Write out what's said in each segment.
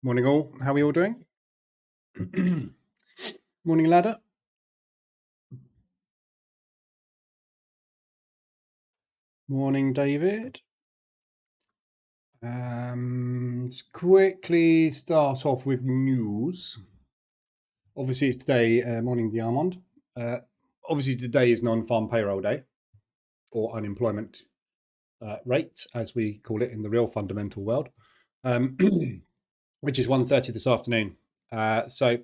Morning all, how are we all doing? Morning ladder. Morning David. Let's quickly start off with news. Obviously it's today, morning Diamond. Obviously today is non-farm payroll day, or unemployment rate, as we call it in the real fundamental world, which is 1:30 this afternoon. So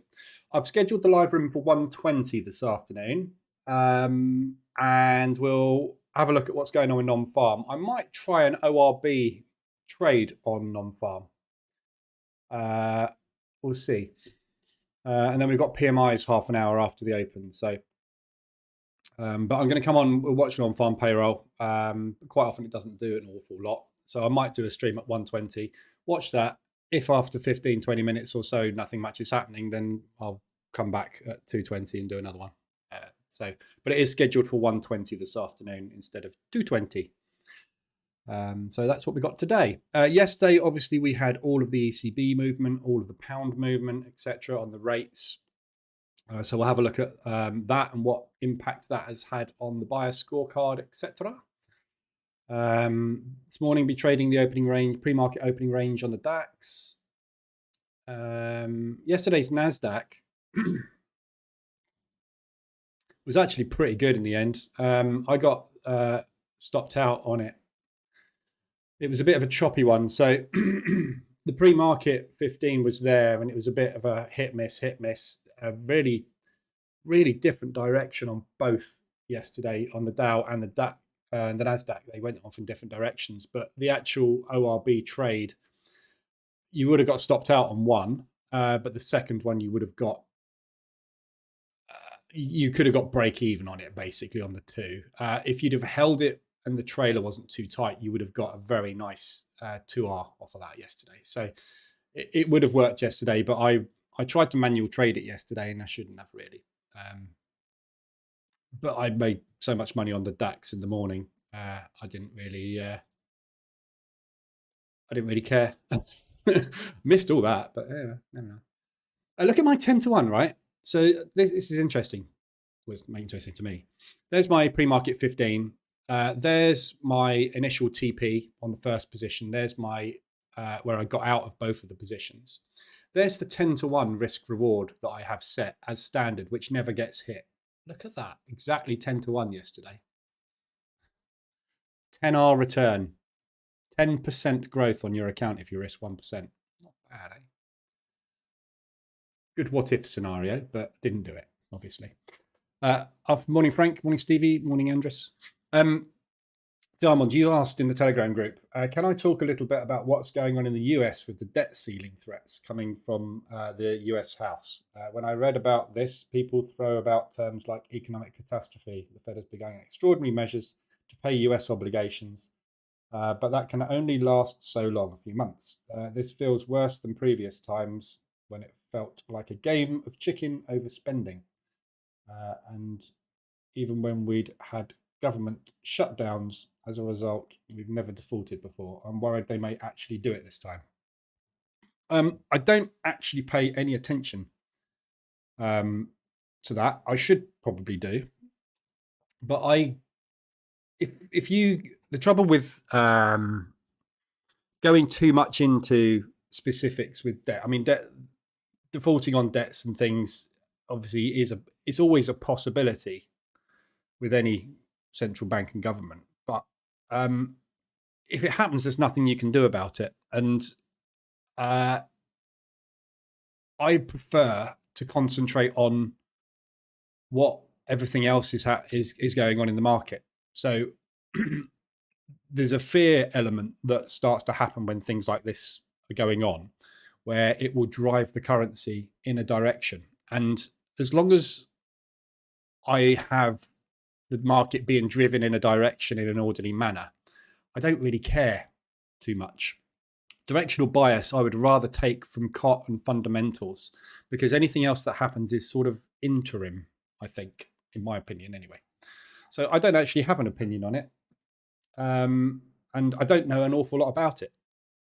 I've scheduled the live room for 1:20 this afternoon, and we'll have a look at what's going on with non-farm. I might try an ORB trade on non-farm. We'll see. And then we've got PMIs half an hour after the open. So, but I'm going to come on, we'll watch non-farm payroll. Quite often it doesn't do an awful lot. So I might do a stream at 1:20, watch that. If after 15, 20 minutes or so, nothing much is happening, then I'll come back at 2:20 and do another one. But it is scheduled for 1:20 this afternoon instead of 2:20. So that's what we got today. Yesterday, obviously, we had all of the ECB movement, all of the pound movement, etc. on the rates. So we'll have a look at that and what impact that has had on the buyer scorecard, etc. This morning, be trading the opening range, pre-market opening range on the DAX. Yesterday's NASDAQ was actually pretty good in the end. I got stopped out on it. It was a bit of a choppy one. So the pre-market 15 was there, and it was a bit of a hit miss. A really, really different direction on both yesterday on the Dow and the DAX. And the NASDAQ, they went off in different directions, but the actual ORB trade, you would have got stopped out on one, but the second one you would have got, you could have got break even on it basically on the two. If you'd have held it and the trailer wasn't too tight, you would have got a very nice 2R off of that yesterday. So it would have worked yesterday, but I tried to manual trade it yesterday and I shouldn't have really. But I made so much money on the DAX in the morning. I didn't really care. Missed all that, but yeah, never know. Look at my 10-1, right? So this is interesting. Was interesting to me. There's my pre-market 15. There's my initial TP on the first position. There's my where I got out of both of the positions. There's the 10-1 risk reward that I have set as standard, which never gets hit. Look at that, exactly 10-1 yesterday. 10R return, 10% growth on your account if you risk 1%. Not bad, eh? Good what if scenario, but didn't do it, obviously. Morning, Frank. Morning, Stevie. Morning, Andres. Diamond, you asked in the Telegram group, can I talk a little bit about what's going on in the US with the debt ceiling threats coming from the US House? When I read about this, people throw about terms like economic catastrophe. The Fed has begun extraordinary measures to pay US obligations, but that can only last so long, a few months. This feels worse than previous times when it felt like a game of chicken overspending. And even when we'd had government shutdowns as a result, we've never defaulted before. I'm worried they may actually do it this time. I don't actually pay any attention to that. I should probably do, but the trouble with going too much into specifics with debt, I mean, defaulting on debts and things obviously it's always a possibility with any central bank and government, but if it happens, there's nothing you can do about it. And I prefer to concentrate on what everything else is going on in the market. So there's a fear element that starts to happen when things like this are going on, where it will drive the currency in a direction. And as long as I have the market being driven in a direction in an orderly manner, I don't really care too much. Directional bias, I would rather take from COT and fundamentals, because anything else that happens is sort of interim, I think, in my opinion anyway. So I don't actually have an opinion on it. And I don't know an awful lot about it.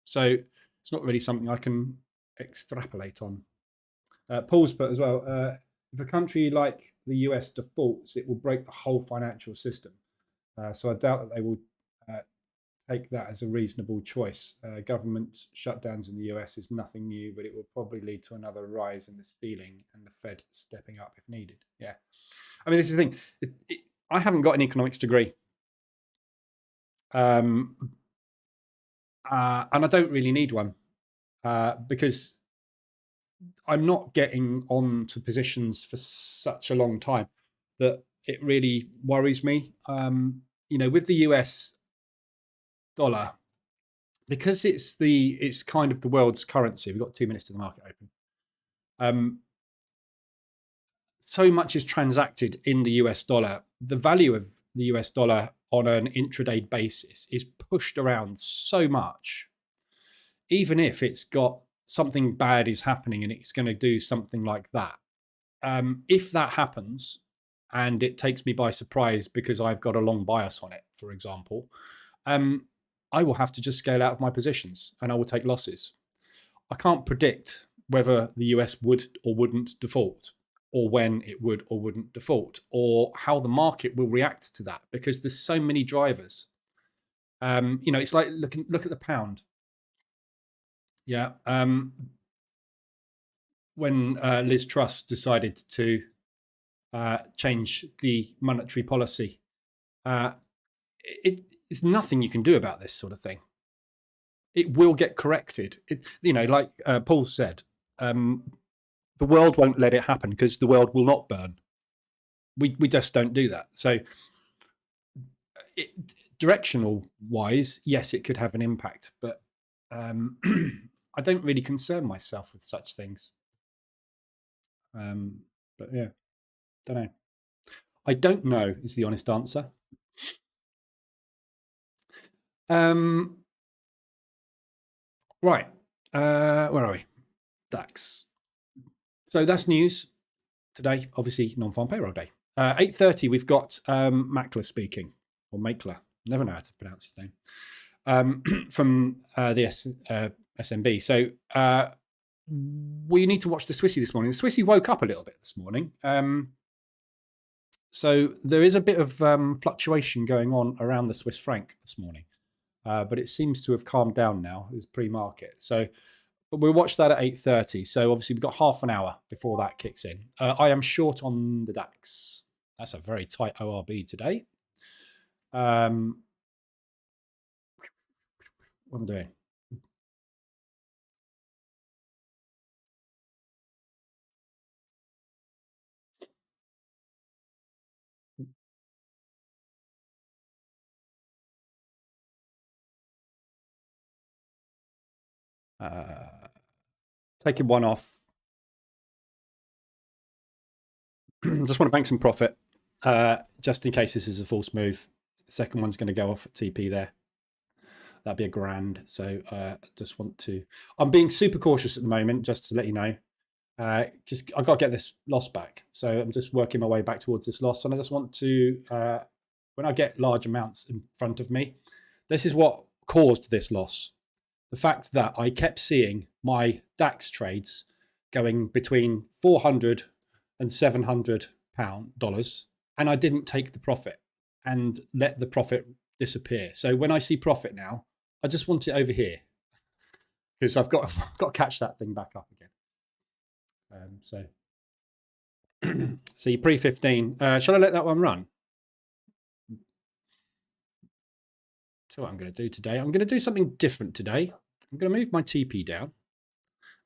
So it's not really something I can extrapolate on. Paul's put as well, if a country like the US defaults, it will break the whole financial system. So I doubt that they will take that as a reasonable choice. Government shutdowns in the US is nothing new, but it will probably lead to another rise in the ceiling and the Fed stepping up if needed. Yeah. I mean, this is the thing. I haven't got an economics degree. And I don't really need one because I'm not getting on to positions for such a long time that it really worries me. With the US dollar, because it's kind of the world's currency. We've got 2 minutes to the market open. So much is transacted in the US dollar. The value of the US dollar on an intraday basis is pushed around so much, even if it's got something bad is happening and it's going to do something like that. If that happens and it takes me by surprise because I've got a long bias on it, for example, I will have to just scale out of my positions and I will take losses. I can't predict whether the US would or wouldn't default, or when it would or wouldn't default, or how the market will react to that, because there's so many drivers. It's like look at the pound. Yeah. When Liz Truss decided to change the monetary policy, it's nothing you can do about this sort of thing. It will get corrected. Like Paul said, the world won't let it happen because the world will not burn. We just don't do that. So directional wise, yes, it could have an impact, but I don't really concern myself with such things. But yeah, don't know. I don't know is the honest answer. Right. Where are we? DAX. So that's news today. Obviously, non-farm payroll day. 8:30. We've got Mackler speaking, or Mackler. Never know how to pronounce his name. From the SMB. So we need to watch the Swissy this morning. The Swissy woke up a little bit this morning. So there is a bit of fluctuation going on around the Swiss franc this morning, but it seems to have calmed down now. It was pre-market. So but we'll watch that at 8:30. So obviously we've got half an hour before that kicks in. I am short on the DAX. That's a very tight ORB today. What am I doing? Taking one off. Just want to bank some profit, just in case this is a false move. The second one's going to go off at TP there. That'd be a grand. So just want to. I'm being super cautious at the moment, just to let you know. Just I've got to get this loss back. So I'm just working my way back towards this loss, and I just want to. When I get large amounts in front of me, this is what caused this loss. The fact that I kept seeing my DAX trades going between $400 and $700, and I didn't take the profit and let the profit disappear. So when I see profit now, I just want it over here because I've got to catch that thing back up again. So your pre-15, shall I let that one run? So what I'm going to do today, I'm going to do something different today. I'm going to move my TP down.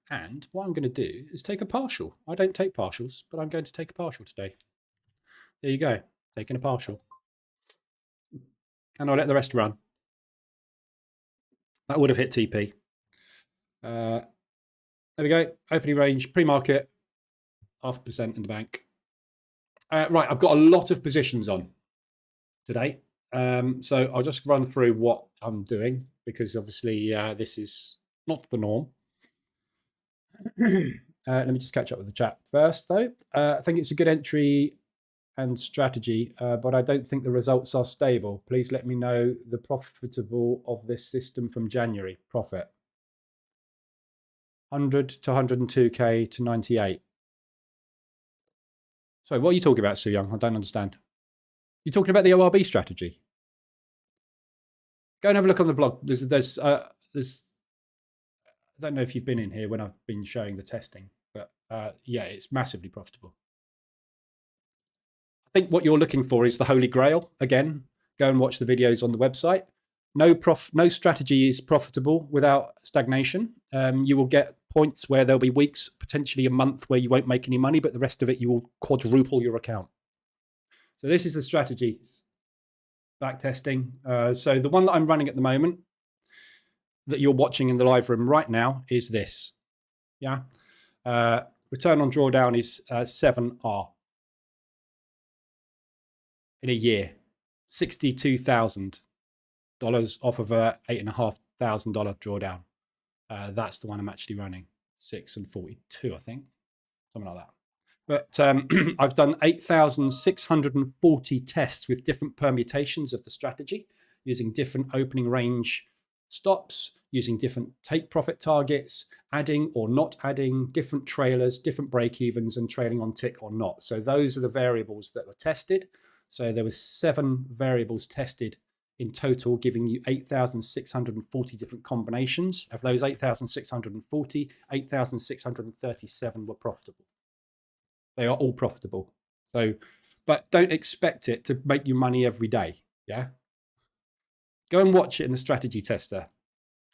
And what I'm going to do is take a partial. I don't take partials, but I'm going to take a partial today. There you go, taking a partial. And I'll let the rest run. That would have hit TP. There we go, opening range, pre-market, 0.5% in the bank. Right, I've got a lot of positions on today. So I'll just run through what I'm doing because obviously this is not the norm. Let me just catch up with the chat first, though. I think it's a good entry and strategy, but I don't think the results are stable. Please let me know the profitable of this system from January. Profit. 100 to 102K to 98. So what are you talking about, Sue Young? I don't understand. You're talking about the ORB strategy. Go and have a look on the blog. There's I don't know if you've been in here when I've been showing the testing, but yeah, it's massively profitable. I think what you're looking for is the holy grail. Again, go and watch the videos on the website. No strategy is profitable without stagnation. You will get points where there'll be weeks, potentially a month, where you won't make any money, but the rest of it you will quadruple your account. So this is the strategy back testing. So the one that I'm running at the moment that you're watching in the live room right now is this. Yeah. Return on drawdown is 7R in a year, $62,000 off of a $8,500 drawdown. That's the one I'm actually running, 6 and 42, I think, something like that. But I've done 8,640 tests with different permutations of the strategy, using different opening range stops, using different take profit targets, adding or not adding, different trailers, different break-evens, and trailing on tick or not. So those are the variables that were tested. So there were 7 variables tested in total, giving you 8,640 different combinations. Of those 8,640, 8,637 were profitable. They are all profitable. So, but don't expect it to make you money every day. Yeah. Go and watch it in the strategy tester.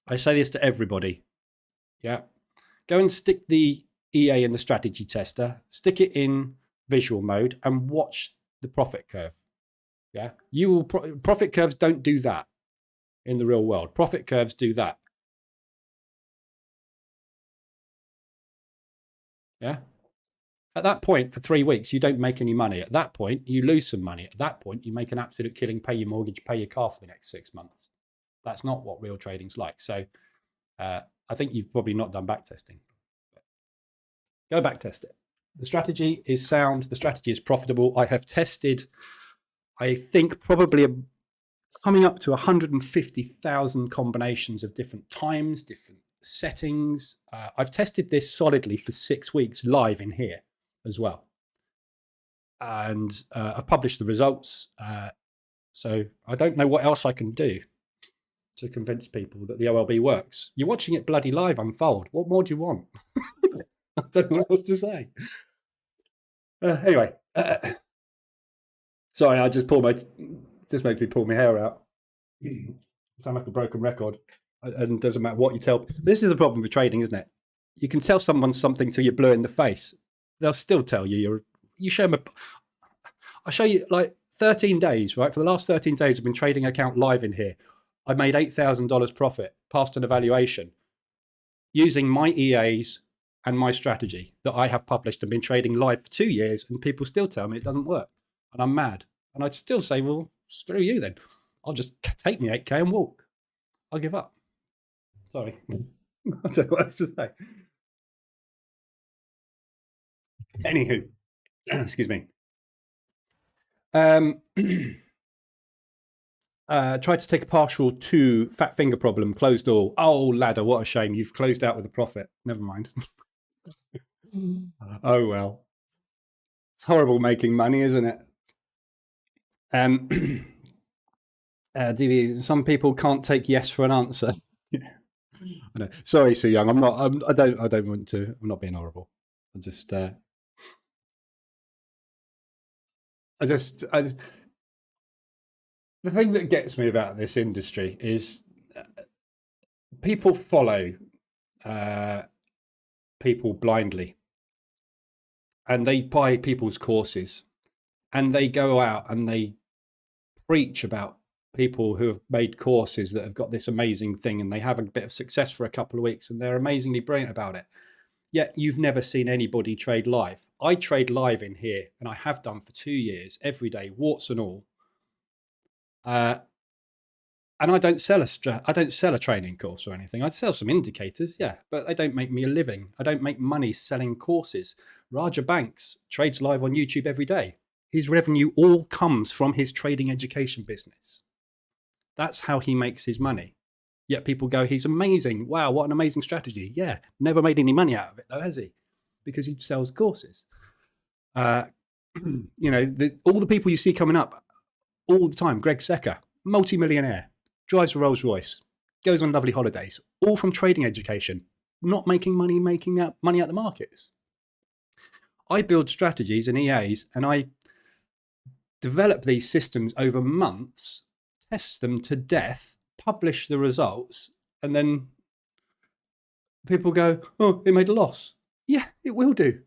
I say this to everybody. Yeah. Go and stick the EA in the strategy tester, stick it in visual mode, and watch the profit curve. Yeah. You will profit curves don't do that in the real world. Profit curves do that. Yeah. At that point, for 3 weeks, you don't make any money. At that point, you lose some money. At that point, you make an absolute killing, pay your mortgage, pay your car for the next 6 months. That's not what real trading's like. So I think you've probably not done back testing. Go back test it. The strategy is sound. The strategy is profitable. I have tested, I think, probably coming up to 150,000 combinations of different times, different settings. I've tested this solidly for 6 weeks live in here as well. And I've published the results. So I don't know what else I can do to convince people that the OLB works. You're watching it bloody live unfold. What more do you want? I don't know what else to say. Anyway, sorry, I just this makes me pull my hair out. Sound like a broken record. And it doesn't matter what you tell. This is the problem with trading, isn't it? You can tell someone something till you're blue in the face. They'll still tell you. You show them I'll show you like 13 days, right? For the last 13 days, I've been trading account live in here. I made $8,000 profit, passed an evaluation, using my EAs and my strategy that I have published and been trading live for 2 years, and people still tell me it doesn't work. And I'm mad. And I'd still say, well, screw you then. I'll just take me 8K and walk. I'll give up. Sorry. I don't know what else to say. Anywho, excuse me. Tried to take a partial 2, fat finger problem, closed all. Oh, ladder, what a shame. You've closed out with a profit. Never mind. Oh, well. It's horrible making money, isn't it? DV, some people can't take yes for an answer. I know. Sorry, Sue Young. I don't want to. I'm not being horrible. The thing that gets me about this industry is people follow people blindly, and they buy people's courses, and they go out and they preach about people who have made courses that have got this amazing thing, and they have a bit of success for a couple of weeks, and they're amazingly brilliant about it. Yet you've never seen anybody trade live. I trade live in here, and I have done for 2 years, every day, warts and all. And I don't sell a training course or anything. I'd sell some indicators, yeah, but they don't make me a living. I don't make money selling courses. Raja Banks trades live on YouTube every day. His revenue all comes from his trading education business. That's how he makes his money. Yet people go, he's amazing. Wow, what an amazing strategy. Yeah, never made any money out of it though, has he? Because he sells courses. You know, all the people you see coming up all the time, Greg Secker, multi-millionaire, drives a Rolls Royce, goes on lovely holidays, all from trading education, not making money, making out money out the markets. I build strategies and EAs, and I develop these systems over months, test them to death, publish the results, and then people go, oh, it made a loss. Yeah, it will do.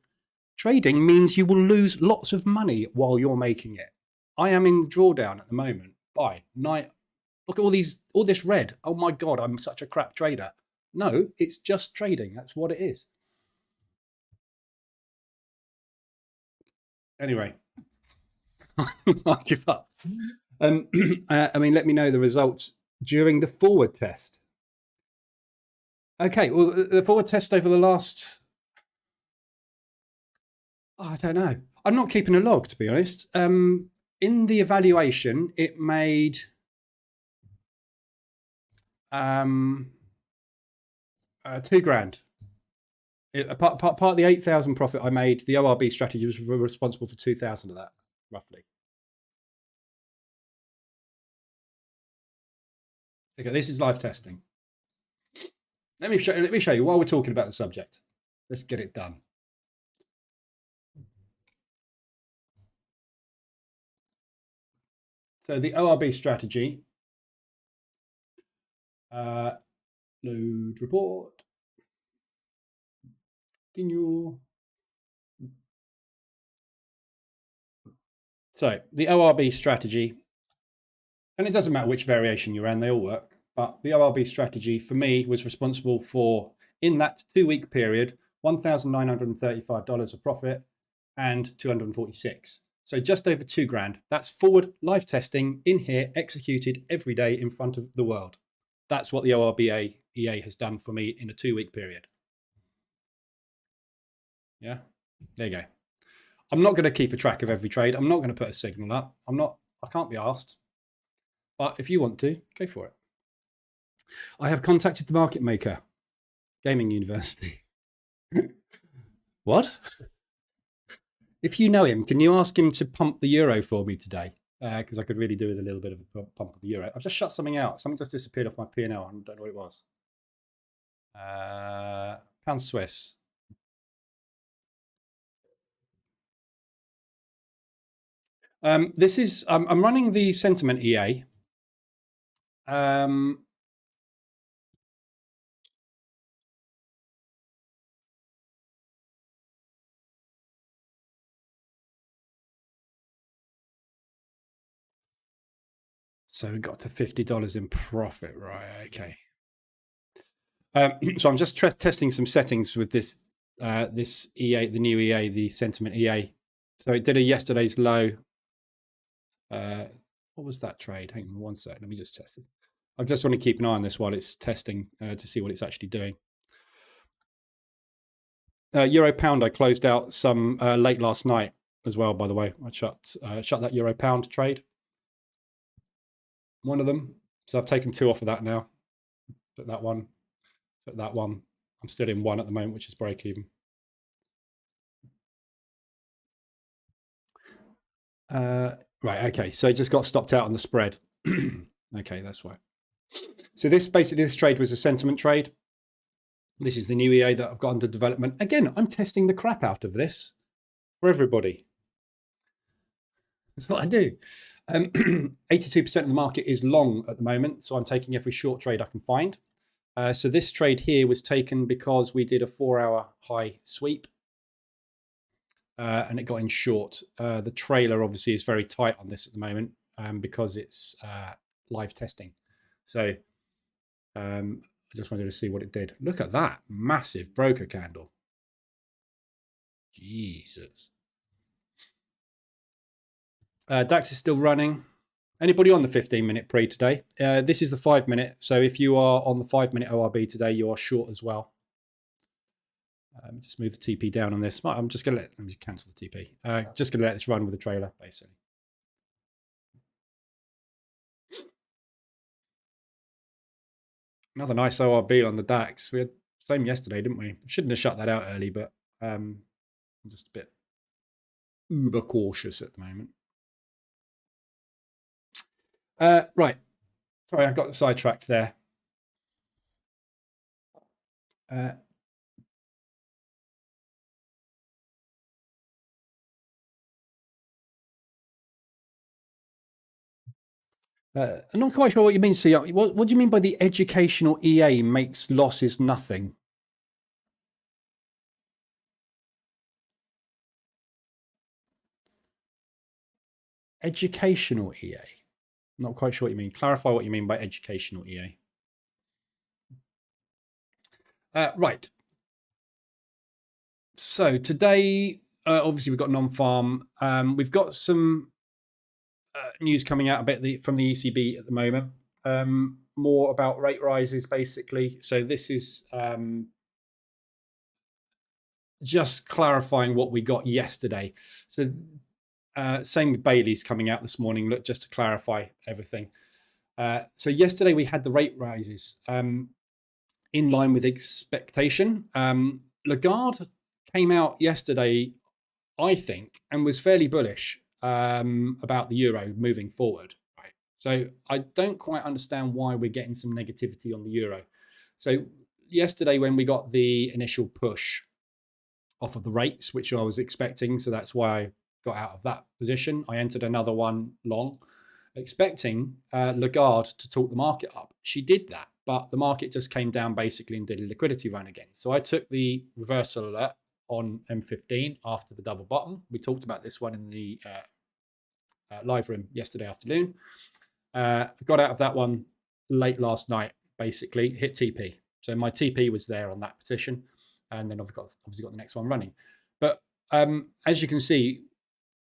Trading means you will lose lots of money while you're making it. I am in the drawdown at the moment. Buy, night. Look at all this red. Oh my God, I'm such a crap trader. No, it's just trading. That's what it is. Anyway, I'll give up. I mean, let me know the results during the forward test. Okay, well, the forward test over the last, I don't know. I'm not keeping a log, to be honest. In the evaluation, it made $2,000. Part of the 8,000 profit I made, the ORB strategy was responsible for 2,000 of that, roughly. Okay, this is live testing. Let me show you while we're talking about the subject. Let's get it done. So the ORB strategy, load report, continue. So the ORB strategy, and it doesn't matter which variation you ran, they all work, but the ORB strategy for me was responsible for, in that 2-week period, $1,935 of profit and 246. So just over $2,000. That's forward live testing in here, executed every day in front of the world. That's what the ORBA EA has done for me in a 2-week period. Yeah, there you go. I'm not going to keep a track of every trade. I'm not going to put a signal up. I can't be asked. But if you want to, go for it. I have contacted the market maker, Gaming University. What? If you know him, can you ask him to pump the euro for me today? Because I could really do with a little bit of a pump of the euro. I've just shut something out. Something just disappeared off my P&L. I don't know what it was. Pound Swiss. This is, I'm running the sentiment EA. So we got to $50 in profit, right? Okay. So I'm just testing some settings with this this EA, the new EA, the sentiment EA. So it did a yesterday's low. What was that trade? Hang on one sec. Let me just test it. I just want to keep an eye on this while it's testing to see what it's actually doing. Euro pound, I closed out some late last night as well, by the way. I shut that Euro pound trade. One of them. So I've taken 2 off of that now. Took that one. Took that one. I'm still in 1 at the moment, which is break even. Right, okay. So it just got stopped out on the spread. Okay, that's why. So this trade was a sentiment trade. This is the new EA that I've got under development. Again, I'm testing the crap out of this for everybody. That's what I do. 82% of the market is long at the moment, so I'm taking every short trade I can find. So this trade here was taken because we did a 4-hour high sweep and it got in short. The trailer obviously is very tight on this at the moment because it's live testing. So I just wanted to see what it did. Look at that massive broker candle. Jesus. DAX is still running. Anybody on the 15-minute pre today? This is the 5-minute. So if you are on the 5-minute ORB today, you are short as well. Just move the TP down on this. I'm just going to let me cancel the TP. Just going to let this run with the trailer, basically. Another nice ORB on the DAX. We had the same yesterday, didn't we? Shouldn't have shut that out early, but I'm just a bit uber cautious at the moment. Right. Sorry, I got sidetracked there. I'm not quite sure what you mean, C. What do you mean by the educational EA makes losses nothing? Educational EA? Not quite sure what you mean. Clarify what you mean by educational EA. Right. So today, obviously, we've got non-farm. We've got some news coming out a bit from the ECB at the moment. More about rate rises, basically. So this is just clarifying what we got yesterday. So same with Bailey's coming out this morning. Look, just to clarify everything. So yesterday we had the rate rises in line with expectation. Lagarde came out yesterday, I think, and was fairly bullish about the euro moving forward. Right. So I don't quite understand why we're getting some negativity on the euro. So yesterday when we got the initial push off of the rates, which I was expecting, so that's why I got out of that position. I entered another one long, expecting Lagarde to talk the market up. She did that, but the market just came down basically and did a liquidity run again. So I took the reversal alert on M15 after the double bottom. We talked about this one in the live room yesterday afternoon. I got out of that one late last night, basically, hit TP. So my TP was there on that position. And then I've obviously got the next one running. But as you can see,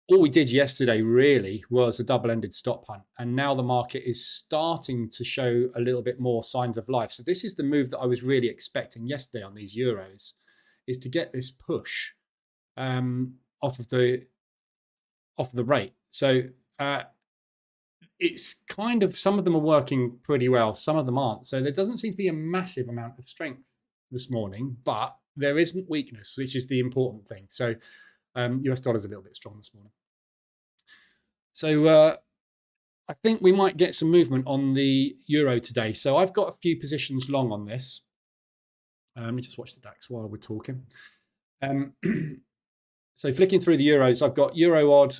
all we did yesterday really was a double-ended stop hunt. And now the market is starting to show a little bit more signs of life. So this is the move that I was really expecting yesterday on these euros, is to get this push off of the rate. So it's kind of, some of them are working pretty well, some of them aren't. So there doesn't seem to be a massive amount of strength this morning, but there isn't weakness, which is the important thing. So US dollar's a little bit strong this morning. So I think we might get some movement on the euro today. So I've got a few positions long on this. Let me just watch the DAX while we're talking. So flicking through the euros, I've got Euro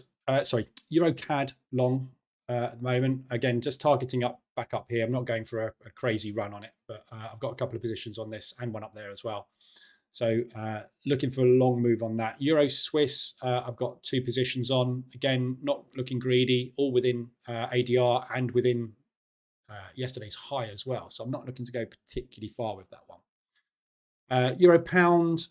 CAD long at the moment. Again, just targeting back up here. I'm not going for a crazy run on it, but I've got a couple of positions on this and one up there as well. So looking for a long move on that. Euro Swiss, I've got two positions on. Again, not looking greedy, all within ADR and within yesterday's high as well. So I'm not looking to go particularly far with that one. Euro Pound,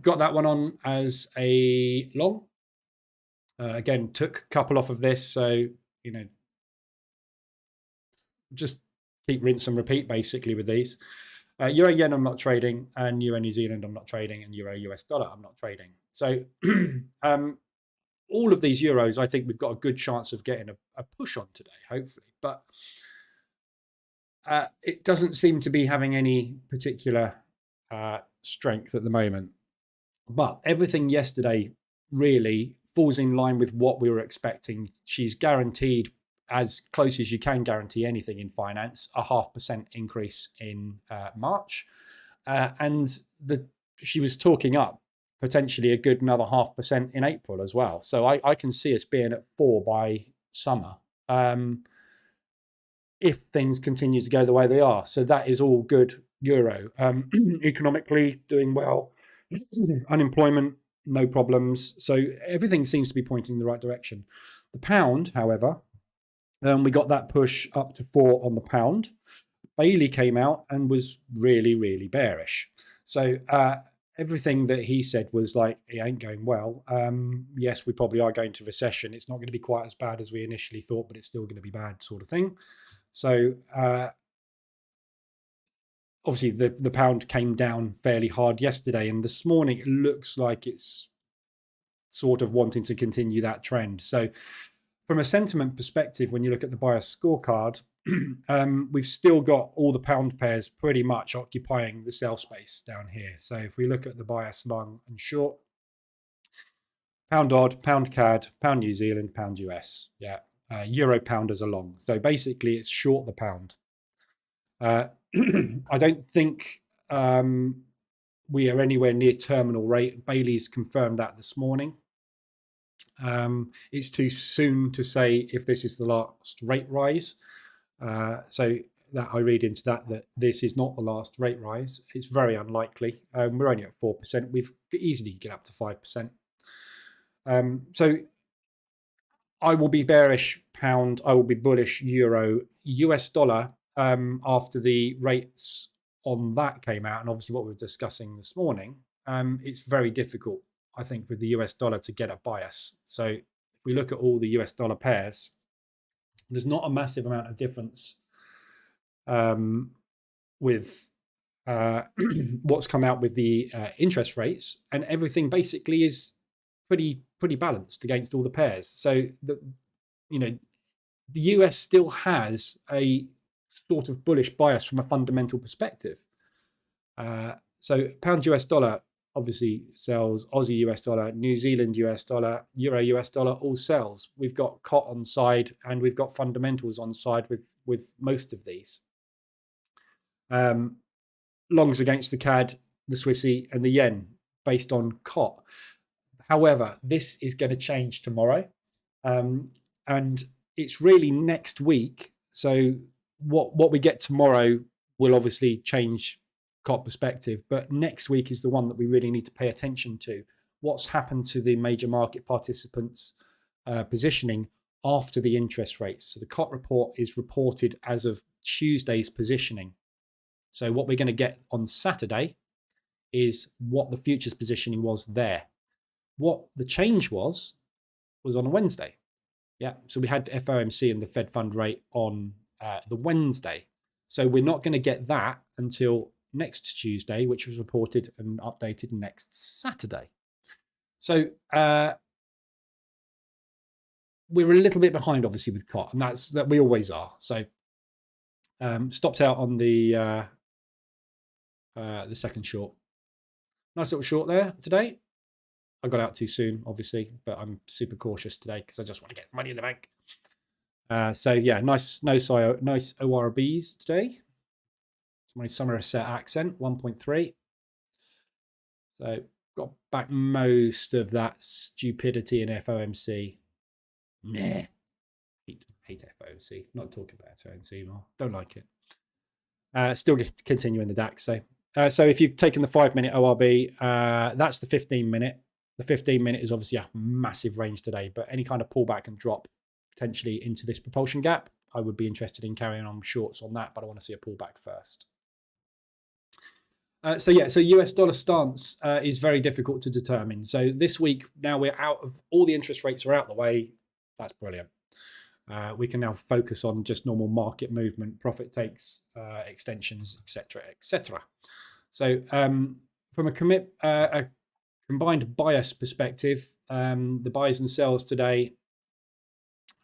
got that one on as a long. Again, took a couple off of this. So, just keep rinse and repeat basically with these. Euro yen I'm not trading, and Euro New Zealand I'm not trading, and Euro US dollar I'm not trading. So all of these euros, I think we've got a good chance of getting a push on today, hopefully. But it doesn't seem to be having any particular strength at the moment. But everything yesterday really falls in line with what we were expecting. She's guaranteed, as close as you can guarantee anything in finance, a 0.5% increase in March. And she was talking up potentially a good another 0.5% in April as well. So I can see us being at 4 by summer if things continue to go the way they are. So that is all good euro. Economically doing well, unemployment, no problems. So everything seems to be pointing in the right direction. The pound, however, we got that push up to 4 on the pound. Bailey came out and was really, really bearish. So everything that he said was like, it ain't going well. Yes, we probably are going to recession. It's not going to be quite as bad as we initially thought, but it's still going to be bad, sort of thing. So obviously the pound came down fairly hard yesterday, and this morning it looks like it's sort of wanting to continue that trend. So from a sentiment perspective, when you look at the bias scorecard, we've still got all the pound pairs pretty much occupying the sell space down here. So if we look at the bias long and short, pound odd, pound CAD, pound New Zealand, pound US. Yeah, euro pound as a long. So basically, it's short the pound. I don't think we are anywhere near terminal rate. Bailey's confirmed that this morning. It's too soon to say if this is the last rate rise. So that I read into that this is not the last rate rise. It's very unlikely. We're only at 4%. We've easily get up to 5%. So I will be bearish pound. I will be bullish euro. US dollar, after the rates on that came out, and obviously what we were discussing this morning, it's very difficult, I think, with the US dollar to get a bias. So if we look at all the US dollar pairs, there's not a massive amount of difference with what's come out with the interest rates, and everything basically is pretty balanced against all the pairs. So the US still has a sort of bullish bias from a fundamental perspective. So pound US dollar obviously sells, Aussie US dollar, New Zealand US dollar, Euro US dollar all sells. We've got COT on side, and we've got fundamentals on side with most of these. Longs against the CAD, the Swissy, and the yen based on COT. However, this is going to change tomorrow, and it's really next week. So what we get tomorrow will obviously change COT perspective, but next week is the one that we really need to pay attention to. What's happened to the major market participants' positioning after the interest rates? So the COT report is reported as of Tuesday's positioning. So what we're going to get on Saturday is what the futures positioning was there. What the change was on Wednesday. Yeah, so we had FOMC and the Fed fund rate on the Wednesday. So we're not going to get that until next Tuesday, which was reported and updated next Saturday. So we're a little bit behind, obviously, with COT, and that we always are. So stopped out on the second short. Nice little short there today. I got out too soon, obviously, but I'm super cautious today because I just want to get money in the bank. So yeah, nice ORBs today. It's my Somerset accent, 1.3. So got back most of that stupidity in FOMC. Nah, hate FOMC. Not talking about FOMC anymore. Don't like it. Still continuing the DAX. So if you've taken the 5-minute ORB, that's the 15-minute. The 15-minute is obviously a massive range today, but any kind of pullback and drop potentially into this propulsion gap, I would be interested in carrying on shorts on that, but I want to see a pullback first. So US dollar stance is very difficult to determine. So this week, now we're out of all the interest rates are out the way. That's brilliant. We can now focus on just normal market movement, profit takes, extensions, etc., etc. So from a combined bias perspective, the buys and sells today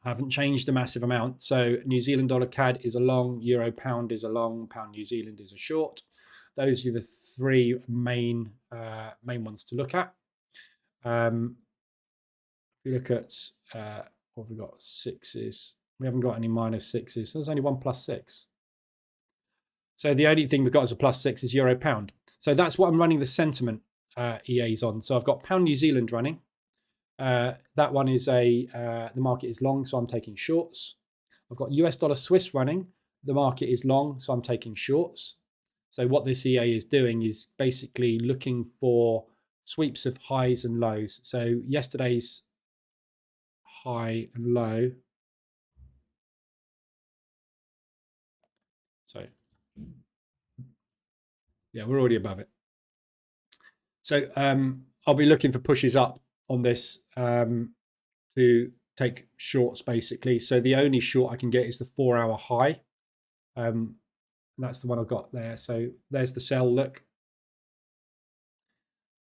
haven't changed a massive amount. So New Zealand dollar CAD is a long, Euro pound is a long, pound New Zealand is a short. Those are the three main ones to look at. If we look at what have we got? Sixes. We haven't got any minus sixes. There's only one plus six. So the only thing we've got as a plus six is Euro pound. So that's what I'm running the sentiment EAs on. So I've got pound New Zealand running. That one is the market is long, so I'm taking shorts. I've got US dollar Swiss running. The market is long, so I'm taking shorts. So what this EA is doing is basically looking for sweeps of highs and lows. So yesterday's high and low. So yeah, we're already above it. So I'll be looking for pushes up on this to take shorts basically. So the only short I can get is the 4-hour high. That's the one I've got there. So there's the sell look.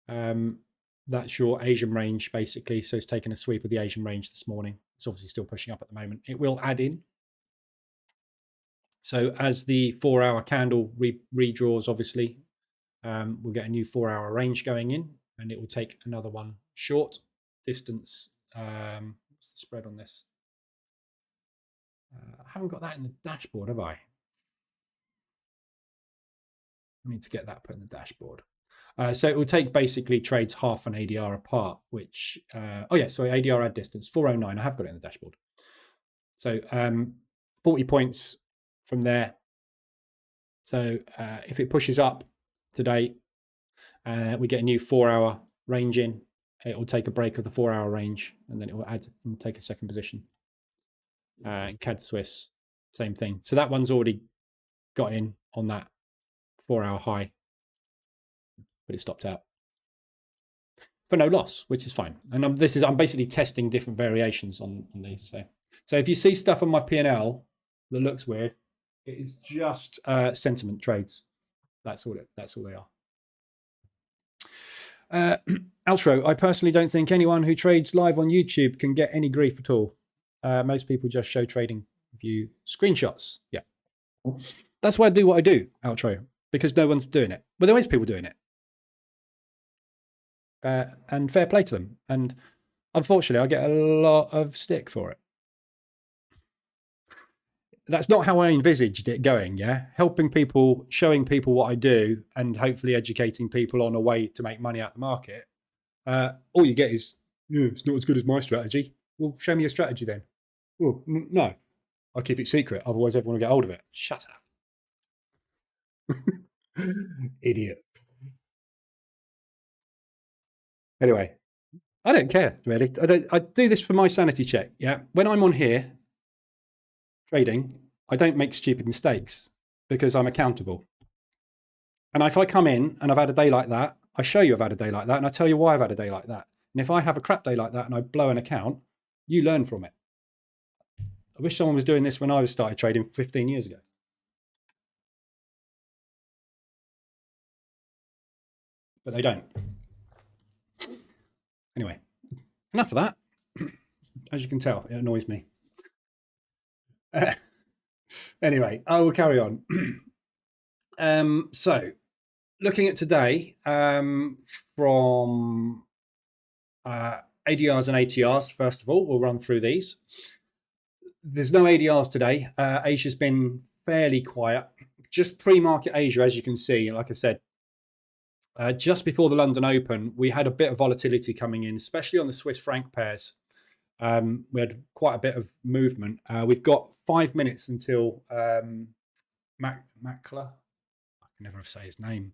That's your Asian range basically. So it's taken a sweep of the Asian range this morning. It's obviously still pushing up at the moment. It will add in. So as the 4-hour candle redraws, obviously, we'll get a new 4-hour range going in, and it will take another one short distance. What's the spread on this? I haven't got that in the dashboard, have I? I need to get that put in the dashboard. So it will take basically trades half an ADR apart, which, ADR add distance, 409. I have got it in the dashboard. So 40 points from there. So if it pushes up today, we get a new 4-hour range in. It will take a break of the 4-hour range, and then it will add and take a second position. CAD Swiss, same thing. So that one's already got in on that 4-hour high, but it stopped out for no loss, which is fine. And I'm basically testing different variations on these. So if you see stuff on my P&L that looks weird, it is just sentiment trades. That's all they are. Outro, I personally don't think anyone who trades live on YouTube can get any grief at all. Most people just show trading view screenshots. Yeah. That's why I do what I do, Outro, because no one's doing it. But there is people doing it. And fair play to them. And unfortunately, I get a lot of stick for it. That's not how I envisaged it going, yeah? Helping people, showing people what I do, and hopefully educating people on a way to make money out of the market. All you get is, it's not as good as my strategy. Well, show me your strategy then. Well, no, I'll keep it secret. Otherwise, everyone will get hold of it. Shut up. Idiot. Anyway, I don't care, really. I do this for my sanity check, yeah? When I'm on here trading, I don't make stupid mistakes because I'm accountable. And if I come in and I've had a day like that, I show you I've had a day like that, and I tell you why I've had a day like that. And if I have a crap day like that and I blow an account, you learn from it. I wish someone was doing this when I started trading 15 years ago. But they don't. Anyway, enough of that. As you can tell, it annoys me. Anyway, I will carry on. So, looking at today, from ADRs and ATRs, first of all, we'll run through these. There's no ADRs today. Asia's been fairly quiet. Just pre-market Asia, as you can see, like I said, just before the London Open, we had a bit of volatility coming in, especially on the Swiss franc pairs. We had quite a bit of movement. We've got 5 minutes until Makler. I can never say his name.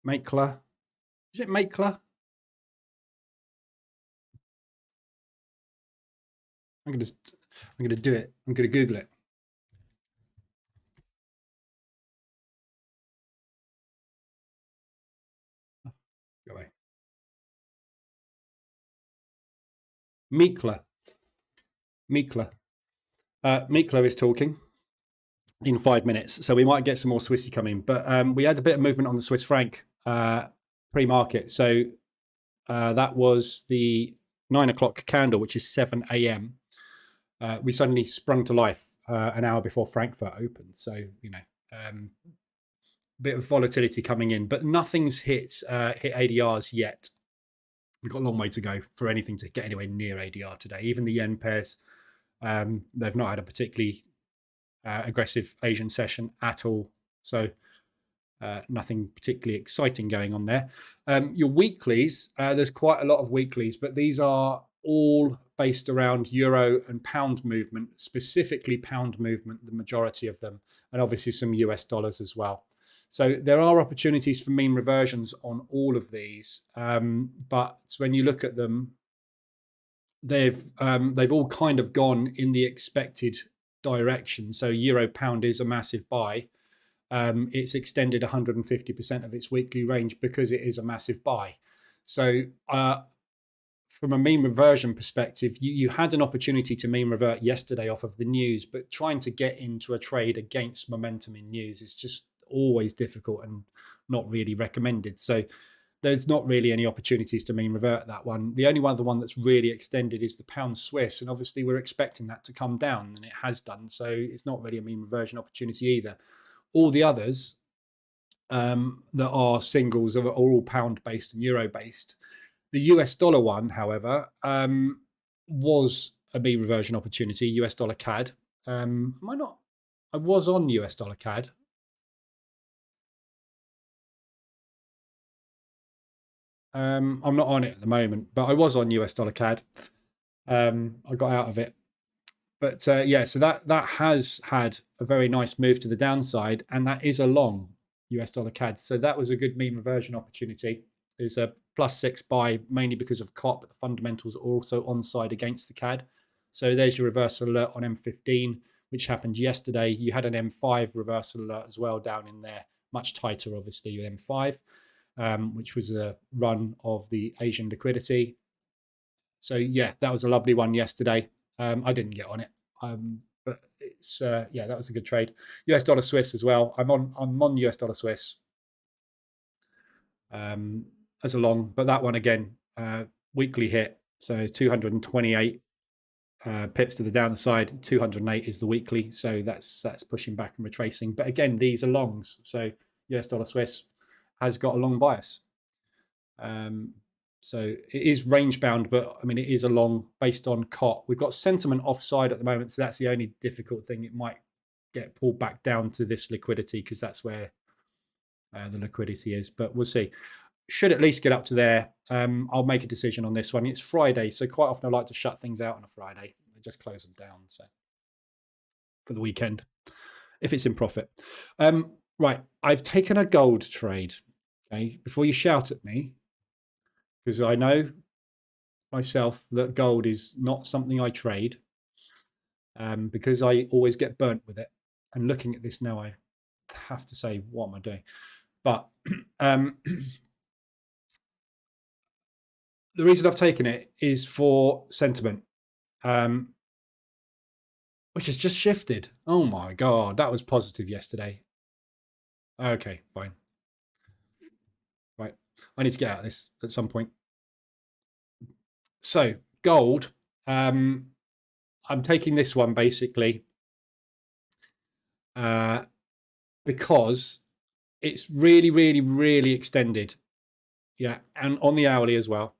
Makler. Is it Makler? I'm gonna do it. I'm gonna Google it. Go away. Mikla. Mikla is talking in 5 minutes, so we might get some more Swissy coming. But we had a bit of movement on the Swiss franc pre-market. So that was the 9 o'clock candle, which is 7 a.m. We suddenly sprung to life an hour before Frankfurt opened. So, bit of volatility coming in, but nothing's hit ADRs yet. We've got a long way to go for anything to get anywhere near ADR today. Even the yen pairs, they've not had a particularly aggressive Asian session at all. So nothing particularly exciting going on there. Your weeklies, there's quite a lot of weeklies, but these are all based around euro and pound movement, specifically pound movement, the majority of them, and obviously some US dollars as well. So there are opportunities for mean reversions on all of these, but when you look at them, they've all kind of gone in the expected direction. So euro pound is a massive buy. It's extended 150% of its weekly range because it is a massive buy. So from a mean reversion perspective, you had an opportunity to mean revert yesterday off of the news, but trying to get into a trade against momentum in news is just always difficult and not really recommended. So there's not really any opportunities to mean revert that one. The only other one that's really extended is the pound Swiss, and obviously we're expecting that to come down, and it has done. So it's not really a mean reversion opportunity either. All the others that are singles are all pound based and euro based. The US dollar one, however, was a mean reversion opportunity. US dollar CAD. Am I not? I was on US dollar CAD. I'm not on it at the moment, but I was on US dollar CAD. I got out of it. But yeah, so that has had a very nice move to the downside, and that is a long US dollar CAD. So that was a good mean reversion opportunity. Is a +6 buy, mainly because of COP, but the fundamentals are also on side against the CAD. So there's your reversal alert on M15, which happened yesterday. You had an M5 reversal alert as well down in there, much tighter, obviously, with M5, which was a run of the Asian liquidity. So yeah, that was a lovely one yesterday. I didn't get on it, but it's yeah, that was a good trade. US dollar Swiss as well. I'm on US dollar Swiss as a long, but that one again, weekly hit. So 228 pips to the downside. 208 is the weekly, so that's pushing back and retracing. But again, these are longs. So US dollar Swiss has got a long bias. So it is range bound, but I mean, it is a long based on COT. We've got sentiment offside at the moment, so that's the only difficult thing. It might get pulled back down to this liquidity because that's where the liquidity is, but we'll see. Should at least get up to there. I'll make a decision on this one. It's Friday, so quite often I like to shut things out on a Friday and just close them down. So for the weekend, if it's in profit. Right, I've taken a gold trade. Okay, before you shout at me, because I know myself that gold is not something I trade, because I always get burnt with it. And looking at this now, I have to say, what am I doing? But the reason I've taken it is for sentiment, which has just shifted. Oh my God, that was positive yesterday. Okay, fine. Right, I need to get out of this at some point. So gold, I'm taking this one basically because it's really, really, really extended. Yeah, and on the hourly as well.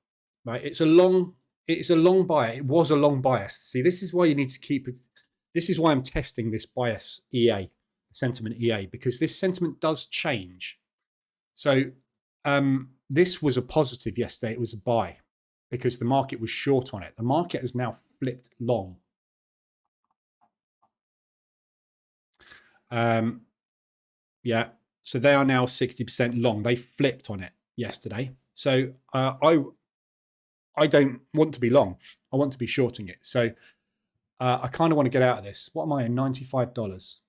Right, it's a long bias. It was a long bias. See, this is why you need to keep it. This is why I'm testing this bias EA, sentiment EA, because this sentiment does change. So this was a positive yesterday. It was a buy because the market was short on it. The market has now flipped long. Yeah, so they are now 60% long. They flipped on it yesterday. So I don't want to be long. I want to be shorting it. So I kind of want to get out of this. What am I in? $95.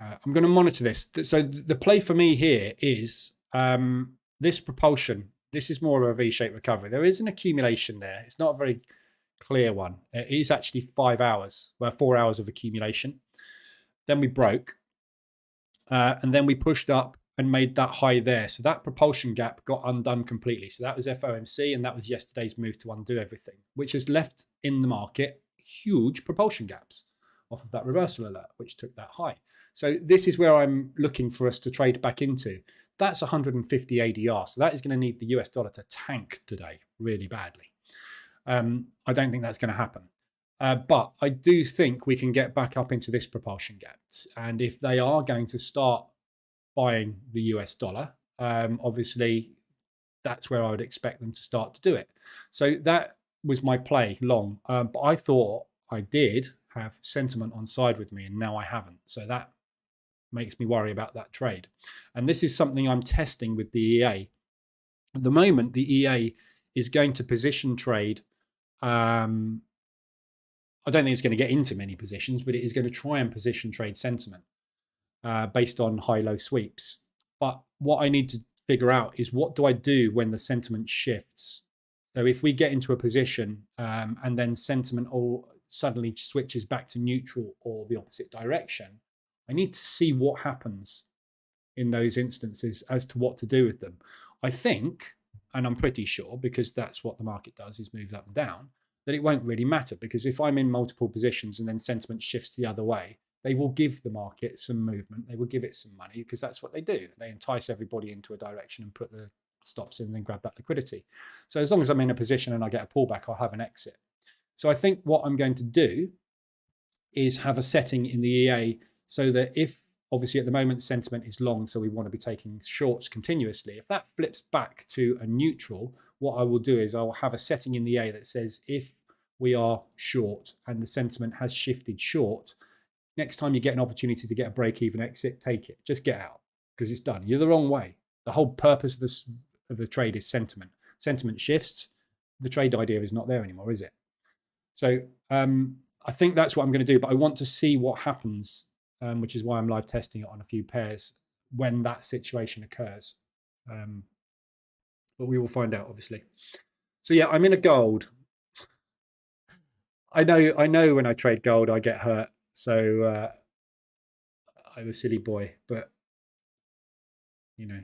I'm going to monitor this. So the play for me here is this propulsion. This is more of a V-shaped recovery. There is an accumulation there. It's not a very clear one. It is actually 5 hours, well, 4 hours of accumulation. Then we broke, and then we pushed up and made that high there. So that propulsion gap got undone completely. So that was FOMC, and that was yesterday's move to undo everything, which has left in the market huge propulsion gaps off of that reversal alert, which took that high. So this is where I'm looking for us to trade back into. That's 150 ADR. So that is going to need the US dollar to tank today really badly. I don't think that's going to happen. But I do think we can get back up into this propulsion gap. And if they are going to start buying the US dollar, obviously that's where I would expect them to start to do it. So that was my play long. But I thought I did have sentiment on side with me, and now I haven't. So that makes me worry about that trade. And this is something I'm testing with the EA. At the moment, the EA is going to position trade. I don't think it's going to get into many positions, but it is going to try and position trade sentiment based on high-low sweeps. But what I need to figure out is, what do I do when the sentiment shifts? So if we get into a position and then sentiment all suddenly switches back to neutral or the opposite direction, I need to see what happens in those instances as to what to do with them. I think, and I'm pretty sure, because that's what the market does, is move up and down, that it won't really matter, because if I'm in multiple positions and then sentiment shifts the other way, they will give the market some movement. They will give it some money, because that's what they do. They entice everybody into a direction and put the stops in and then grab that liquidity. So as long as I'm in a position and I get a pullback, I'll have an exit. So I think what I'm going to do is have a setting in the EA so that if, obviously at the moment sentiment is long, so we want to be taking shorts continuously. If that flips back to a neutral, what I will do is I'll have a setting in the EA that says if we are short and the sentiment has shifted short, next time you get an opportunity to get a break-even exit, take it. Just get out, because it's done. You're the wrong way. The whole purpose of the trade is sentiment. Sentiment shifts. The trade idea is not there anymore, is it? So I think that's what I'm going to do, but I want to see what happens, which is why I'm live testing it on a few pairs when that situation occurs. But we will find out, obviously. So yeah, I'm in a gold. I know when I trade gold, I get hurt. So I'm a silly boy, but you know.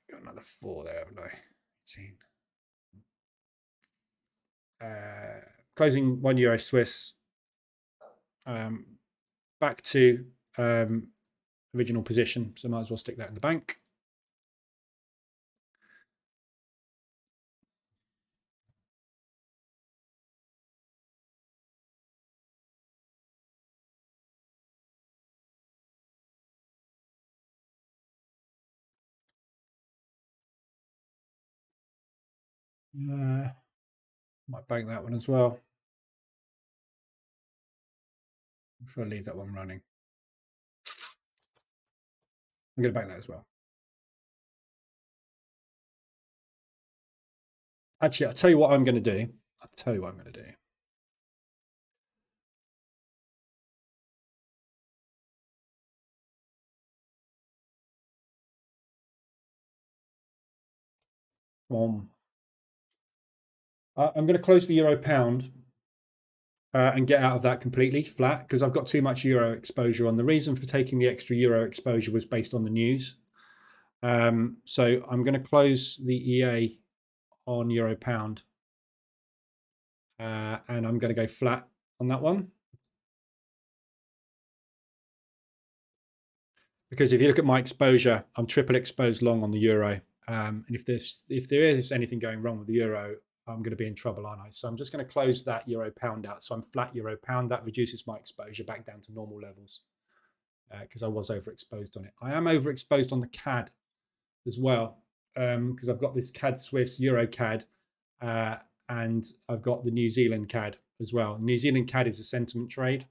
Got another 4 there, haven't I? 18. Closing €1 Swiss. Back to original position, so might as well stick that in the bank. Might bank that one as well. I'm sure I'll leave that one running. I'm going to bank that as well. Actually, I'll tell you what I'm going to do. I'm going to close the euro pound and get out of that completely flat, because I've got too much euro exposure on. The reason for taking the extra euro exposure was based on the news. So I'm going to close the EA on euro pound and I'm going to go flat on that one. Because if you look at my exposure, I'm triple exposed long on the euro. And if there is anything going wrong with the euro, I'm going to be in trouble, aren't I? So I'm just going to close that euro pound out. So I'm flat euro pound. That reduces my exposure back down to normal levels, because I was overexposed on it. I am overexposed on the CAD as well, because I've got this CAD Swiss, Euro CAD, and I've got the New Zealand CAD as well. New Zealand CAD is a sentiment trade.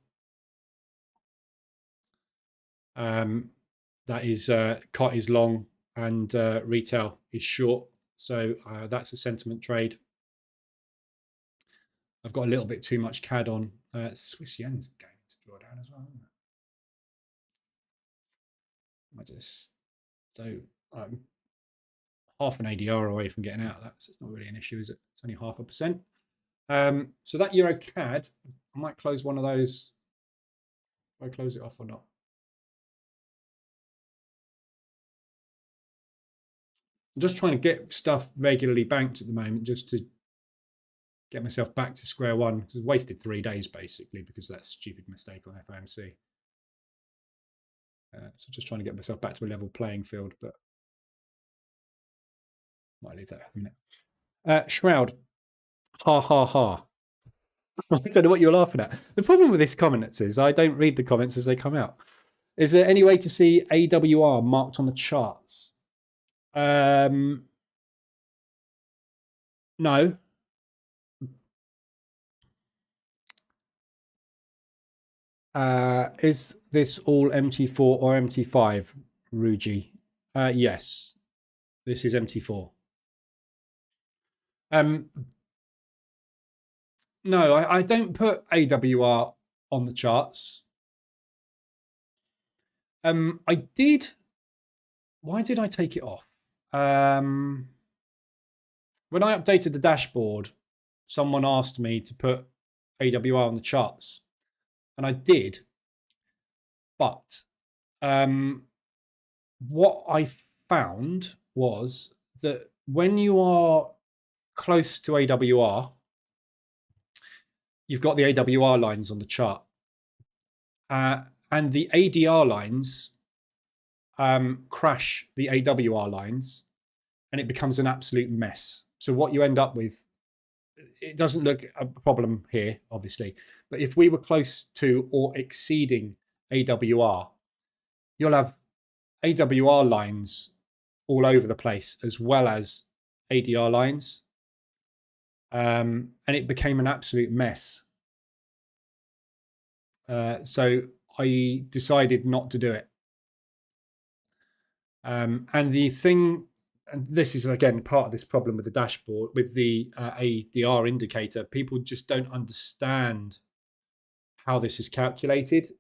That is COT is long and retail is short. So that's a sentiment trade. I've got a little bit too much CAD on. Swiss yen's going to draw down as well, isn't it? So I'm half an ADR away from getting out of that. So it's not really an issue, is it? It's only 0.5%. So that Euro CAD, I might close one of those. If I close it off or not. I'm just trying to get stuff regularly banked at the moment, just to get myself back to square one, because I've wasted 3 days basically because of that stupid mistake on FOMC. So just trying to get myself back to a level playing field, but might leave that for a minute. Shroud, ha ha ha. I don't know what you're laughing at. The problem with this comment is I don't read the comments as they come out. Is there any way to see AWR marked on the charts? No. Is this all MT4 or MT5, Ruji? Yes, this is MT4. No, I don't put AWR on the charts. I did. Why did I take it off? When I updated the dashboard, someone asked me to put AWR on the charts. And I did, but what I found was that when you are close to AWR, you've got the AWR lines on the chart, and the ADR lines crash the AWR lines, and it becomes an absolute mess. So what you end up with, it doesn't look a problem here, obviously, but if we were close to or exceeding AWR, you'll have AWR lines all over the place as well as ADR lines, and it became an absolute mess. So I decided not to do it. And the thing, and this is again part of this problem with the dashboard, with the ADR indicator, people just don't understand how this is calculated.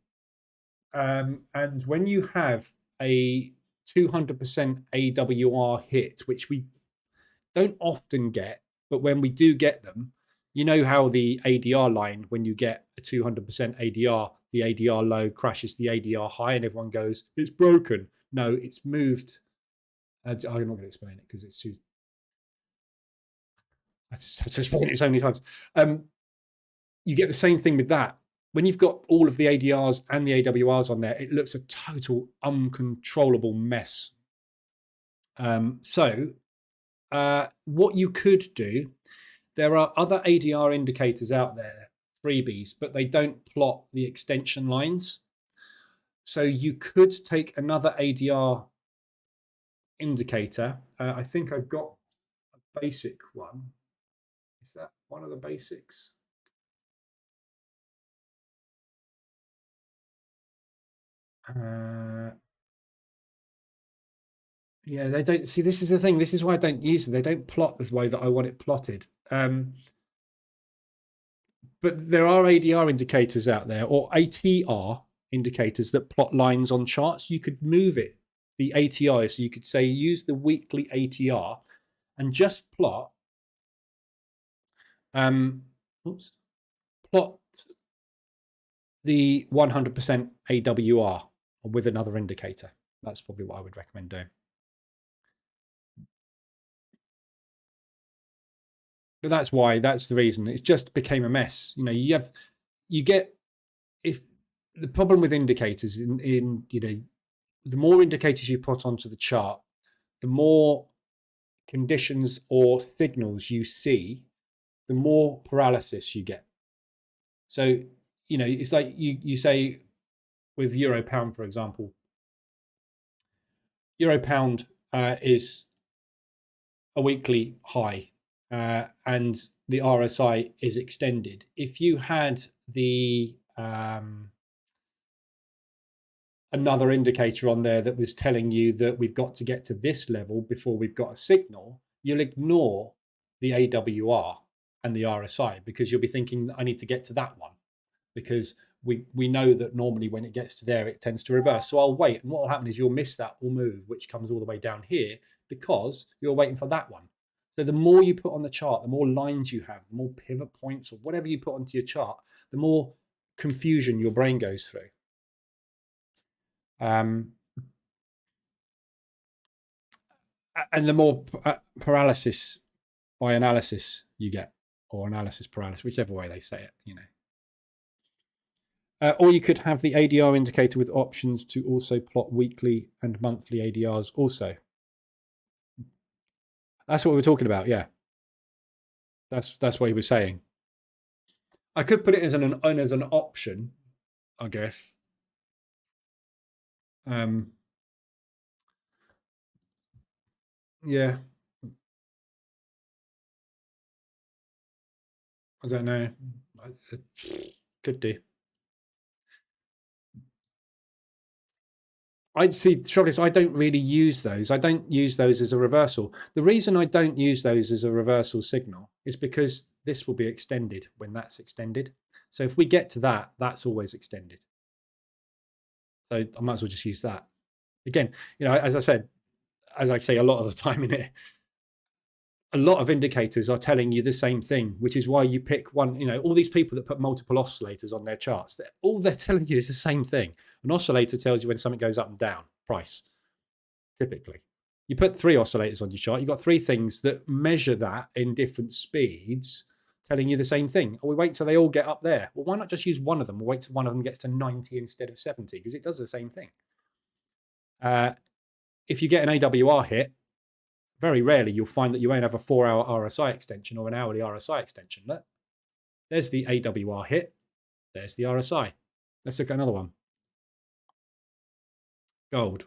And when you have a 200% AWR hit, which we don't often get, but when we do get them, you know how the ADR line, when you get a 200% ADR, the ADR low crashes the ADR high and everyone goes, it's broken. No, it's moved. I'm not going to explain it because it's too... I've just explained it so many times. You get the same thing with that. When you've got all of the ADRs and the AWRs on there, it looks a total uncontrollable mess. So what you could do, there are other ADR indicators out there, freebies, but they don't plot the extension lines. So you could take another ADR indicator. I think I've got a basic one. Is that one of the basics? Yeah, they don't see. This is the thing. This is why I don't use them. They don't plot the way that I want it plotted. But there are ADR indicators out there, or ATR indicators that plot lines on charts. You could move it, the ATI. So you could say use the weekly ATR and just plot. Plot the 100% AWR with another indicator. That's probably what I would recommend doing. But that's the reason. It just became a mess. You know, you get, if the problem with indicators in you know, the more indicators you put onto the chart, the more conditions or signals you see, the more paralysis you get. So, you know, it's like you say with euro pound, for example, euro pound is a weekly high, and the RSI is extended. If you had the another indicator on there that was telling you that we've got to get to this level before we've got a signal, you'll ignore the AWR and the RSI because you'll be thinking I need to get to that one because we know that normally when it gets to there, it tends to reverse. So I'll wait. And what will happen is you'll miss that move, which comes all the way down here because you're waiting for that one. So the more you put on the chart, the more lines you have, the more pivot points or whatever you put onto your chart, the more confusion your brain goes through. And the more paralysis by analysis you get, or analysis paralysis, whichever way they say it, you know. Or you could have the ADR indicator with options to also plot weekly and monthly ADRs also. That's what we're talking about, yeah. That's what he was saying. I could put it as an option, I guess. Yeah. I don't know. Could do. I'd see, trouble is I don't really use those. I don't use those as a reversal. The reason I don't use those as a reversal signal is because this will be extended when that's extended. So if we get to that, that's always extended. So I might as well just use that. Again, you know, as I said, as I say a lot of the time in it, a lot of indicators are telling you the same thing, which is why you pick one. All these people that put multiple oscillators on their charts, all they're telling you is the same thing. An oscillator tells you when something goes up and down, price, typically. You put 3 oscillators on your chart, you've got 3 things that measure that in different speeds, telling you the same thing. Or we wait till they all get up there. Well, why not just use one of them? We'll wait till one of them gets to 90 instead of 70, because it does the same thing. If you get an AWR hit, very rarely you'll find that you won't have a 4-hour RSI extension or an hourly RSI extension. Look, there's the AWR hit. There's the RSI. Let's look at another one. Gold.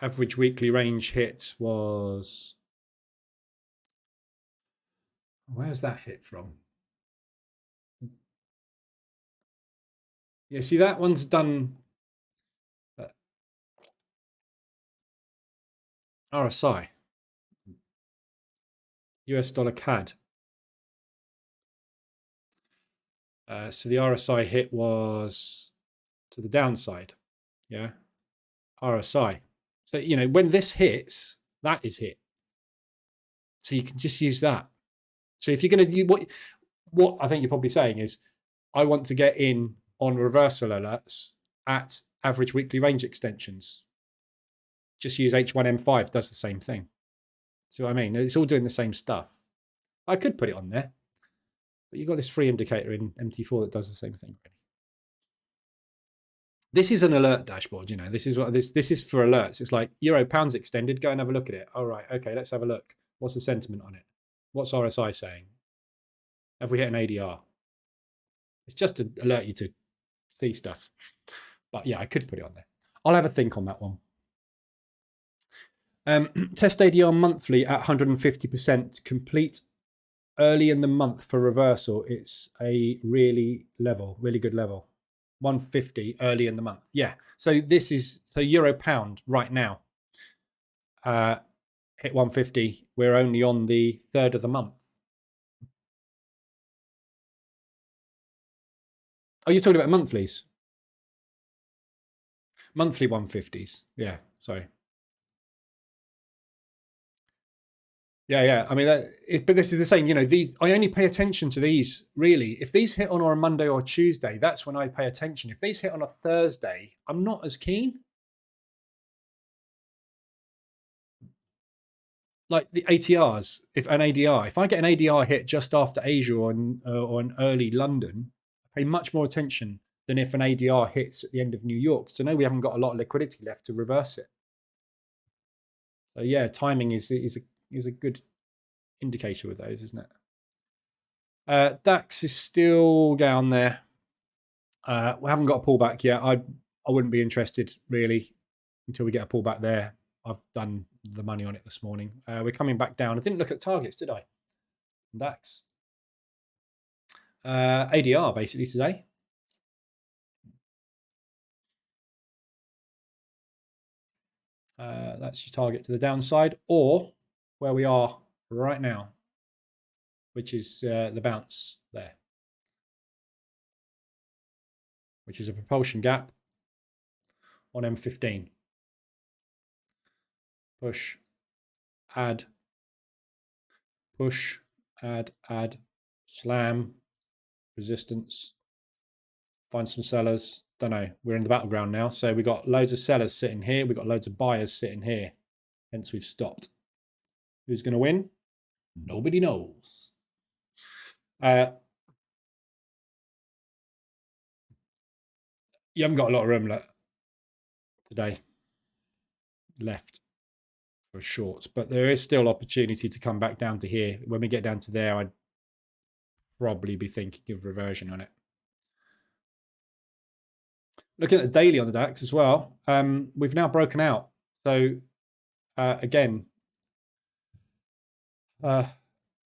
Average weekly range hit was... Where's that hit from? Yeah, see, that one's done... RSI. US dollar CAD. So the RSI hit was to the downside. Yeah. RSI. So, when this hits, that is hit. So you can just use that. So if you're going to do what I think you're probably saying is, I want to get in on reversal alerts at average weekly range extensions. Just use H1M5, does the same thing. See what I mean? It's all doing the same stuff. I could put it on there, but you've got this free indicator in MT4 that does the same thing. This is an alert dashboard. This is what this is for alerts. It's like euro pounds extended. Go and have a look at it. All right, okay, let's have a look. What's the sentiment on it? What's RSI saying? Have we hit an ADR? It's just to alert you to see stuff. But yeah, I could put it on there. I'll have a think on that one. Test ADR monthly at 150% complete early in the month for reversal. It's a really good level. 150 early in the month. Yeah. So this is euro pound right now. Hit 150. We're only on the 3rd of the month. Oh, you're talking about monthlies? Monthly 150s. Yeah. Sorry. Yeah. I mean, but this is the same. These, I only pay attention to these really. If these hit on a Monday or Tuesday, that's when I pay attention. If these hit on a Thursday, I'm not as keen. Like the ATRs, if an ADR, if I get an ADR hit just after Asia or an early London, I pay much more attention than if an ADR hits at the end of New York. So no, we haven't got a lot of liquidity left to reverse it. So yeah, timing is a good indicator with those, isn't it? DAX is still down there. We haven't got a pullback yet. I wouldn't be interested really until we get a pullback there. I've done the money on it this morning. We're coming back down. I didn't look at targets, did I? DAX. ADR basically today. That's your target to the downside, or where we are right now, which is the bounce there, which is a propulsion gap on M15. Push, add, push, add, slam, resistance, find some sellers. Don't know. We're in the battleground now. So we got loads of sellers sitting here. We got loads of buyers sitting here. Hence we've stopped. Who's going to win? Nobody knows. You haven't got a lot of room today left for shorts, but there is still opportunity to come back down to here. When we get down to there, I'd probably be thinking of reversion on it. Looking at the daily on the DAX as well, we've now broken out. So again,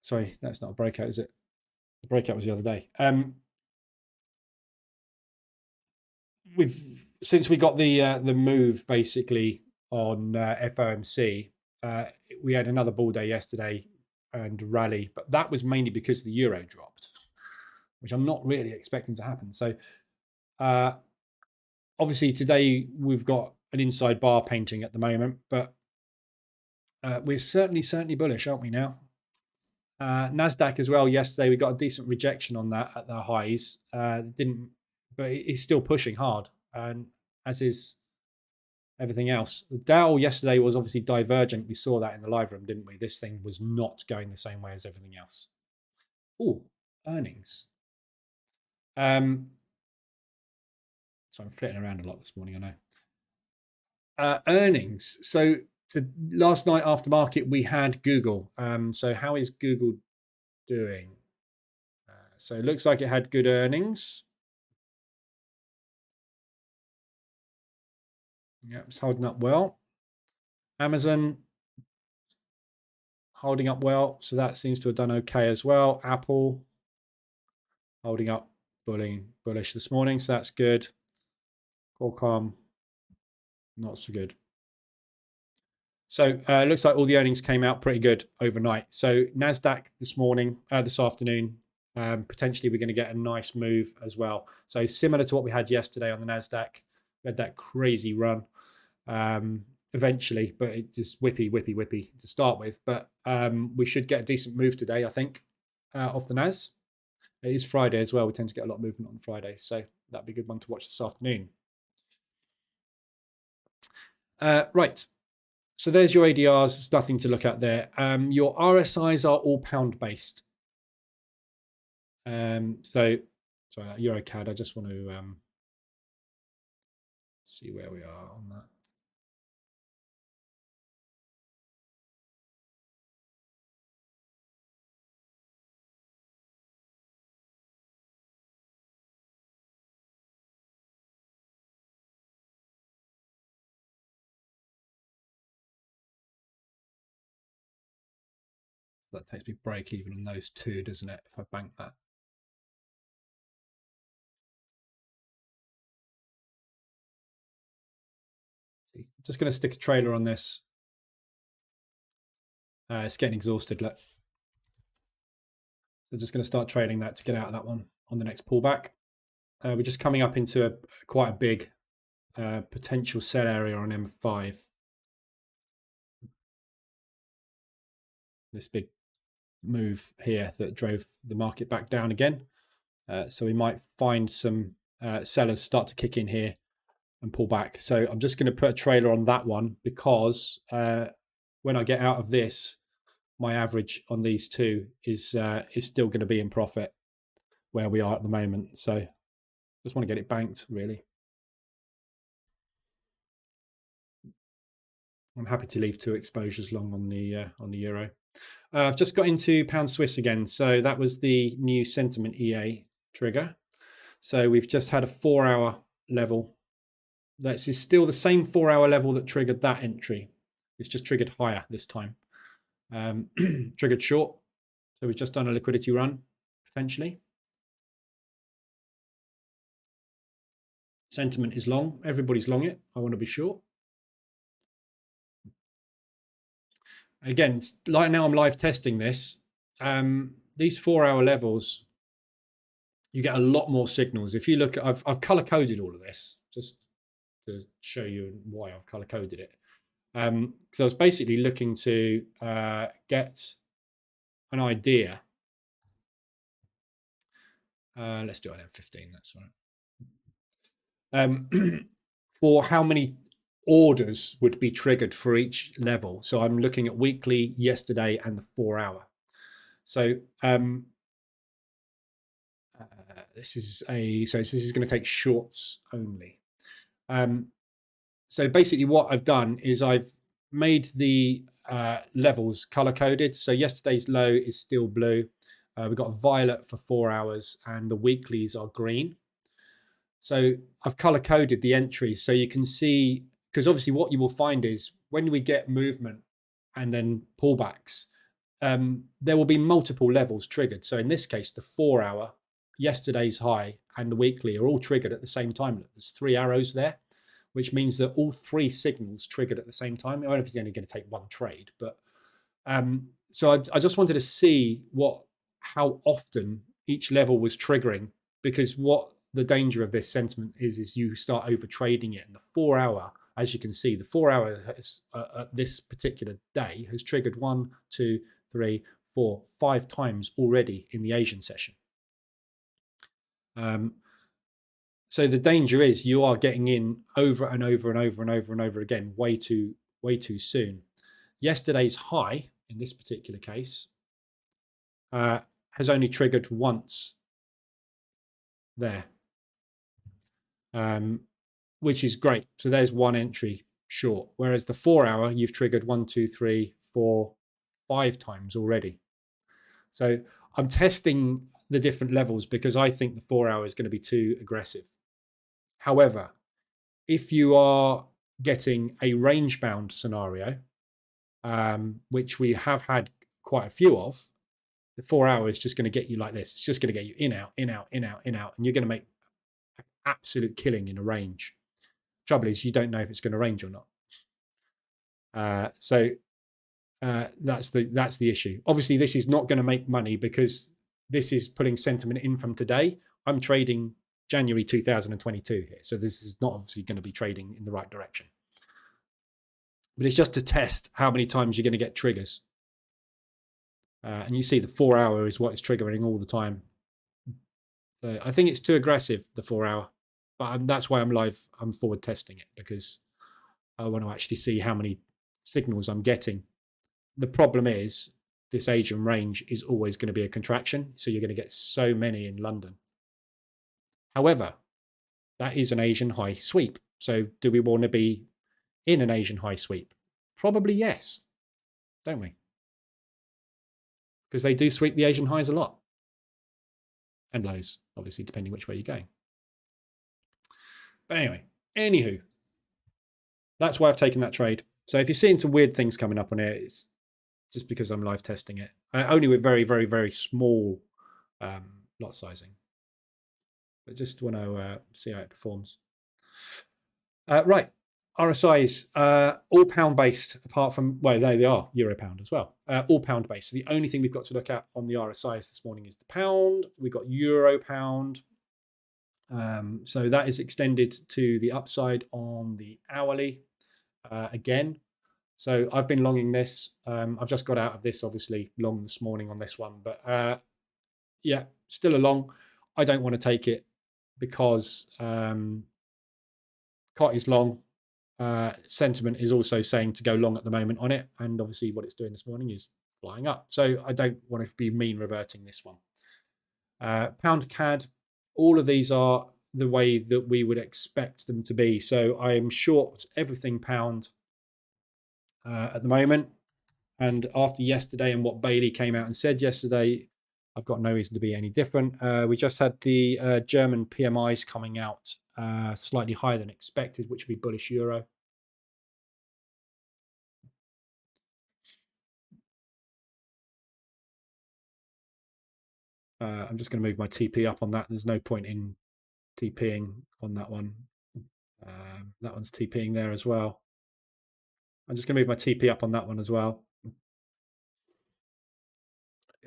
sorry, that's not a breakout, is it? The breakout was the other day. Since we got the move basically on FOMC, we had another bull day yesterday and rally, but that was mainly because the euro dropped, which I'm not really expecting to happen. So obviously today we've got an inside bar painting at the moment, but We're certainly bullish, aren't we now? Nasdaq as well. Yesterday we got a decent rejection on that at the highs. Didn't, but it's still pushing hard, and as is everything else. The Dow yesterday was obviously divergent. We saw that in the live room, didn't we? This thing was not going the same way as everything else. Oh, earnings. So I'm flitting around a lot this morning, I know. Earnings. So last night after market, we had Google. So how is Google doing? So it looks like it had good earnings. Yeah, it's holding up well. Amazon holding up well. So that seems to have done okay as well. Apple holding up bullish this morning. So that's good. Qualcomm, not so good. So it looks like all the earnings came out pretty good overnight. So Nasdaq this afternoon, potentially we're going to get a nice move as well. So similar to what we had yesterday on the Nasdaq, we had that crazy run eventually, but it just whippy to start with. But we should get a decent move today, I think, off the Nas. It is Friday as well. We tend to get a lot of movement on Friday, so that'd be a good one to watch this afternoon. Right. So there's your ADRs. There's nothing to look at there. Your RSIs are all pound based. So sorry, EuroCAD. I just want to see where we are on that. That takes me break even on those two, doesn't it? If I bank that. See, just going to stick a trailer on this. It's getting exhausted. Look. So just going to start trading that to get out of that one on the next pullback. We're just coming up into quite a big potential sell area on M5. This big move here that drove the market back down again. So we might find some sellers start to kick in here and pull back. So I'm just going to put a trailer on that one because when I get out of this, my average on these two is still going to be in profit where we are at the moment. So just want to get it banked, really. I'm happy to leave 2 exposures long on the euro. I've just got into pound Swiss again. So that was the new sentiment EA trigger. So we've just had a 4-hour level. This is still the same 4-hour level that triggered that entry. It's just triggered higher this time. Triggered short. So we've just done a liquidity run, potentially. Sentiment is long. Everybody's long it. I want to be short. Again, like now I'm live testing this. These 4-hour levels, you get a lot more signals. If you look at, I've color coded all of this just to show you why I've color coded it. So I was basically looking to get an idea. Let's do it at 15. That's right. For how many orders would be triggered for each level. So I'm looking at weekly, yesterday, and the 4-hour. So this is going to take shorts only. So basically what I've done is I've made the levels color coded. So yesterday's low is still blue. We've got violet for 4 hours and the weeklies are green. So I've color coded the entries so you can see, because obviously what you will find is when we get movement and then pullbacks, there will be multiple levels triggered. So in this case, the 4-hour, yesterday's high, and the weekly are all triggered at the same time. There's 3 arrows there, which means that all 3 signals triggered at the same time. I don't know if it's only going to take 1 trade, but so I just wanted to see how often each level was triggering, because what the danger of this sentiment is you start over trading it. And the 4-hour, as you can see, the 4 hour has, at this particular day has triggered 1, 2, 3, 4, 5 times already in the Asian session. So the danger is you are getting in over and over and over and over and over again way too soon. Yesterday's high in this particular case has only triggered once there, which is great. So there's one entry short, whereas the 4 hour you've triggered 1, 2, 3, 4, 5 times already. So I'm testing the different levels because I think the 4 hour is going to be too aggressive. However, if you are getting a range bound scenario, which we have had quite a few of, the 4 hour is just going to get you like this. It's just going to get you in, out, in, out, in, out, in, out, and you're going to make an absolute killing in a range. Trouble is, you don't know if it's going to range or not. That's the issue. Obviously, this is not going to make money because this is pulling sentiment in from today. I'm trading January 2022 here, so this is not obviously going to be trading in the right direction. But it's just to test how many times you're going to get triggers. And you see the 4 hour is what is triggering all the time. So I think it's too aggressive, the 4 hour, but that's why I'm forward testing it, because I want to actually see how many signals I'm getting. The problem is this Asian range is always going to be a contraction, so you're going to get so many in London. However, that is an Asian high sweep. So do we want to be in an Asian high sweep? Probably yes, don't we? Because they do sweep the Asian highs a lot. And lows, obviously, depending which way you're going. But anyway, anywho, that's why I've taken that trade. So if you're seeing some weird things coming up on it, it's just because I'm live testing it. Only with very, very, very small lot sizing. But just want to see how it performs. Right. RSIs, all pound based, apart from, well, they are euro pound as well, all pound based. So the only thing we've got to look at on the RSIs this morning is the pound. We've got euro pound. So that is extended to the upside on the hourly again. So I've been longing this. I've just got out of this, obviously, long this morning on this one. But yeah, still a long. I don't want to take it because COT is long. Sentiment is also saying to go long at the moment on it, and obviously what it's doing this morning is flying up. So I don't want to be mean reverting this one. Pound CAD, all of these are the way that we would expect them to be. So I am short everything pound at the moment. And after yesterday and what Bailey came out and said yesterday, I've got no reason to be any different. We just had the German PMIs coming out slightly higher than expected, which would be bullish euro. I'm just going to move my TP up on that. There's no point in TPing on that one. That one's TPing there as well. I'm just going to move my TP up on that one as well,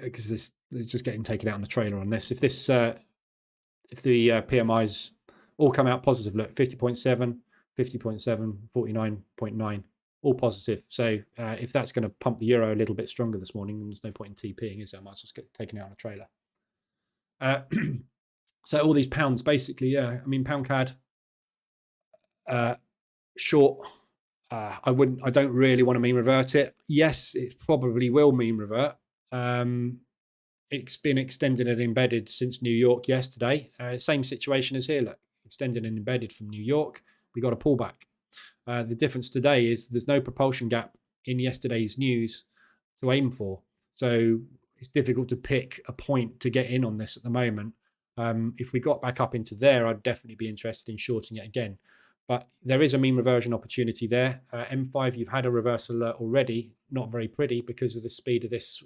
because this is just getting taken out on the trailer on this. If this, if the PMIs all come out positive, look, 50.7, 50.7, 49.9, all positive. So if that's going to pump the euro a little bit stronger this morning, then there's no point in TPing, is there? I might just get taken out on a trailer. So all these pounds, basically, yeah. I mean, pound CAD, short. I don't really want to mean revert it. Yes, it probably will mean revert. It's been extended and embedded since New York yesterday. Same situation as here. Look, extended and embedded from New York. We got a pullback. The difference today is there's no propulsion gap in yesterday's news to aim for. So it's difficult to pick a point to get in on this at the moment. If we got back up into there, I'd definitely be interested in shorting it again. But there is a mean reversion opportunity there. M5, you've had a reverse alert already. Not very pretty because of the speed of this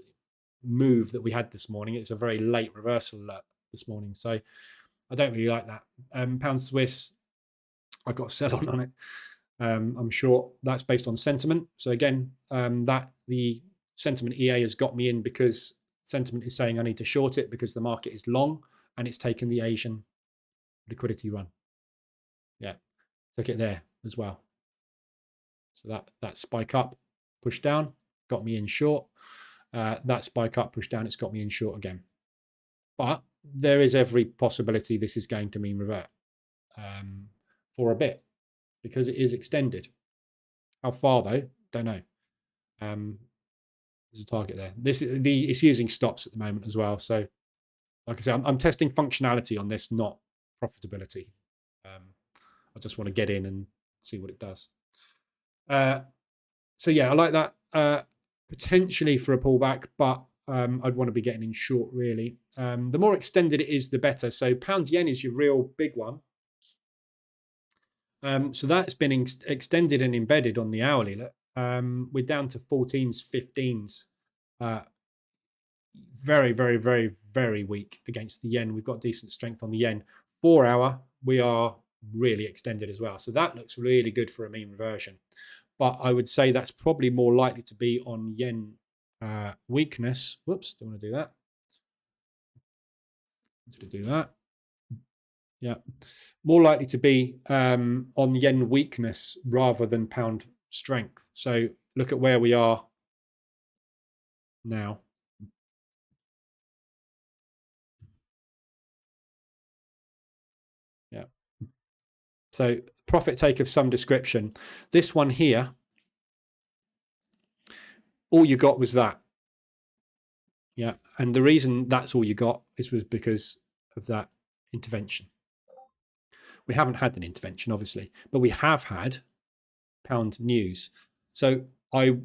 move that we had this morning. It's a very late reversal alert this morning. So I don't really like that. Pound Swiss, I've got a sell on it. I'm short. That's based on sentiment. So again, that the sentiment EA has got me in because sentiment is saying I need to short it because the market is long and it's taken the Asian liquidity run. Yeah, took it there as well. So that spike up, push down, got me in short. That spike up, push down, it's got me in short again. But there is every possibility this is going to mean revert for a bit because it is extended. How far though? Don't know. There's a target there. It's using stops at the moment as well. So, like I said, I'm testing functionality on this, not profitability. I just want to get in and see what it does. So yeah, I like that potentially for a pullback, but I'd want to be getting in short really. The more extended it is, the better. So pound yen is your real big one. So that's been extended and embedded on the hourly. Look, we're down to 14s, 15s. Very, very, very, very weak against the yen. We've got decent strength on the yen. 4 hour, we are really extended as well. So that looks really good for a mean reversion. But I would say that's probably more likely to be on yen weakness. Whoops, don't want to do that. To do that. Yeah, more likely to be on yen weakness rather than pound strength. So look at where we are now. Yeah. So profit take of some description. This one here, all you got was that. Yeah. And the reason that's all you got was because of that intervention. We haven't had an intervention, obviously, but we have had pound news. So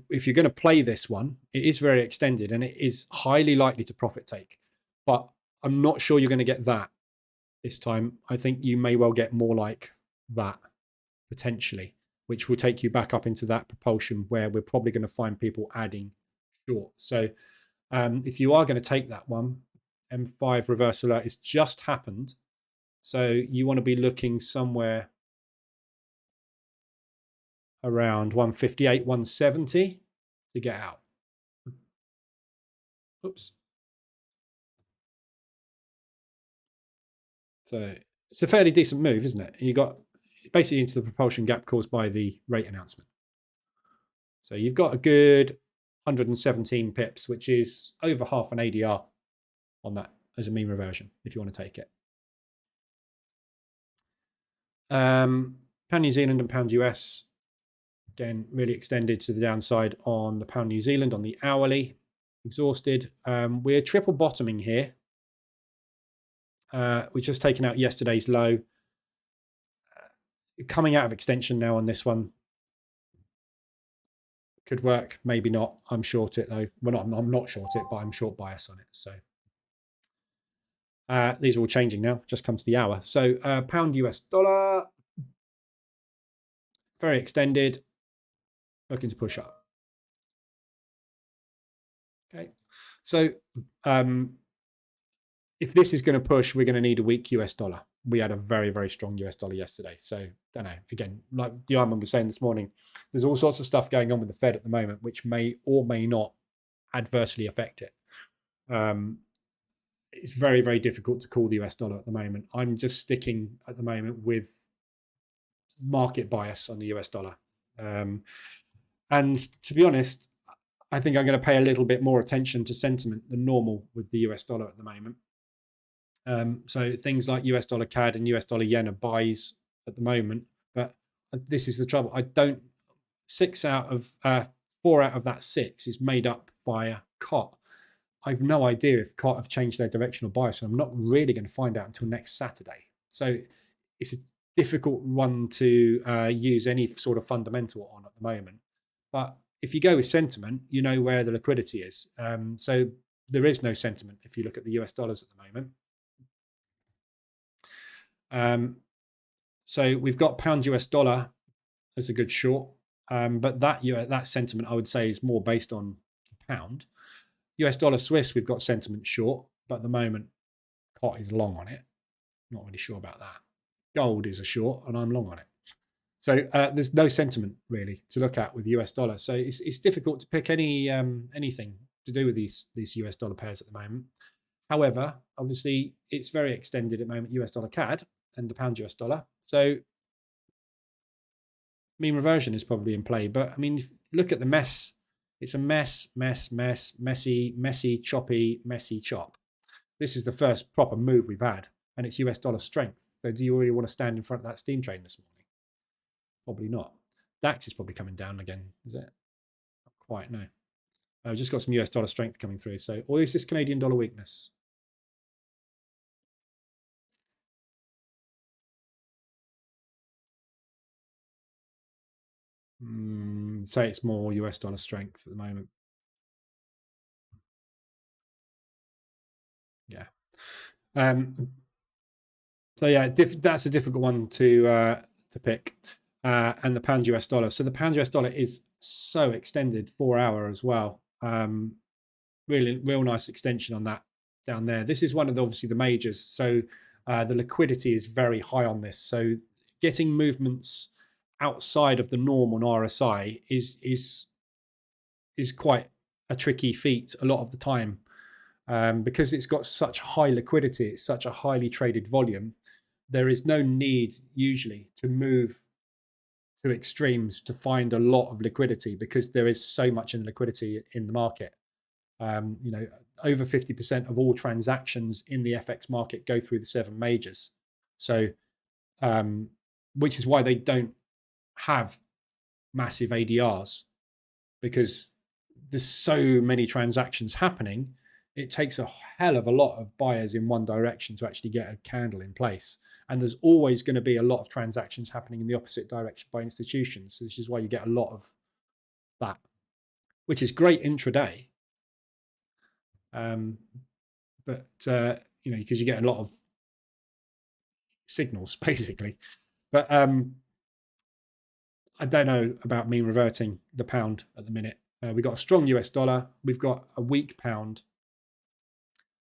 if you're going to play this one, it is very extended and it is highly likely to profit take. But I'm not sure you're going to get that this time. I think you may well get more like that potentially, which will take you back up into that propulsion where we're probably going to find people adding short. So if you are going to take that one, M5 reverse alert has just happened. So you want to be looking somewhere around 158, 170 to get out. Oops. So it's a fairly decent move, isn't it? You got basically into the propulsion gap caused by the rate announcement. So you've got a good 117 pips, which is over half an ADR on that as a mean reversion, if you want to take it. Pound New Zealand and pound US, again, really extended to the downside on the pound New Zealand on the hourly. Exhausted. We're triple bottoming here. We've just taken out yesterday's low. Coming out of extension now on this one. Could work, maybe not. I'm short it though. Well, I'm not short it, but I'm short bias on it. So these are all changing now. Just come to the hour. So pound US dollar, very extended, looking to push up. Okay, so if this is going to push, we're going to need a weak US dollar. We had a very, very strong US dollar yesterday. So, don't know. Again, like Diamond was saying this morning, there's all sorts of stuff going on with the Fed at the moment, which may or may not adversely affect it. It's very, very difficult to call the US dollar at the moment. I'm just sticking at the moment with market bias on the US dollar. And to be honest, I think I'm going to pay a little bit more attention to sentiment than normal with the US dollar at the moment. So things like US dollar CAD and US dollar yen are buys at the moment, but this is the trouble. I don't. 4 out of that 6 is made up by COT. I've no idea if COT have changed their directional bias, and I'm not really going to find out until next Saturday. So it's a difficult one to use any sort of fundamental on at the moment. But if you go with sentiment, you know where the liquidity is. So there is no sentiment if you look at the US dollars at the moment. So we've got pound US dollar as a good short, but that sentiment I would say is more based on the pound. US dollar Swiss, we've got sentiment short, but at the moment COT is long on it. Not really sure about that. Gold is a short, and I'm long on it. So there's no sentiment really to look at with US dollar. So it's difficult to pick anything to do with these US dollar pairs at the moment. However, obviously it's very extended at the moment, US dollar CAD and the pound US dollar. So mean reversion is probably in play. But I mean, look at the mess. It's a messy, choppy, messy chop. This is the first proper move we've had, and it's US dollar strength. So do you really want to stand in front of that steam train this morning? Probably not. DAX is probably coming down again, is it? Not quite, no. I've just got some US dollar strength coming through. So, or is this Canadian dollar weakness? Say it's more US dollar strength at the moment. Yeah. So yeah, that's a difficult one to pick. And the pound US dollar. So the pound US dollar is so extended, 4 hour as well. Really, real nice extension on that down there. This is one of obviously the majors. So the liquidity is very high on this. So getting movements outside of the norm on RSI is quite a tricky feat a lot of the time, because it's got such high liquidity. It's such a highly traded volume. There is no need usually to move to extremes to find a lot of liquidity, because there is so much in liquidity in the market. Over 50% of all transactions in the FX market go through the 7 majors. So, which is why they don't have massive ADRs, because there's so many transactions happening. It takes a hell of a lot of buyers in one direction to actually get a candle in place. And there's always going to be a lot of transactions happening in the opposite direction by institutions. So this is why you get a lot of that, which is great intraday. But because you get a lot of signals basically. But I don't know about mean reverting the pound at the minute. We've got a strong US dollar. We've got a weak pound.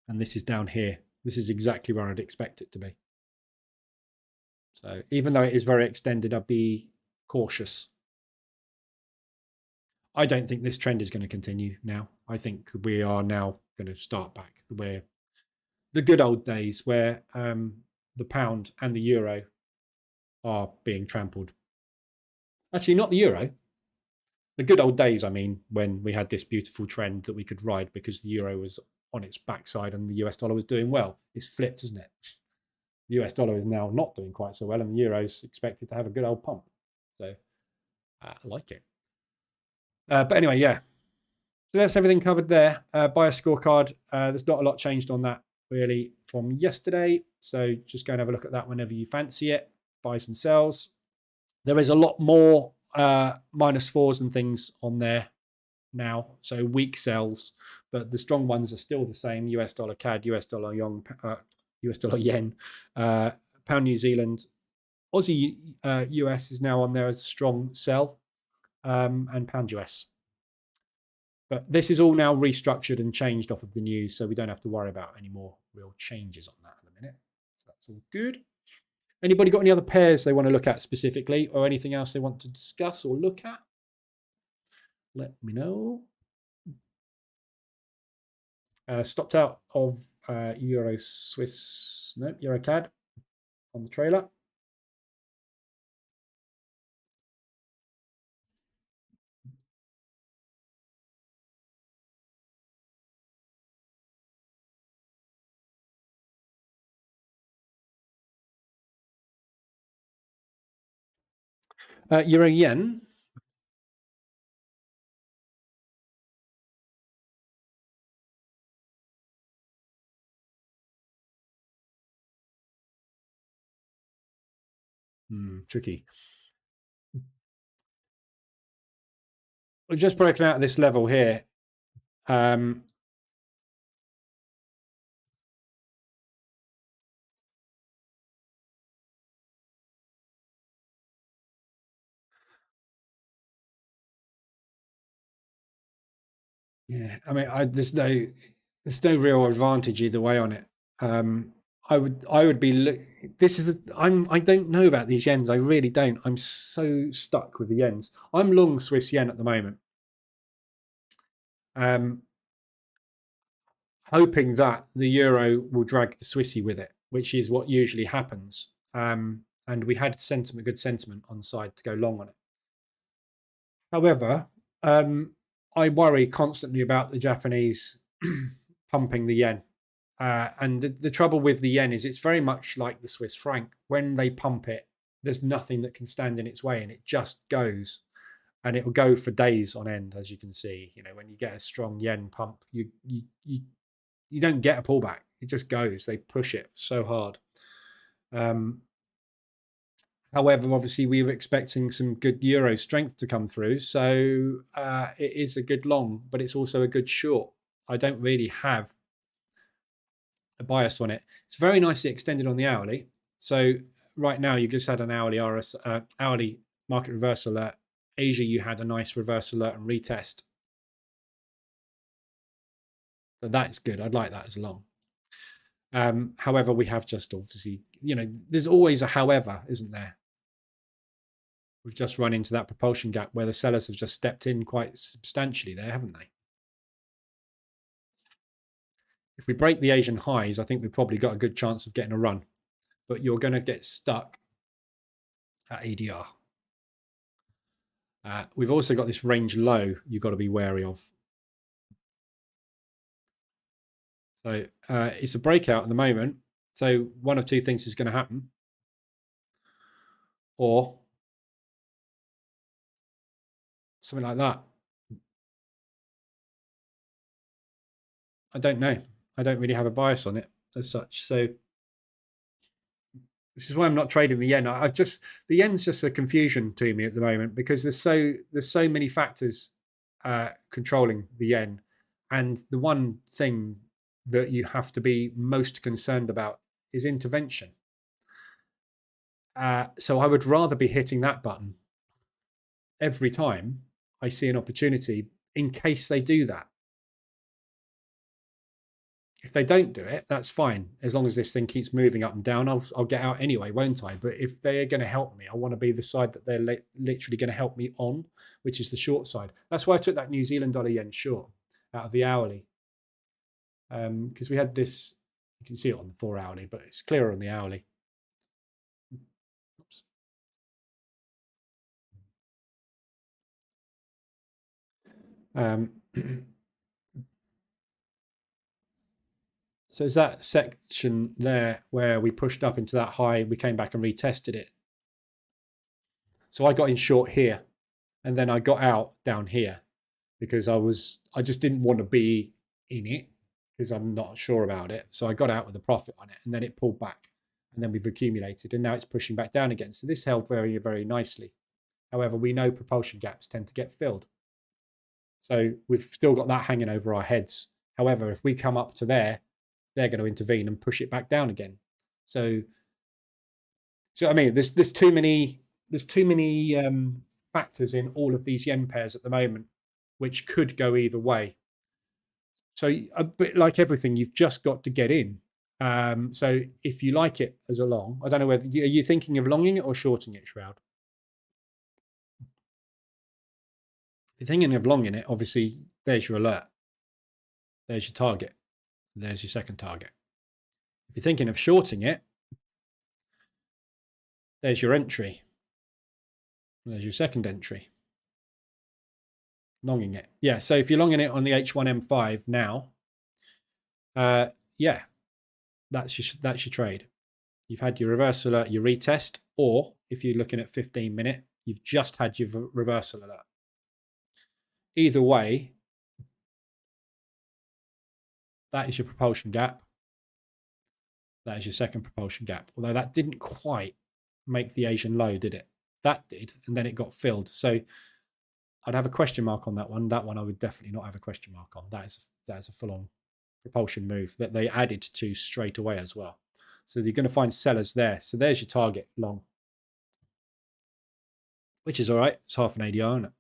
And this is down here. This is exactly where I'd expect it to be. So even though it is very extended, I'd be cautious. I don't think this trend is going to continue now. I think we are now going to start back where the good old days, where the pound and the euro are being trampled. Actually, not the euro. The good old days, I mean, when we had this beautiful trend that we could ride because the euro was on its backside and the US dollar was doing well. It's flipped, isn't it? The US dollar is now not doing quite so well, and the euro is expected to have a good old pump. So I like it. But anyway, yeah. So that's everything covered there. Buy a scorecard. There's not a lot changed on that really from yesterday. So just go and have a look at that whenever you fancy it. Buys and sells. There is a lot more -4s and things on there now. So weak sells, but the strong ones are still the same: US dollar CAD, US dollar yuan, US dollar yen, pound New Zealand, Aussie US is now on there as a strong sell, and pound US. But this is all now restructured and changed off of the news, so we don't have to worry about any more real changes on that in a minute. So that's all good. Anybody got any other pairs they want to look at specifically, or anything else they want to discuss or look at? Let me know. Stopped out of Euro CAD on the trailer. Euro yen. Tricky. We've just broken out this level here. Yeah, I mean, there's no real advantage either way on it. I would be. This is I don't know about these yens. I really don't. I'm so stuck with the yens. I'm long Swiss yen at the moment. Hoping that the euro will drag the Swissy with it, which is what usually happens. And we had good sentiment on the side to go long on it. However, I worry constantly about the Japanese pumping the yen. And the trouble with the yen is it's very much like the Swiss franc. When they pump it, there's nothing that can stand in its way, and it just goes. And it will go for days on end, as you can see. You know, when you get a strong yen pump, you don't get a pullback. It just goes. They push it so hard. However, obviously, we were expecting some good euro strength to come through. So it is a good long, but it's also a good short. I don't really have a bias on it. It's very nicely extended on the hourly. So right now, you just had an hourly hourly market reverse alert. Asia, you had a nice reverse alert and retest. So that's good. I'd like that as long. However, we have just obviously, you know, there's always a however, isn't there? We've just run into that propulsion gap where the sellers have just stepped in quite substantially there, haven't they? If we break the Asian highs, I think we've probably got a good chance of getting a run. But you're going to get stuck at ADR. We've also got this range low you've got to be wary of. So it's a breakout at the moment. So one of two things is going to happen. Or something like that. I don't know. I don't really have a bias on it as such. So this is why I'm not trading the yen. The yen's just a confusion to me at the moment because there's so many factors controlling the yen, and the one thing that you have to be most concerned about is intervention. So I would rather be hitting that button every time I see an opportunity in case they do that. If they don't do it, that's fine. As long as this thing keeps moving up and down, I'll get out anyway, won't I? But if they're going to help me, I want to be the side that they're literally going to help me on, which is the short side. That's why I took that New Zealand dollar yen short out of the hourly. Because we had this, you can see it on the 4 hourly, but it's clearer on the hourly. Oops. So is that section there where we pushed up into that high, we came back and retested it. So I got in short here, and then I got out down here because I just didn't want to be in it because I'm not sure about it. So I got out with a profit on it, and then it pulled back, and then we've accumulated, and now it's pushing back down again. So this held very, very nicely. However, we know propulsion gaps tend to get filled. So we've still got that hanging over our heads. However, if we come up to there, they're going to intervene and push it back down again. So I mean, there's too many factors in all of these yen pairs at the moment, which could go either way. So a bit like everything, you've just got to get in. So if you like it as a long, I don't know whether are you thinking of longing it or shorting it, Shroud? If you're thinking of longing it, obviously there's your alert. There's your target. There's your second target. If you're thinking of shorting it, there's your entry. There's your second entry. Longing it. Yeah, so if you're longing it on the H1M5 now, yeah, that's your trade. You've had your reversal alert, your retest, or if you're looking at 15-minute, you've just had your reversal alert. Either way, that is your propulsion gap. That is your second propulsion gap. Although that didn't quite make the Asian low, did it? That did, and then it got filled. So I'd have a question mark on that one. That one I would definitely not have a question mark on. That is a full-on propulsion move that they added to straight away as well. So you're going to find sellers there. So there's your target long, which is all right. It's half an ADR, isn't it?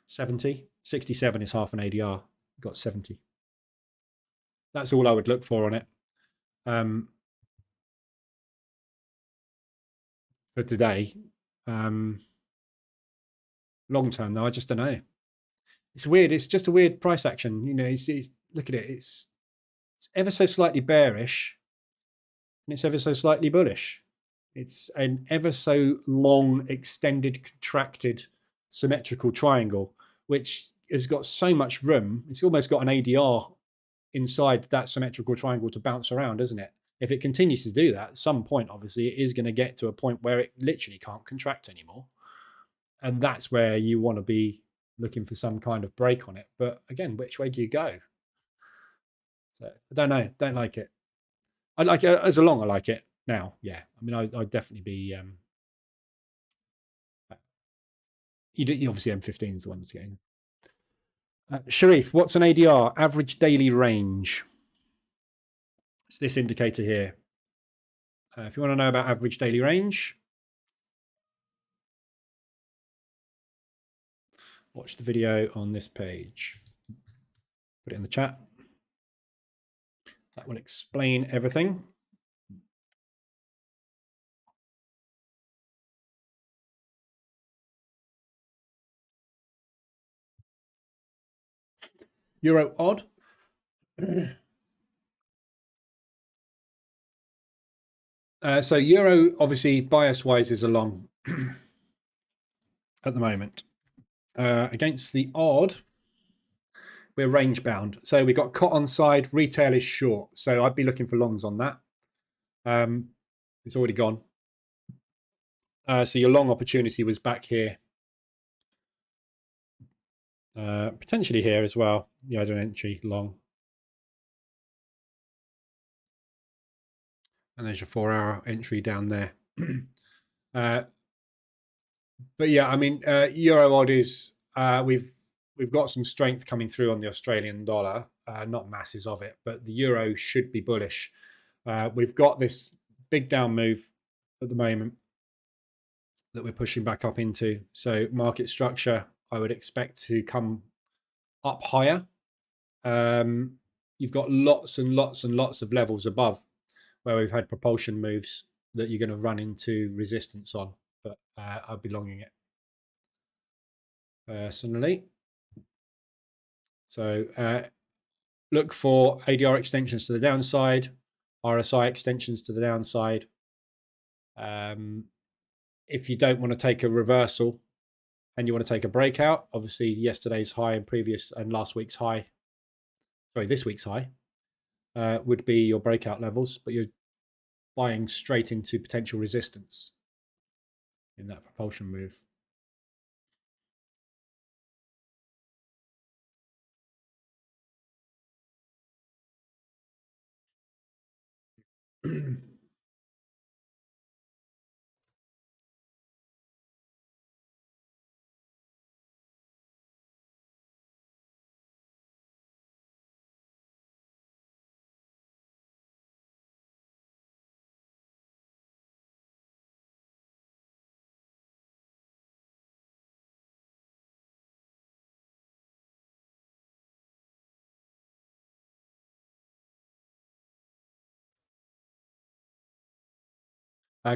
70, 67 is half an ADR. You've got 70. That's all I would look for on it. For today, long term though, I just don't know. It's weird. It's just a weird price action. You know, it's look at it. It's ever so slightly bearish, and it's ever so slightly bullish. It's an ever so long, extended, contracted, symmetrical triangle, which has got so much room. It's almost got an ADR inside that symmetrical triangle to bounce around, isn't it? If it continues to do that, at some point, obviously, it is going to get to a point where it literally can't contract anymore. And that's where you want to be looking for some kind of break on it. But again, which way do you go? So I don't know. Don't like it. I like it as a long. I like it now. Yeah. I mean, I'd definitely be. You obviously M15 is the one that's getting. Sharif, what's an ADR? Average daily range. It's this indicator here. If you want to know about average daily range, watch the video on this page. Put it in the chat. That will explain everything. Euro odd. So euro, obviously, bias-wise is along at the moment. Against the odd, we're range bound. So we got cot on side, retail is short. So I'd be looking for longs on that. It's already gone. So your long opportunity was back here. Potentially here as well. Yeah, I don't entry long. And there's your 4-hour entry down there. But yeah, I mean, euro odd is we've got some strength coming through on the Australian dollar. Not masses of it, but the euro should be bullish. We've got this big down move at the moment that we're pushing back up into. So market structure, I would expect to come up higher. You've got lots and lots and lots of levels above where we've had propulsion moves that you're going to run into resistance on, but I'll be longing it personally. So look for ADR extensions to the downside, RSI extensions to the downside. If you don't want to take a reversal and you want to take a breakout, obviously yesterday's high and previous and last week's high, sorry, this week's high would be your breakout levels, but you're buying straight into potential resistance in that propulsion move.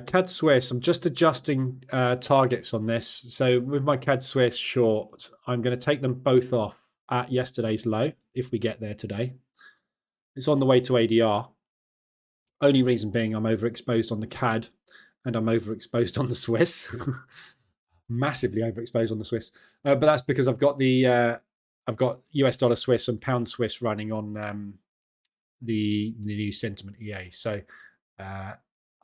CAD Swiss, I'm just adjusting targets on this. So with my CAD Swiss short, I'm going to take them both off at yesterday's low if we get there today. It's on the way to ADR. Only reason being I'm overexposed on the CAD and I'm overexposed on the Swiss. Massively overexposed on the Swiss. But that's because I've got I've got US dollar Swiss and pound Swiss running on the new sentiment EA. So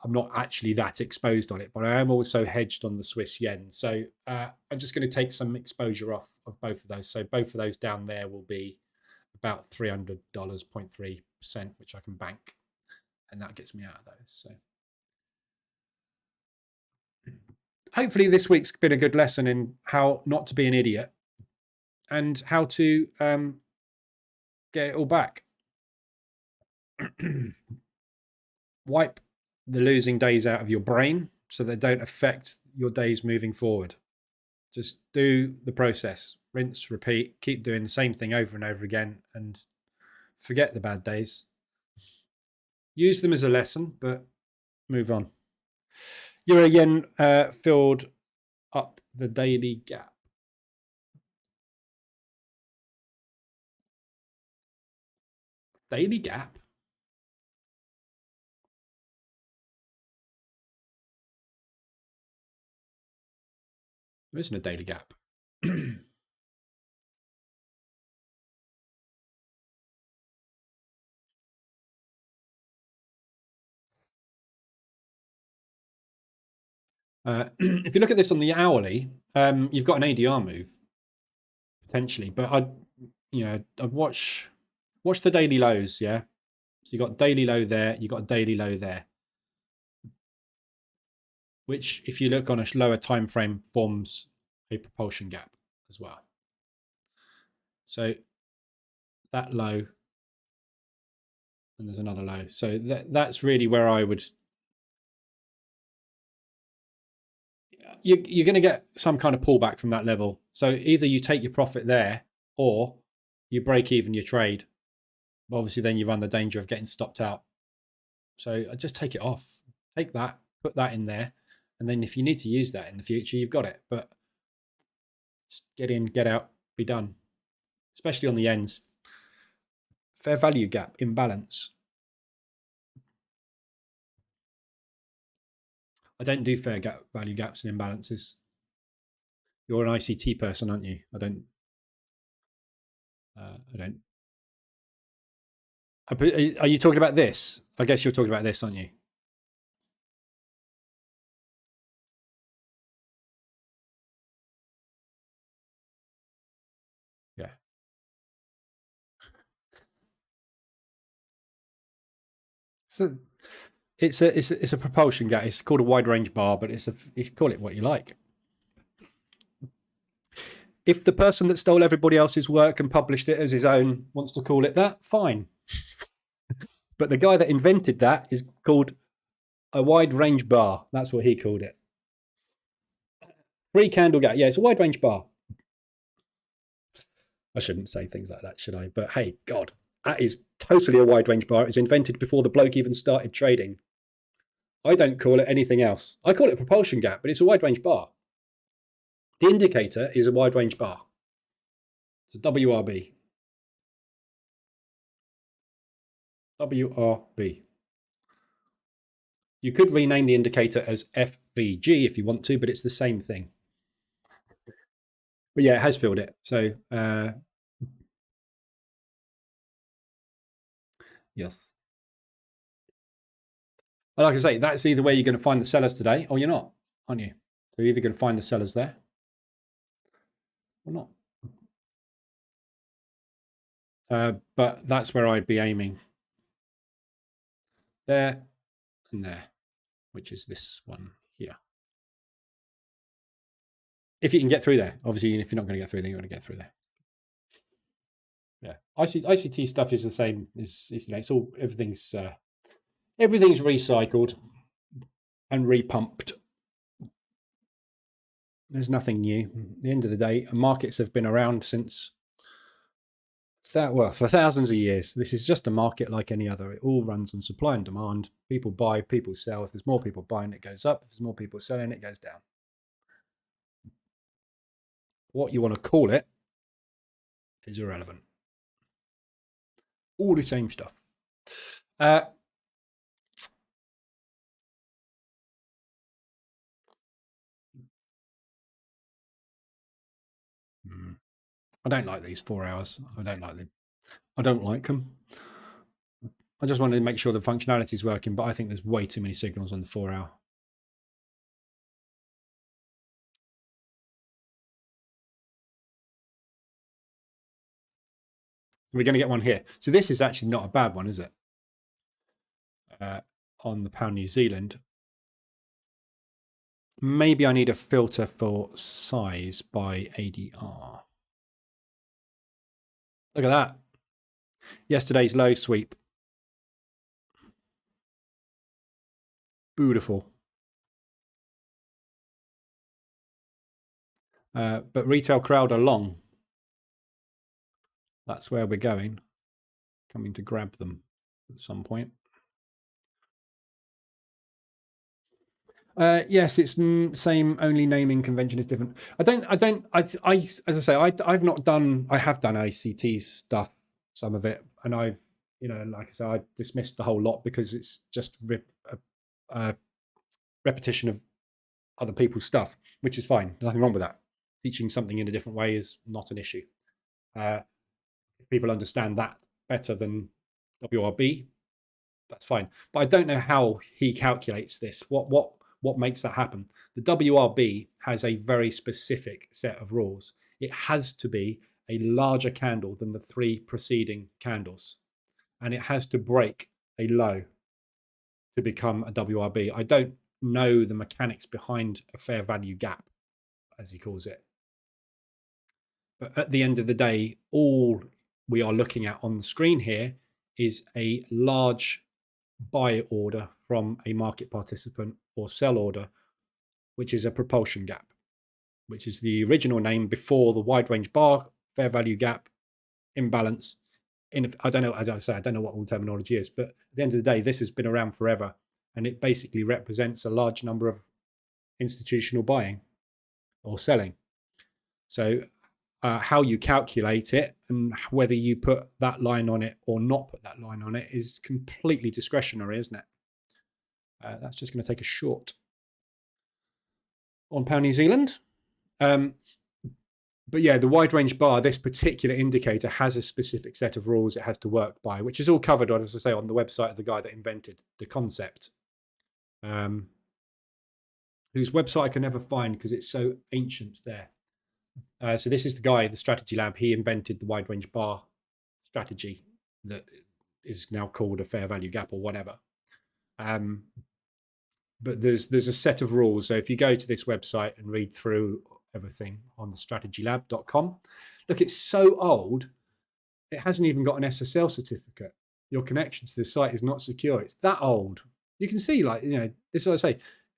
I'm not actually that exposed on it, but I am also hedged on the Swiss yen. So I'm just going to take some exposure off of both of those. So both of those down there will be about $300, 0.3%, which I can bank. And that gets me out of those. So hopefully this week's been a good lesson in how not to be an idiot and how to get it all back. Wipe the losing days out of your brain so they don't affect your days moving forward. Just do the process, rinse, repeat, keep doing the same thing over and over again and forget the bad days. Use them as a lesson, but move on. Euro yen filled up the daily gap. Daily gap? There isn't a daily gap. If you look at this on the hourly, you've got an ADR move potentially, but I'd watch the daily lows. Yeah, so you got daily low there, you got a daily low there, which, if you look on a lower time frame, forms a propulsion gap as well. So that low, and there's another low. So that's really where I would. You're going to get some kind of pullback from that level. So either you take your profit there, or you break even your trade. Obviously, then you run the danger of getting stopped out. So I just take it off. Take that, put that in there, and then if you need to use that in the future, you've got it. But get in, get out, be done. Especially on the ends. Fair value gap, imbalance. I don't do fair value gaps and imbalances. You're an ICT person, aren't you? I don't. Are you talking about this? I guess you're talking about this, aren't you? Yeah. So it's a propulsion gap. It's called a wide range bar, but you can call it what you like. If the person that stole everybody else's work and published it as his own wants to call it that, fine. But the guy that invented that is called a wide range bar. That's what he called it. 3 candle gap. Yeah, it's a wide range bar. I shouldn't say things like that, should I? But hey, God, that is totally a wide range bar. It was invented before the bloke even started trading. I don't call it anything else. I call it a propulsion gap, but it's a wide range bar. The indicator is a wide range bar. It's a WRB. WRB. You could rename the indicator as FVG if you want to, but it's the same thing. But yeah, it has filled it. So yes. Like I say, that's either where you're going to find the sellers today or you're not, aren't you? So you're either going to find the sellers there or not. But that's where I'd be aiming. There and there, which is this one here. If you can get through there, obviously, if you're not going to get through there, you're going to get through there. Yeah, ICT stuff is the same. It's all everything's recycled and repumped. There's nothing new. At the end of the day, markets have been around since for thousands of years. This is just a market like any other. It all runs on supply and demand. People buy, people sell. If there's more people buying, it goes up. If there's more people selling, it goes down. What you want to call it is irrelevant. All the same stuff. I don't like these 4 hours. I don't like them. I don't like them. I just wanted to make sure the functionality is working, but I think there's way too many signals on the 4 hour. We're going to get one here. So this is actually not a bad one, is it? On the pound New Zealand. Maybe I need a filter for size by ADR. Look at that. Yesterday's low sweep. Beautiful. But retail crowd are long. That's where we're going. Coming to grab them at some point. Yes, it's same. Only naming convention is different. As I say, I have done ICT stuff, some of it, and like I said, I dismissed the whole lot because it's just repetition of other people's stuff, which is fine. Nothing wrong with that. teaching something in a different way is not an issue. If people understand that better than WRB, that's fine. But I don't know how he calculates this. What makes that happen? The WRB has a very specific set of rules. It has to be a larger candle than the 3 preceding candles, and it has to break a low to become a WRB. I don't know the mechanics behind a fair value gap, as he calls it. But at the end of the day, all we are looking at on the screen here is a large buy order from a market participant or sell order, which is a propulsion gap, which is the original name before the wide range bar, fair value gap, imbalance. I don't know, as I say, I don't know what all the terminology is, but at the end of the day, this has been around forever, and it basically represents a large number of institutional buying or selling. So how you calculate it and whether you put that line on it or not put that line on it is completely discretionary, isn't it? That's just going to take a short on pound New Zealand. But yeah, the wide range bar, this particular indicator has a specific set of rules it has to work by, which is all covered on, as I say, on the website of the guy that invented the concept, whose website I can never find because it's so ancient there. So this is the guy, the Strategy Lab. He invented the wide range bar strategy that is now called a fair value gap or whatever. But there's a set of rules. So if you go to this website and read through everything on the strategylab.com, look, it's so old, it hasn't even got an SSL certificate. Your connection to the site is not secure. It's that old. You can see, like, this is what I say,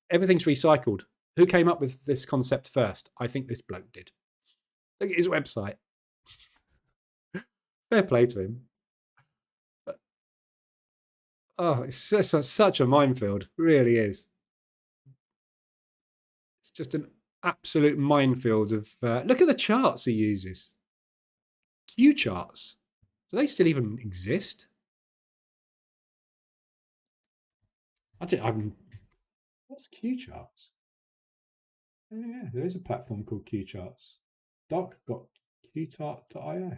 everything's recycled. Who came up with this concept first? I think this bloke did. Look at his website. Fair play to him. Oh, it's such a minefield. It really is. It's just an absolute minefield of... look at the charts he uses. Q charts. Do they still even exist? What's Q charts? Oh, yeah, there is a platform called Q charts. Doc got qchart.io.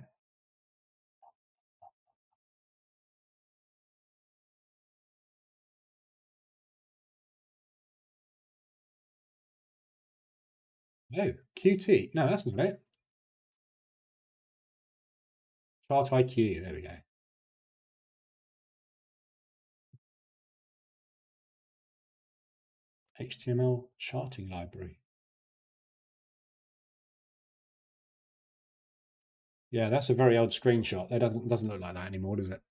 No, QT. No, that's not it. Chart IQ. There we go. HTML charting library. Yeah, that's a very old screenshot. That doesn't look like that anymore, does it?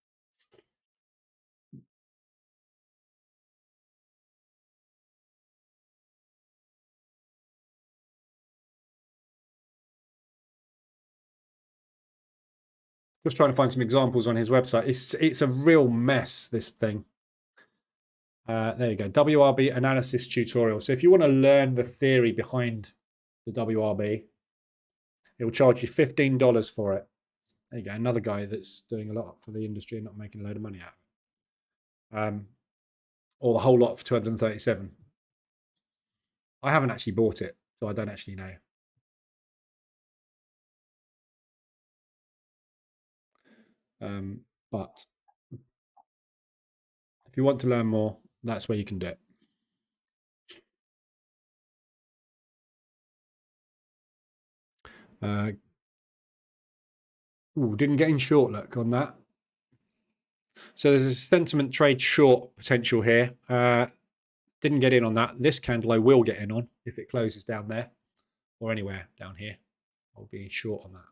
Just trying to find some examples on his website. It's a real mess, this thing. There you go, WRB analysis tutorial. So if you want to learn the theory behind the WRB, it will charge you $15 for it. There you go, another guy that's doing a lot for the industry and not making a load of money out of it. Or the whole lot for 237. I haven't actually bought it, so I don't actually know. But if you want to learn more, that's where you can do it. Didn't get in short look on that. So there's a sentiment trade short potential here. Didn't get in on that. This candle I will get in on if it closes down there or anywhere down here. I'll be short on that.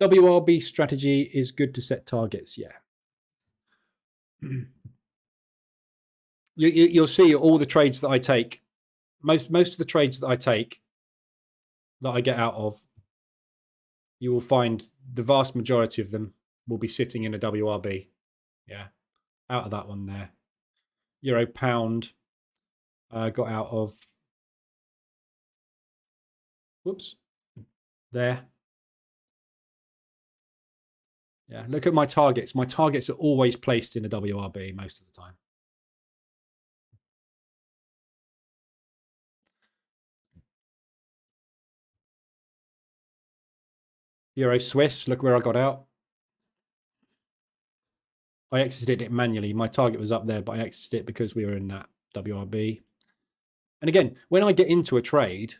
WRB strategy is good to set targets. Yeah. You'll see all the trades that I take. Most of the trades that I take, that I get out of, you will find the vast majority of them will be sitting in a WRB. Yeah, out of that one there. Euro pound got out of, whoops, there. Yeah, look at my targets. My targets are always placed in a WRB most of the time. Euro Swiss, look where I got out. I exited it manually. My target was up there, but I exited it because we were in that WRB. And again, when I get into a trade,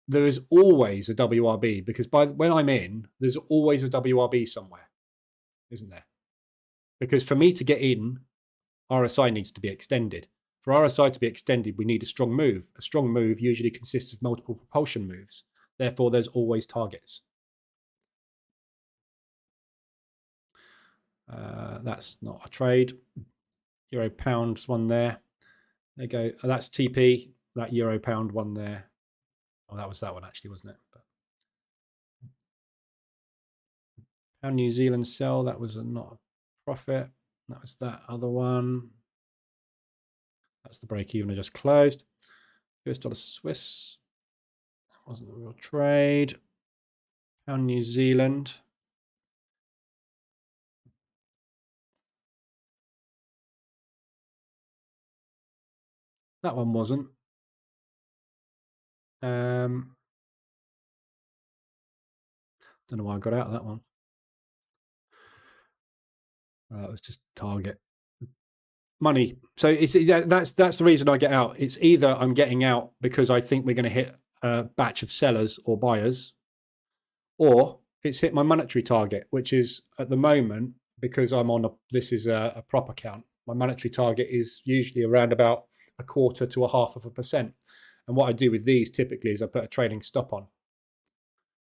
there is always a WRB, because when I'm in, there's always a WRB somewhere, isn't there? Because for me to get in, RSI needs to be extended. For RSI to be extended, we need a strong move. A strong move usually consists of multiple propulsion moves. Therefore, there's always targets. That's not a trade. Euro pound's one there. There you go. Oh, that's TP. That euro pound one there. Oh, that was that one actually, wasn't it? But pound New Zealand sell. That was not a profit. That was that other one. That's the break even I just closed. US dollar Swiss. That wasn't a real trade. Pound New Zealand. That one wasn't. Don't know why I got out of that one. It was just target money. So that's the reason I get out. It's either I'm getting out because I think we're going to hit a batch of sellers or buyers, or it's hit my monetary target, which is at the moment, because I'm on this is a prop account. My monetary target is usually around about 1/4 to 1/2%. And what I do with these typically is I put a trading stop on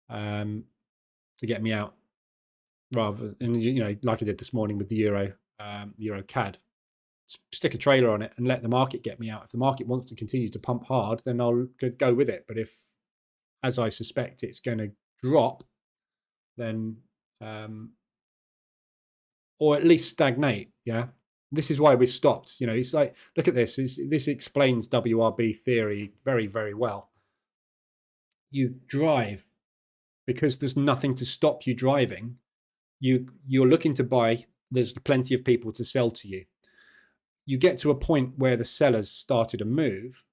to get me out, rather, and like I did this morning with the Euro CAD. Stick a trailer on it and let the market get me out. If the market wants to continue to pump hard, then I'll go with it. But if, as I suspect, it's going to drop, then or at least stagnate. Yeah, this is why we've stopped. It's like, look at this. This explains WRB theory very, very well. You drive because there's nothing to stop you driving. You're looking to buy. There's plenty of people to sell to you. You get to a point where the sellers started a move.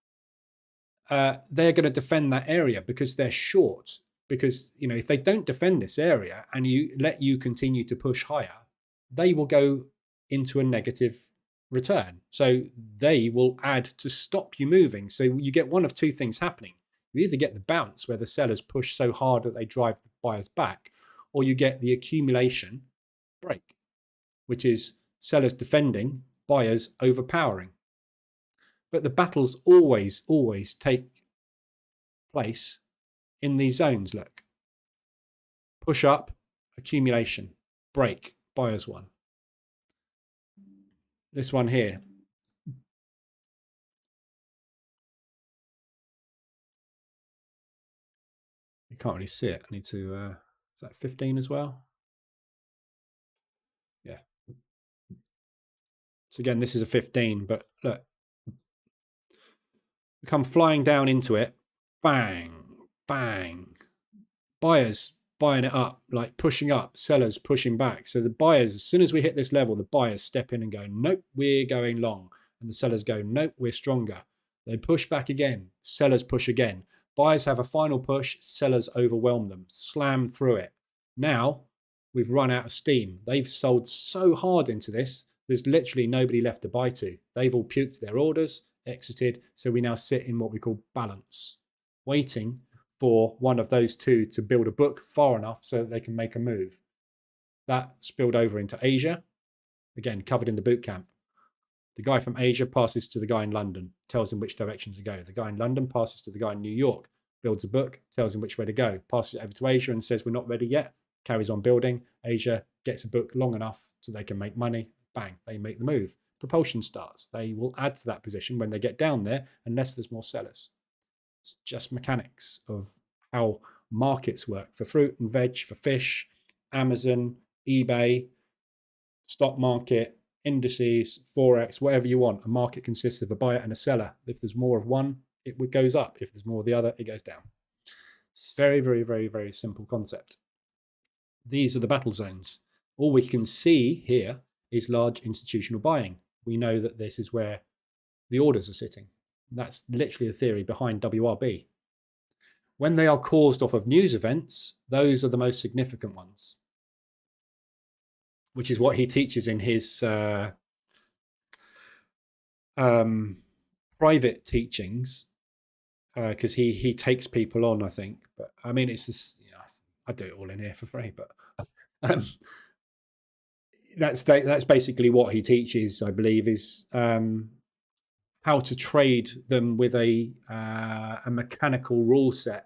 They're going to defend that area because they're short. Because if they don't defend this area and you let you continue to push higher, they will go into a negative return. So they will add to stop you moving. So you get one of two things happening. You either get the bounce where the sellers push so hard that they drive the buyers back, or you get the accumulation break, which is sellers defending, buyers overpowering. But the battles always take place in these zones. Look, push up, accumulation, break, buyers one. This one here. You can't really see it. I need to, is that 15 as well? Yeah. So again, this is a 15, but look, we come flying down into it, bang, bang. Buyers buying it up, like pushing up, sellers pushing back. So the buyers, as soon as we hit this level, the buyers step in and go, nope, we're going long. And the sellers go, nope, we're stronger. They push back again, sellers push again. Buyers have a final push, sellers overwhelm them, slam through it. Now we've run out of steam. They've sold so hard into this, there's literally nobody left to buy to. They've all puked their orders, exited. So we now sit in what we call balance, waiting for one of those two to build a book far enough so that they can make a move. That spilled over into Asia, again, covered in the bootcamp. The guy from Asia passes to the guy in London, tells him which direction to go. The guy in London passes to the guy in New York, builds a book, tells him which way to go, passes it over to Asia and says, we're not ready yet, carries on building. Asia gets a book long enough so they can make money. Bang, they make the move. Propulsion starts. They will add to that position when they get down there, unless there's more sellers. It's just mechanics of how markets work for fruit and veg, for fish, Amazon, eBay, stock market, indices, Forex, whatever you want. A market consists of a buyer and a seller. If there's more of one, it goes up. If there's more of the other, it goes down. It's very, very, very, very simple concept. These are the battle zones. All we can see here is large institutional buying. We know that this is where the orders are sitting. That's literally the theory behind WRB. When they are caused off of news events, those are the most significant ones, which is what he teaches in his private teachings, because he takes people on, I think. But I mean, it's just, I do it all in here for free, but that's basically what he teaches, I believe, is how to trade them with a mechanical rule set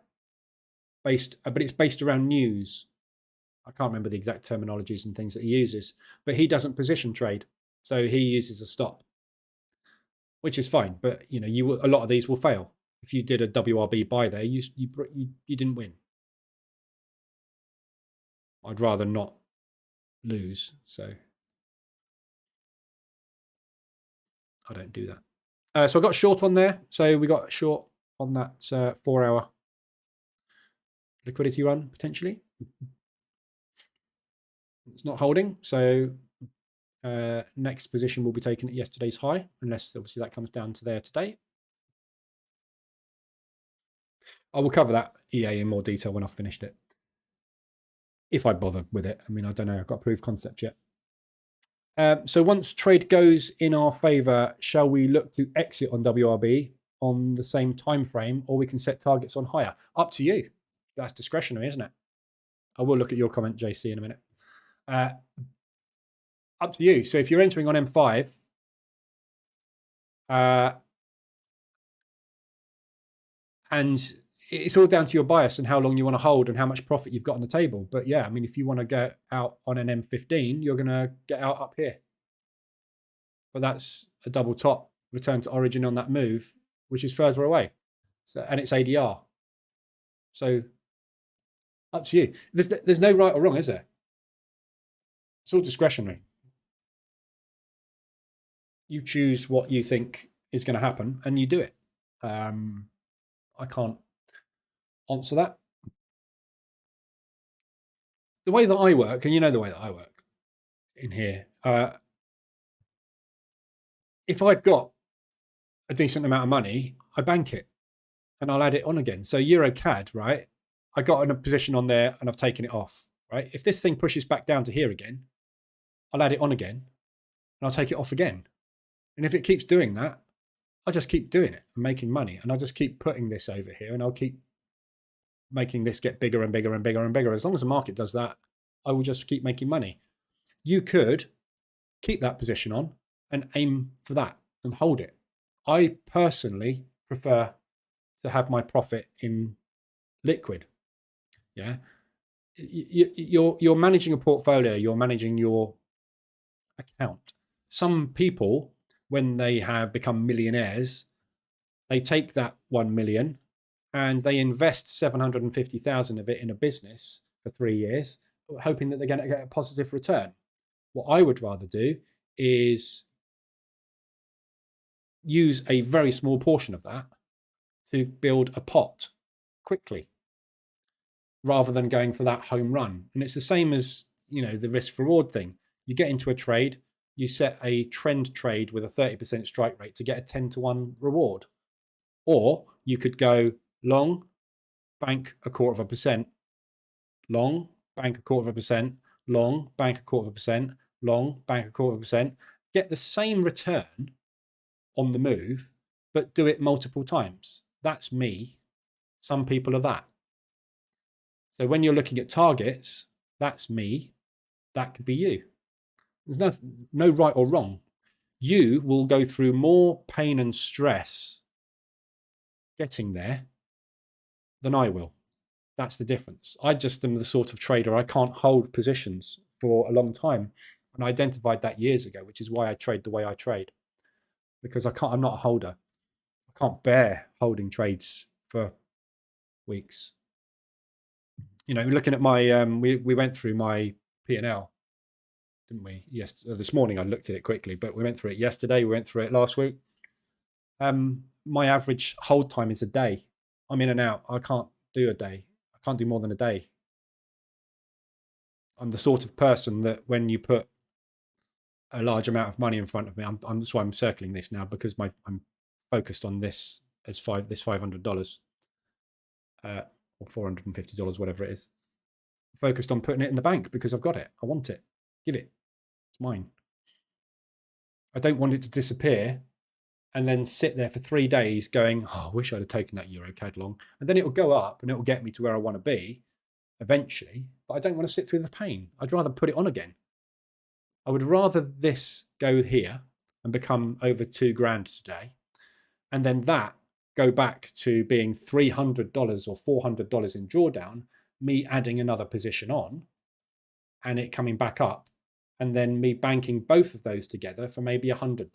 but it's based around news. I can't remember the exact terminologies and things that he uses, but he doesn't position trade, so he uses a stop, which is fine. But a lot of these will fail. If you did a WRB buy there, you didn't win. I'd rather not lose, so I don't do that. So I got a short on there. So we got a short on that 4-hour liquidity run potentially. It's not holding, so next position will be taken at yesterday's high, unless obviously that comes down to there today. I will cover that EA in more detail when I've finished it, if I bother with it. I mean, I don't know. I've got a proof concept yet. So once trade goes in our favor, shall we look to exit on WRB on the same time frame, or we can set targets on higher? Up to you. That's discretionary, isn't it? I will look at your comment, JC, in a minute. Up to you. So if you're entering on M5, and it's all down to your bias and how long you want to hold and how much profit you've got on the table. But yeah, I mean, if you want to get out on an M15, you're going to get out up here. But that's a double top return to origin on that move, which is further away. So, and it's ADR. So up to you. There's no right or wrong, is there? It's all discretionary. You choose what you think is going to happen and you do it. I can't answer that. The way that I work, and you know the way that I work in here, if I've got a decent amount of money, I bank it and I'll add it on again. So Euro CAD, right? I got in a position on there and I've taken it off, right? If this thing pushes back down to here again, I'll add it on again and I'll take it off again. And if it keeps doing that, I'll just keep doing it and making money. And I'll just keep putting this over here and I'll keep making this get bigger and bigger and bigger and bigger. As long as the market does that, I will just keep making money. You could keep that position on and aim for that and hold it. I personally prefer to have my profit in liquid. Yeah. You're managing a portfolio, you're managing your account. Some people, when they have become millionaires, they take that 1 million and they invest 750,000 of it in a business for 3 years, hoping that they're going to get a positive return. What I would rather do is use a very small portion of that to build a pot quickly, rather than going for that home run. And it's the same as, the risk reward thing. You get into a trade, you set a trend trade with a 30% strike rate to get a 10-to-1 reward. Or you could go long, bank 0.25%, long, bank 0.25%, long, bank 0.25%, long, bank 0.25%, get the same return on the move, but do it multiple times. That's me. Some people are that. So when you're looking at targets, that's me. That could be you. There's no right or wrong. You will go through more pain and stress getting there than I will. That's the difference. I just am the sort of trader, I can't hold positions for a long time. And I identified that years ago, which is why I trade the way I trade. Because I'm not a holder. I can't bear holding trades for weeks. Looking at my, we went through my P&L, didn't we? Yes, this morning I looked at it quickly, but we went through it yesterday. We went through it last week. My average hold time is a day. I'm in and out. I can't do a day. I can't do more than a day. I'm the sort of person that when you put a large amount of money in front of me, that's why I'm circling this now, because I'm focused on this as this $500. or $450, whatever it is. Focused on putting it in the bank because I've got it. I want it. Give it. It's mine. I don't want it to disappear and then sit there for 3 days going, oh, I wish I'd have taken that EuroCAD long. And then it'll go up and it'll get me to where I want to be eventually. But I don't want to sit through the pain. I'd rather put it on again. I would rather this go here and become over $2,000 today, and then that go back to being $300 or $400 in drawdown, me adding another position on and it coming back up, and then me banking both of those together for maybe $100.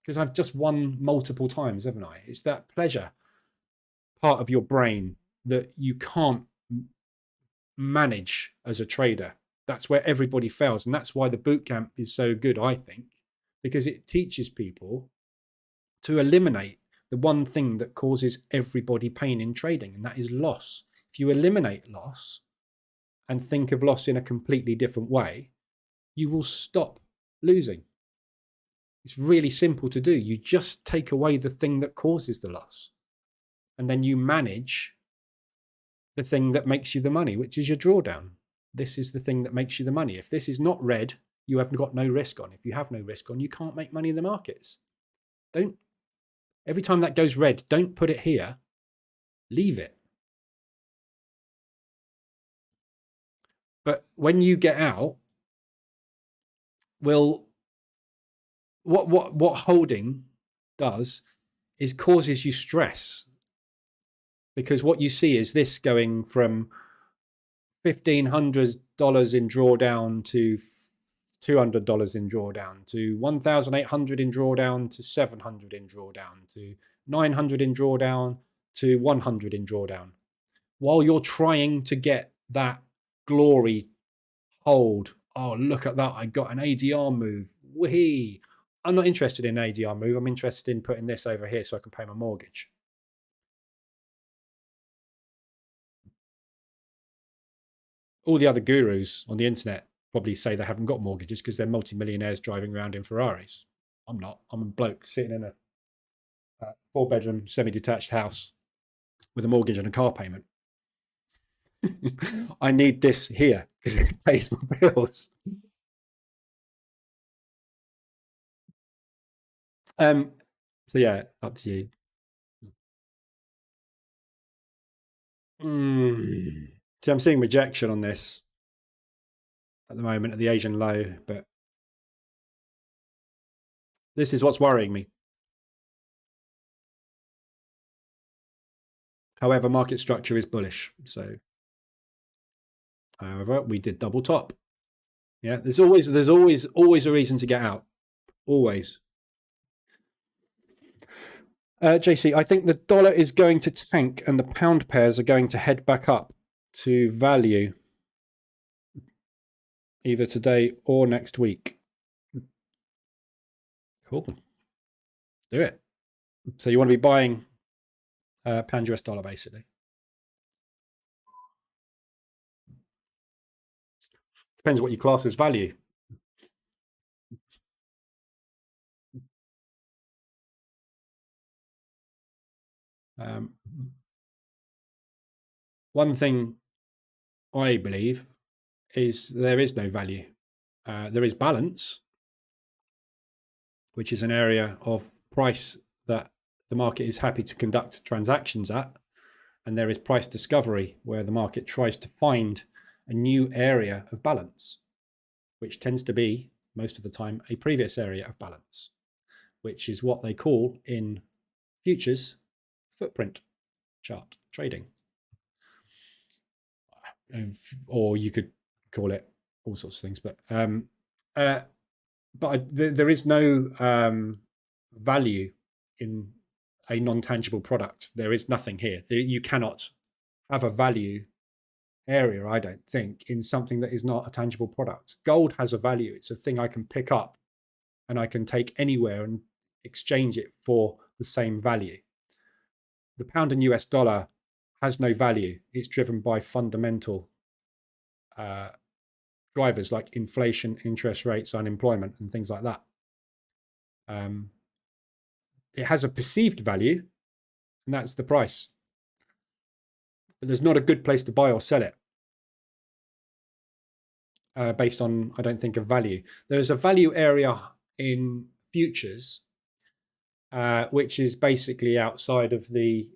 Because I've just won multiple times, haven't I? It's that pleasure part of your brain that you can't manage as a trader. That's where everybody fails. And that's why the bootcamp is so good, I think, because it teaches people to eliminate the one thing that causes everybody pain in trading, and that is loss. If you eliminate loss and think of loss in a completely different way, you will stop losing. It's really simple to do. You just take away the thing that causes the loss, and then you manage the thing that makes you the money, which is your drawdown. This is the thing that makes you the money. If this is not red, you haven't got no risk on. If you have no risk on, you can't make money in the markets. Every time that goes red, don't put it here. Leave it. But when you get out, what holding does is causes you stress, because what you see is this going from $1,500 in drawdown to $200 in drawdown to 1,800 in drawdown to 700 in drawdown to 900 in drawdown to 100 in drawdown, while you're trying to get that glory hold. Oh, look at that, I got an ADR move. Whee! I'm not interested in ADR move. I'm interested in putting this over here so I can pay my mortgage. All the other gurus on the internet probably say they haven't got mortgages because they're multimillionaires driving around in Ferraris. I'm not. I'm a bloke sitting in a 4-bedroom semi-detached house with a mortgage and a car payment. I need this here because it pays my bills. So yeah, up to you. See, I'm seeing rejection on this at the moment at the Asian low, but this is what's worrying me. However, market structure is bullish. So, however, we did double top. Yeah, there's always a reason to get out. Always. JC, I think the dollar is going to tank and the pound pairs are going to head back up to value either today or next week. Cool. Do it. So you want to be buying pound US dollar, basically. Depends what you class as value. One thing I believe is there is no value. There is balance, which is an area of price that the market is happy to conduct transactions at. And there is price discovery, where the market tries to find a new area of balance, which tends to be, most of the time, a previous area of balance, which is what they call in futures footprint chart trading. Or you could call it all sorts of things, but there is no value in a non-tangible product. There is nothing here. You cannot have a value area, I don't think, in something that is not a tangible product. Gold has a value. It's a thing I can pick up and I can take anywhere and exchange it for the same value. The pound and US dollar has no value. It's driven by fundamental drivers like inflation, interest rates, unemployment, and things like that. It has a perceived value, and that's the price. But there's not a good place to buy or sell it based on, I don't think, a value. There's a value area in futures, which is basically outside of the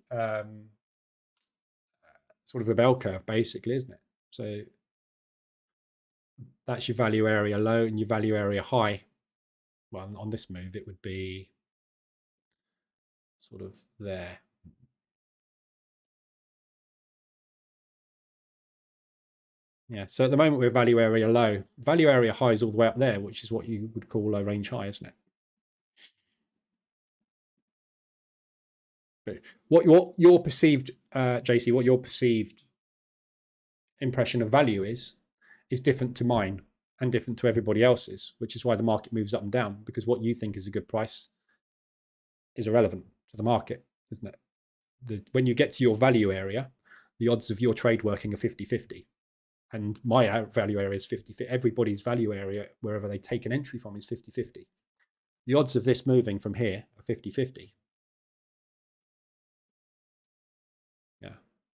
sort of the bell curve, basically, isn't it? So that's your value area low and your value area high. Well, on this move, it would be sort of there. Yeah, so at the moment we're value area low. Value area high is all the way up there, which is what you would call a range high, isn't it? But what your perceived, JC, what your perceived impression of value is different to mine and different to everybody else's, which is why the market moves up and down, because what you think is a good price is irrelevant to the market, isn't it? When you get to your value area, the odds of your trade working are 50-50. And my value area is 50-50. Everybody's value area, wherever they take an entry from, is 50-50. The odds of this moving from here are 50-50. Yeah,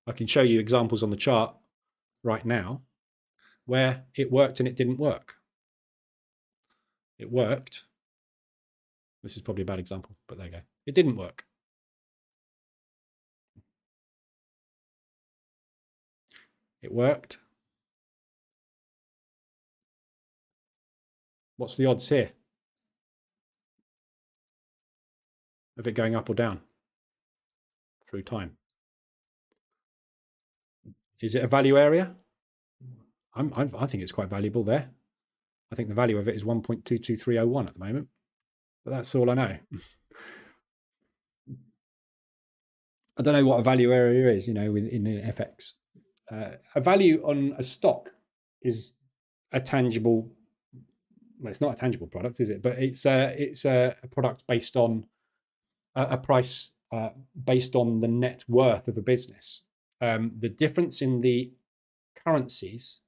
I can show you examples on the chart right now where it worked and it didn't work. It worked. This is probably a bad example, but there you go. It didn't work. It worked. What's the odds here of it going up or down through time? Is it a value area? I think it's quite valuable there. I think the value of it is 1.22301 at the moment, but that's all I know. I don't know what a value area is, in FX. A value on a stock is a tangible. Well, it's not a tangible product, is it? But it's a product based on a price based on the net worth of a business. The difference in the currencies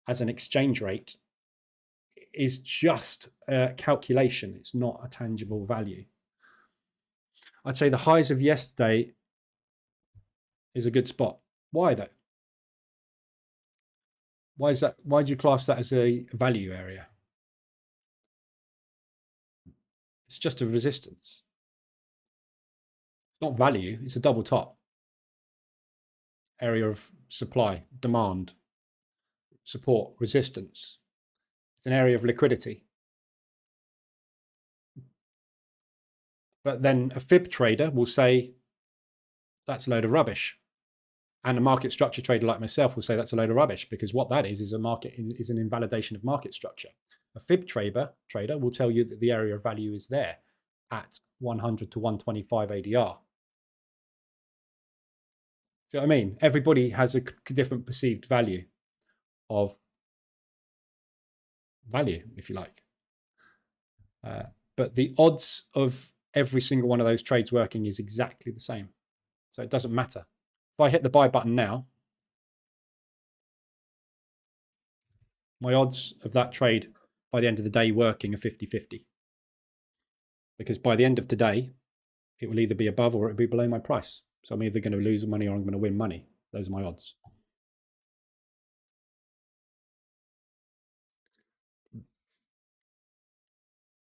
as an exchange rate is just a calculation. It's not a tangible value. I'd say the highs of yesterday is a good spot. Why though? Why is that? Why do you class that as a value area? It's just a resistance. It's not value. It's a double top. Area of supply, demand, support, resistance. It's an area of liquidity. But then a fib trader will say, that's a load of rubbish. And a market structure trader like myself will say that's a load of rubbish, because what that is an invalidation of market structure. A fib trader will tell you that the area of value is there at 100 to 125 ADR. Do you know what I mean? Everybody has a different perceived value of value, if you like. But the odds of every single one of those trades working is exactly the same. So it doesn't matter. If I hit the buy button now, my odds of that trade by the end of the day working are 50-50. Because by the end of the day, it will either be above or it will be below my price. So I'm either going to lose money or I'm going to win money. Those are my odds.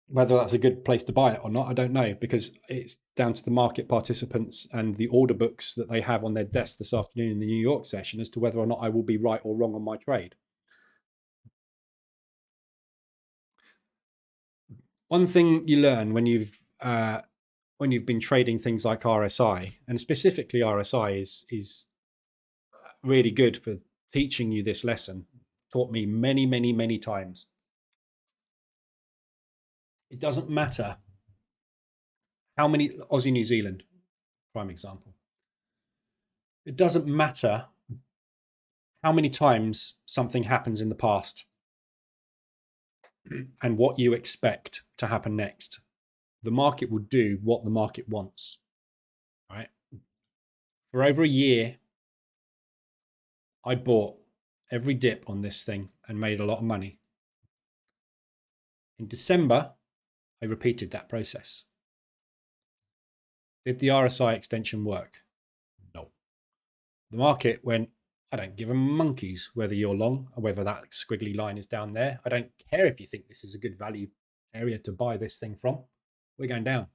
Whether that's a good place to buy it or not, I don't know, because it's down to the market participants and the order books that they have on their desk this afternoon in the New York session as to whether or not I will be right or wrong on my trade. One thing you learn when you've been trading things like RSI, and specifically RSI is really good for teaching you this lesson. Taught me many, many, many times. It doesn't matter how many, Aussie New Zealand, prime example. It doesn't matter how many times something happens in the past and what you expect to happen next. The market will do what the market wants, right? For over a year, I bought every dip on this thing and made a lot of money. In December, I repeated that process. Did the RSI extension work? No. The market went, I don't give a monkey's whether you're long or whether that squiggly line is down there. I don't care if you think this is a good value area to buy this thing from. We're going down.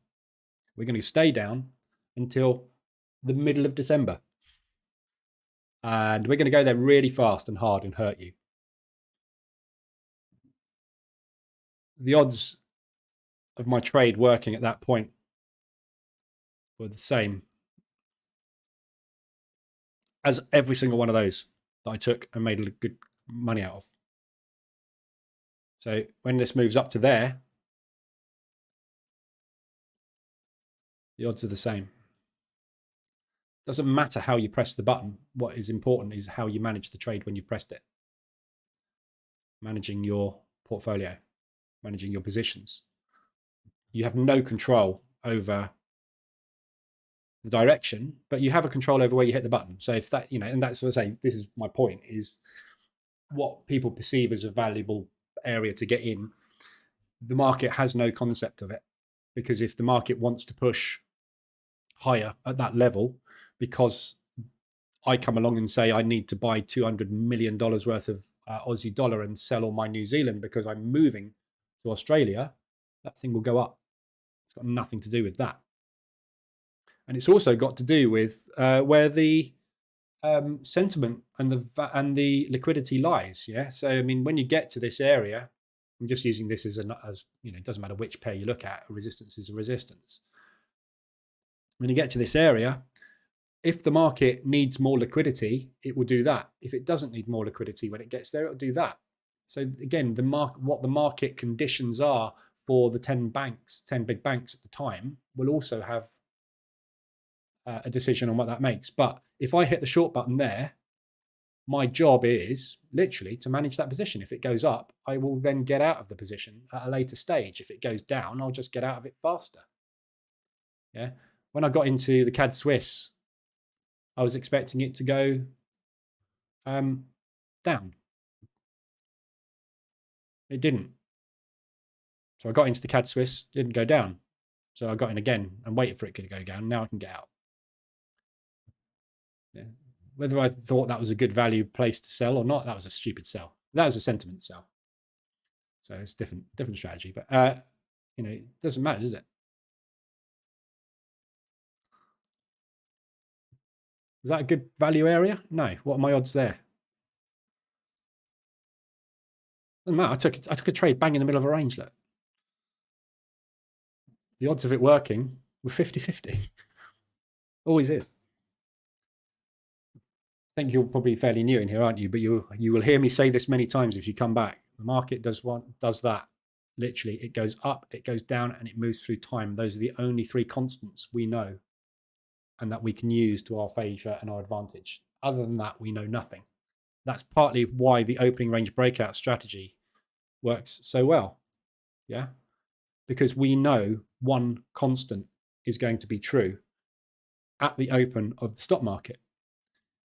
We're going to stay down until the middle of December. And we're going to go there really fast and hard and hurt you. The odds of my trade working at that point were the same as every single one of those that I took and made good money out of. So when this moves up to there, the odds are the same. Doesn't matter how you press the button. What is important is how you manage the trade when you've pressed it. Managing your portfolio, managing your positions. You have no control over the direction, but you have a control over where you hit the button. So if that, and that's what I say, this is my point, is what people perceive as a valuable area to get in. The market has no concept of it, because if the market wants to push higher at that level, because I come along and say I need to buy $200 million worth of Aussie dollar and sell all my New Zealand because I'm moving to Australia, that thing will go up. It's got nothing to do with that. And it's also got to do with where the sentiment and the liquidity lies. Yeah. So I mean, when you get to this area, I'm just using this as it doesn't matter which pair you look at. A resistance is a resistance. When you get to this area, if the market needs more liquidity, it will do that. If it doesn't need more liquidity when it gets there, it'll do that. So again, what the market conditions are for the 10 big banks at the time will also have a decision on what that makes. But if I hit the short button there, my job is literally to manage that position. If it goes up, I will then get out of the position at a later stage. If it goes down, I'll just get out of it faster. Yeah. When I got into the CAD Swiss, I was expecting it to go down. It didn't. So I got into the CAD Swiss, didn't go down. So I got in again and waited for it to go down. Now I can get out. Yeah. Whether I thought that was a good value place to sell or not, that was a stupid sell. That was a sentiment sell. So it's different strategy. But it doesn't matter, does it? Is that a good value area? No. What are my odds there? Doesn't matter. I took a trade bang in the middle of a range. Look, the odds of it working were 50-50. Always is. I think you're probably fairly new in here, aren't you? But you will hear me say this many times if you come back. The market does that. Literally, it goes up, it goes down, and it moves through time. Those are the only three constants we know and that we can use to our favor and our advantage. Other than that, we know nothing. That's partly why the opening range breakout strategy works so well. Yeah. Because we know one constant is going to be true at the open of the stock market.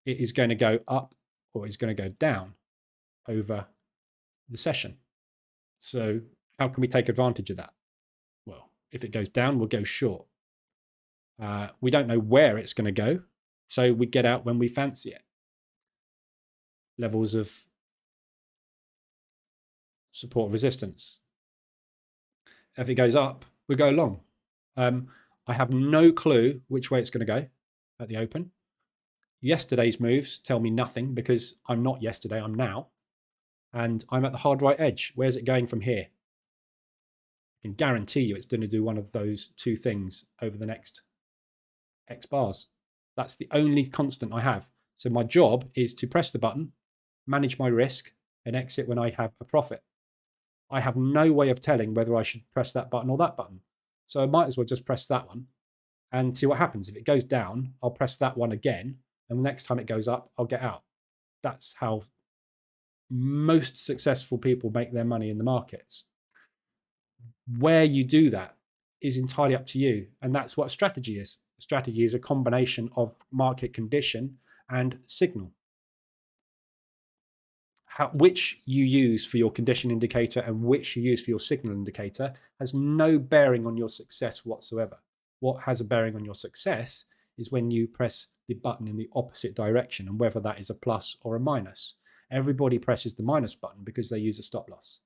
It is going to go up or it's going to go down over the session. So how can we take advantage of that? Well, if it goes down, we'll go short. We don't know where it's going to go, so we get out when we fancy it. Levels of support resistance. If it goes up, we go long. I have no clue which way it's going to go at the open. Yesterday's moves tell me nothing because I'm not yesterday, I'm now. And I'm at the hard right edge. Where's it going from here? I can guarantee you it's going to do one of those two things over the next X bars. That's the only constant I have. So my job is to press the button, manage my risk, and exit when I have a profit. I have no way of telling whether I should press that button or that button. So I might as well just press that one and see what happens. If it goes down, I'll press that one again. And the next time it goes up, I'll get out. That's how most successful people make their money in the markets. Where you do that is entirely up to you. And that's what a strategy is. A strategy is a combination of market condition and signal. Which you use for your condition indicator and which you use for your signal indicator has no bearing on your success whatsoever. What has a bearing on your success is when you press the button in the opposite direction, and whether that is a plus or a minus. Everybody presses the minus button because they use a stop loss.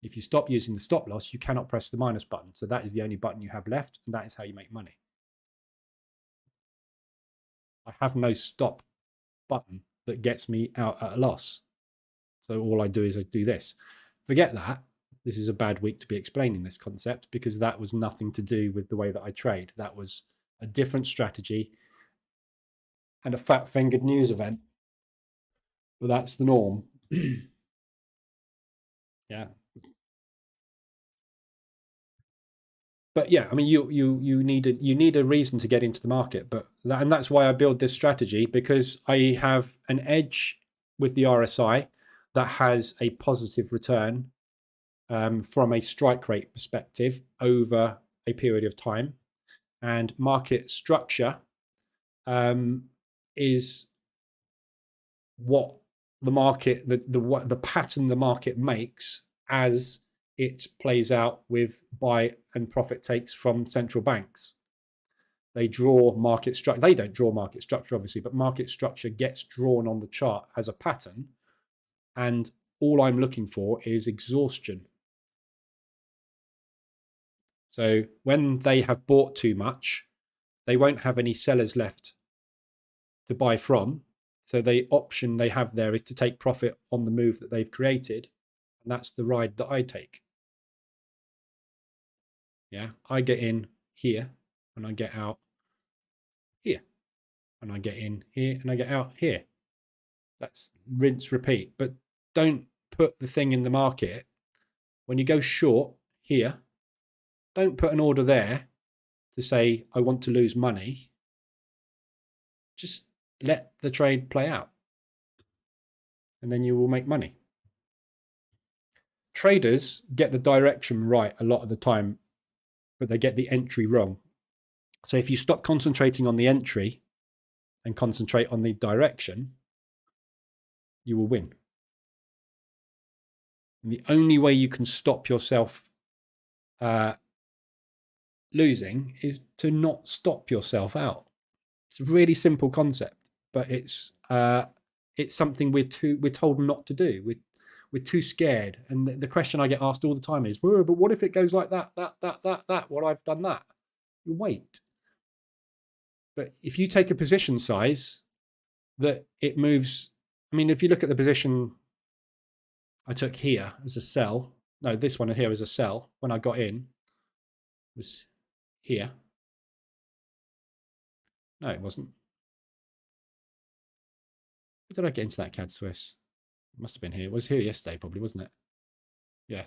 If you stop using the stop loss, you cannot press the minus button. So that is the only button you have left, and that is how you make money. I have no stop button that gets me out at a loss. So all I do is I do this. Forget that. This is a bad week to be explaining this concept, because that was nothing to do with the way that I trade. That was a different strategy and a fat-fingered news event. But that's the norm. Yeah. But yeah, I mean, you need a reason to get into the market, and that's why I build this strategy, because I have an edge with the RSI that has a positive return from a strike rate perspective over a period of time, and market structure is what the market, the pattern the market makes as it plays out with buy and profit takes from central banks. They draw market structure. They don't draw market structure, obviously, but market structure gets drawn on the chart as a pattern. And all I'm looking for is exhaustion. So when they have bought too much, they won't have any sellers left to buy from. So the option they have there is to take profit on the move that they've created. And that's the ride that I take. Yeah, I get in here and I get out here. And I get in here and I get out here. That's rinse, repeat. But don't put the thing in the market. When you go short here, don't put an order there to say, I want to lose money. Just let the trade play out. And then you will make money. Traders get the direction right a lot of the time, but they get the entry wrong. So if you stop concentrating on the entry and concentrate on the direction, you will win. And the only way you can stop yourself losing is to not stop yourself out. It's a really simple concept, but it's something we're told not to do. We're too scared. And the question I get asked all the time is, well, but what if it goes like that? Well, I've done that. You wait. But if you take a position size that it moves, I mean, if you look at the position I took here as a sell, no, this one here as a sell, when I got in, was here. No, it wasn't. How did I get into that CAD Swiss? It must have been here. It was here yesterday, probably, wasn't it? Yeah.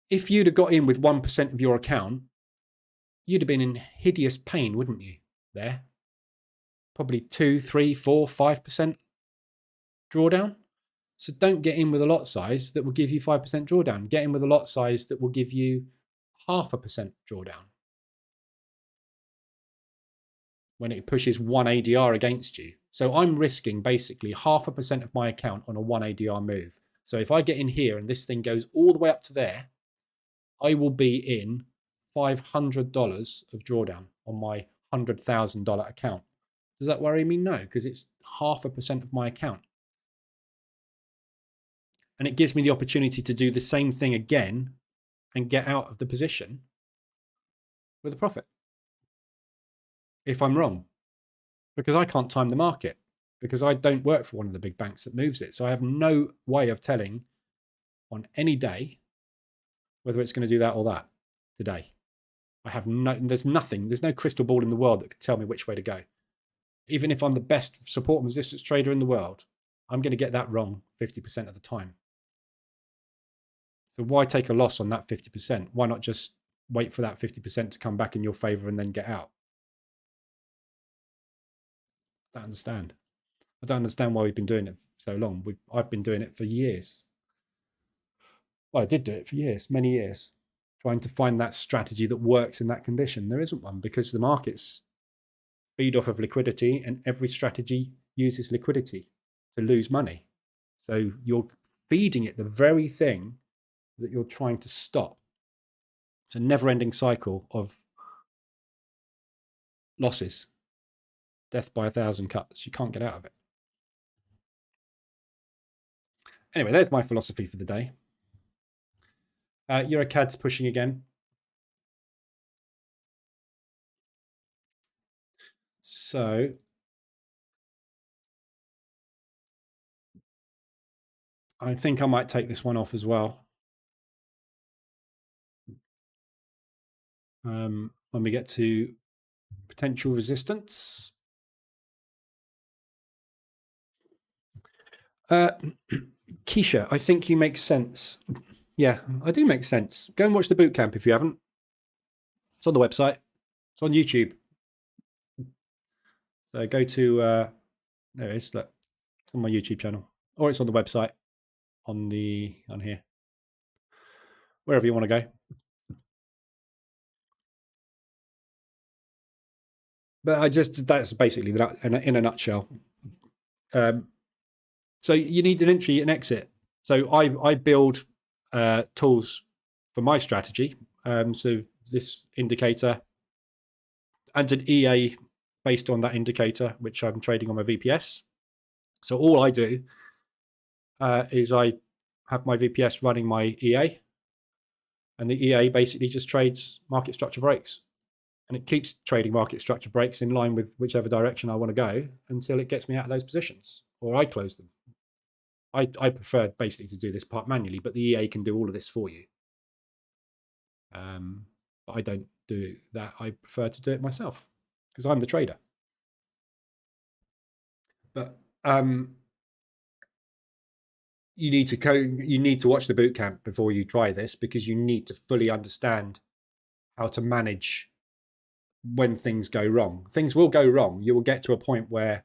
If you'd have got in with 1% of your account, you'd have been in hideous pain, wouldn't you? There. Probably 2, 3, 4, 5% drawdown. So don't get in with a lot size that will give you 5% drawdown. Get in with a lot size that will give you 0.5% drawdown. When it pushes 1 ADR against you. So I'm risking basically 0.5% of my account on a 1 ADR move. So if I get in here and this thing goes all the way up to there, I will be in $500 of drawdown on my $100,000 account. Does that worry me? No, because it's 0.5% of my account. And it gives me the opportunity to do the same thing again and get out of the position with a profit. If I'm wrong, because I can't time the market, because I don't work for one of the big banks that moves it. So I have no way of telling on any day whether it's going to do that or that today. I have there's no crystal ball in the world that could tell me which way to go. Even if I'm the best support and resistance trader in the world, I'm going to get that wrong 50% of the time. So why take a loss on that 50%? Why not just wait for that 50% to come back in your favor and then get out? I don't understand. I don't understand why we've been doing it so long. I've been doing it for years. Well, I did do it for years, many years, trying to find that strategy that works in that condition. There isn't one, because the markets feed off of liquidity, and every strategy uses liquidity to lose money. So you're feeding it the very thing that you're trying to stop. It's a never-ending cycle of losses, death by 1,000 cuts. You can't get out of it. Anyway, there's my philosophy for the day. EuroCAD's pushing again. So I think I might take this one off as well. When we get to potential resistance. Keisha, I think you make sense. Yeah, I do make sense. Go and watch the bootcamp if you haven't. It's on the website. It's on YouTube. So go to there it is. Look, it's on my YouTube channel, or it's on the website on here, wherever you want to go. But that's basically that in a nutshell. So you need an entry and exit. So I build tools for my strategy. So this indicator and an EA based on that indicator, which I'm trading on my VPS. So all I do is I have my VPS running my EA, and the EA basically just trades market structure breaks. And it keeps trading market structure breaks in line with whichever direction I want to go until it gets me out of those positions, or I close them. I prefer basically to do this part manually, but the EA can do all of this for you. But I don't do that. I prefer to do it myself because I'm the trader. But you need to watch the bootcamp before you try this, because you need to fully understand how to manage when things go wrong. Things will go wrong. You will get to a point where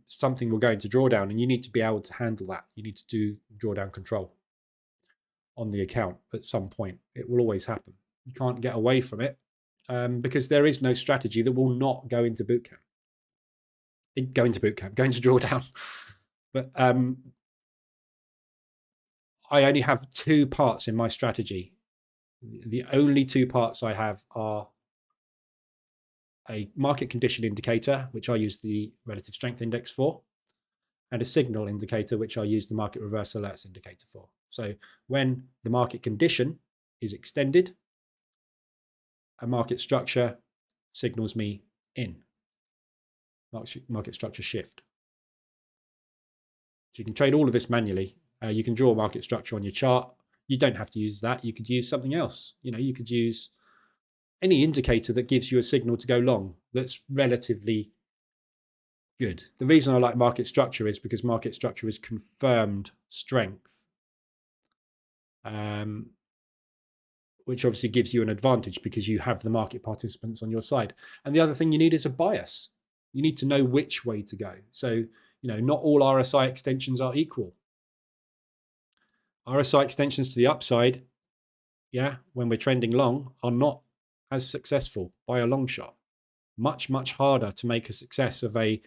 something will go into drawdown, and you need to be able to handle that. You need to do drawdown control on the account at some point. It will always happen. You can't get away from it because there is no strategy that will not go into bootcamp. Go into drawdown. But I only have two parts in my strategy. The only two parts I have are a market condition indicator, which I use the relative strength index for, and a signal indicator, which I use the market reverse alerts indicator for. So when the market condition is extended, a market structure signals me in. Market structure shift. So you can trade all of this manually. You can draw a market structure on your chart. You don't have to use that. You could use something else. You could use any indicator that gives you a signal to go long that's relatively good. The reason I like market structure is because market structure is confirmed strength, which obviously gives you an advantage because you have the market participants on your side. And the other thing you need is a bias. You need to know which way to go. So, not all RSI extensions are equal. RSI extensions to the upside, when we're trending long, are not as successful by a long shot. Much, much harder to make a success of a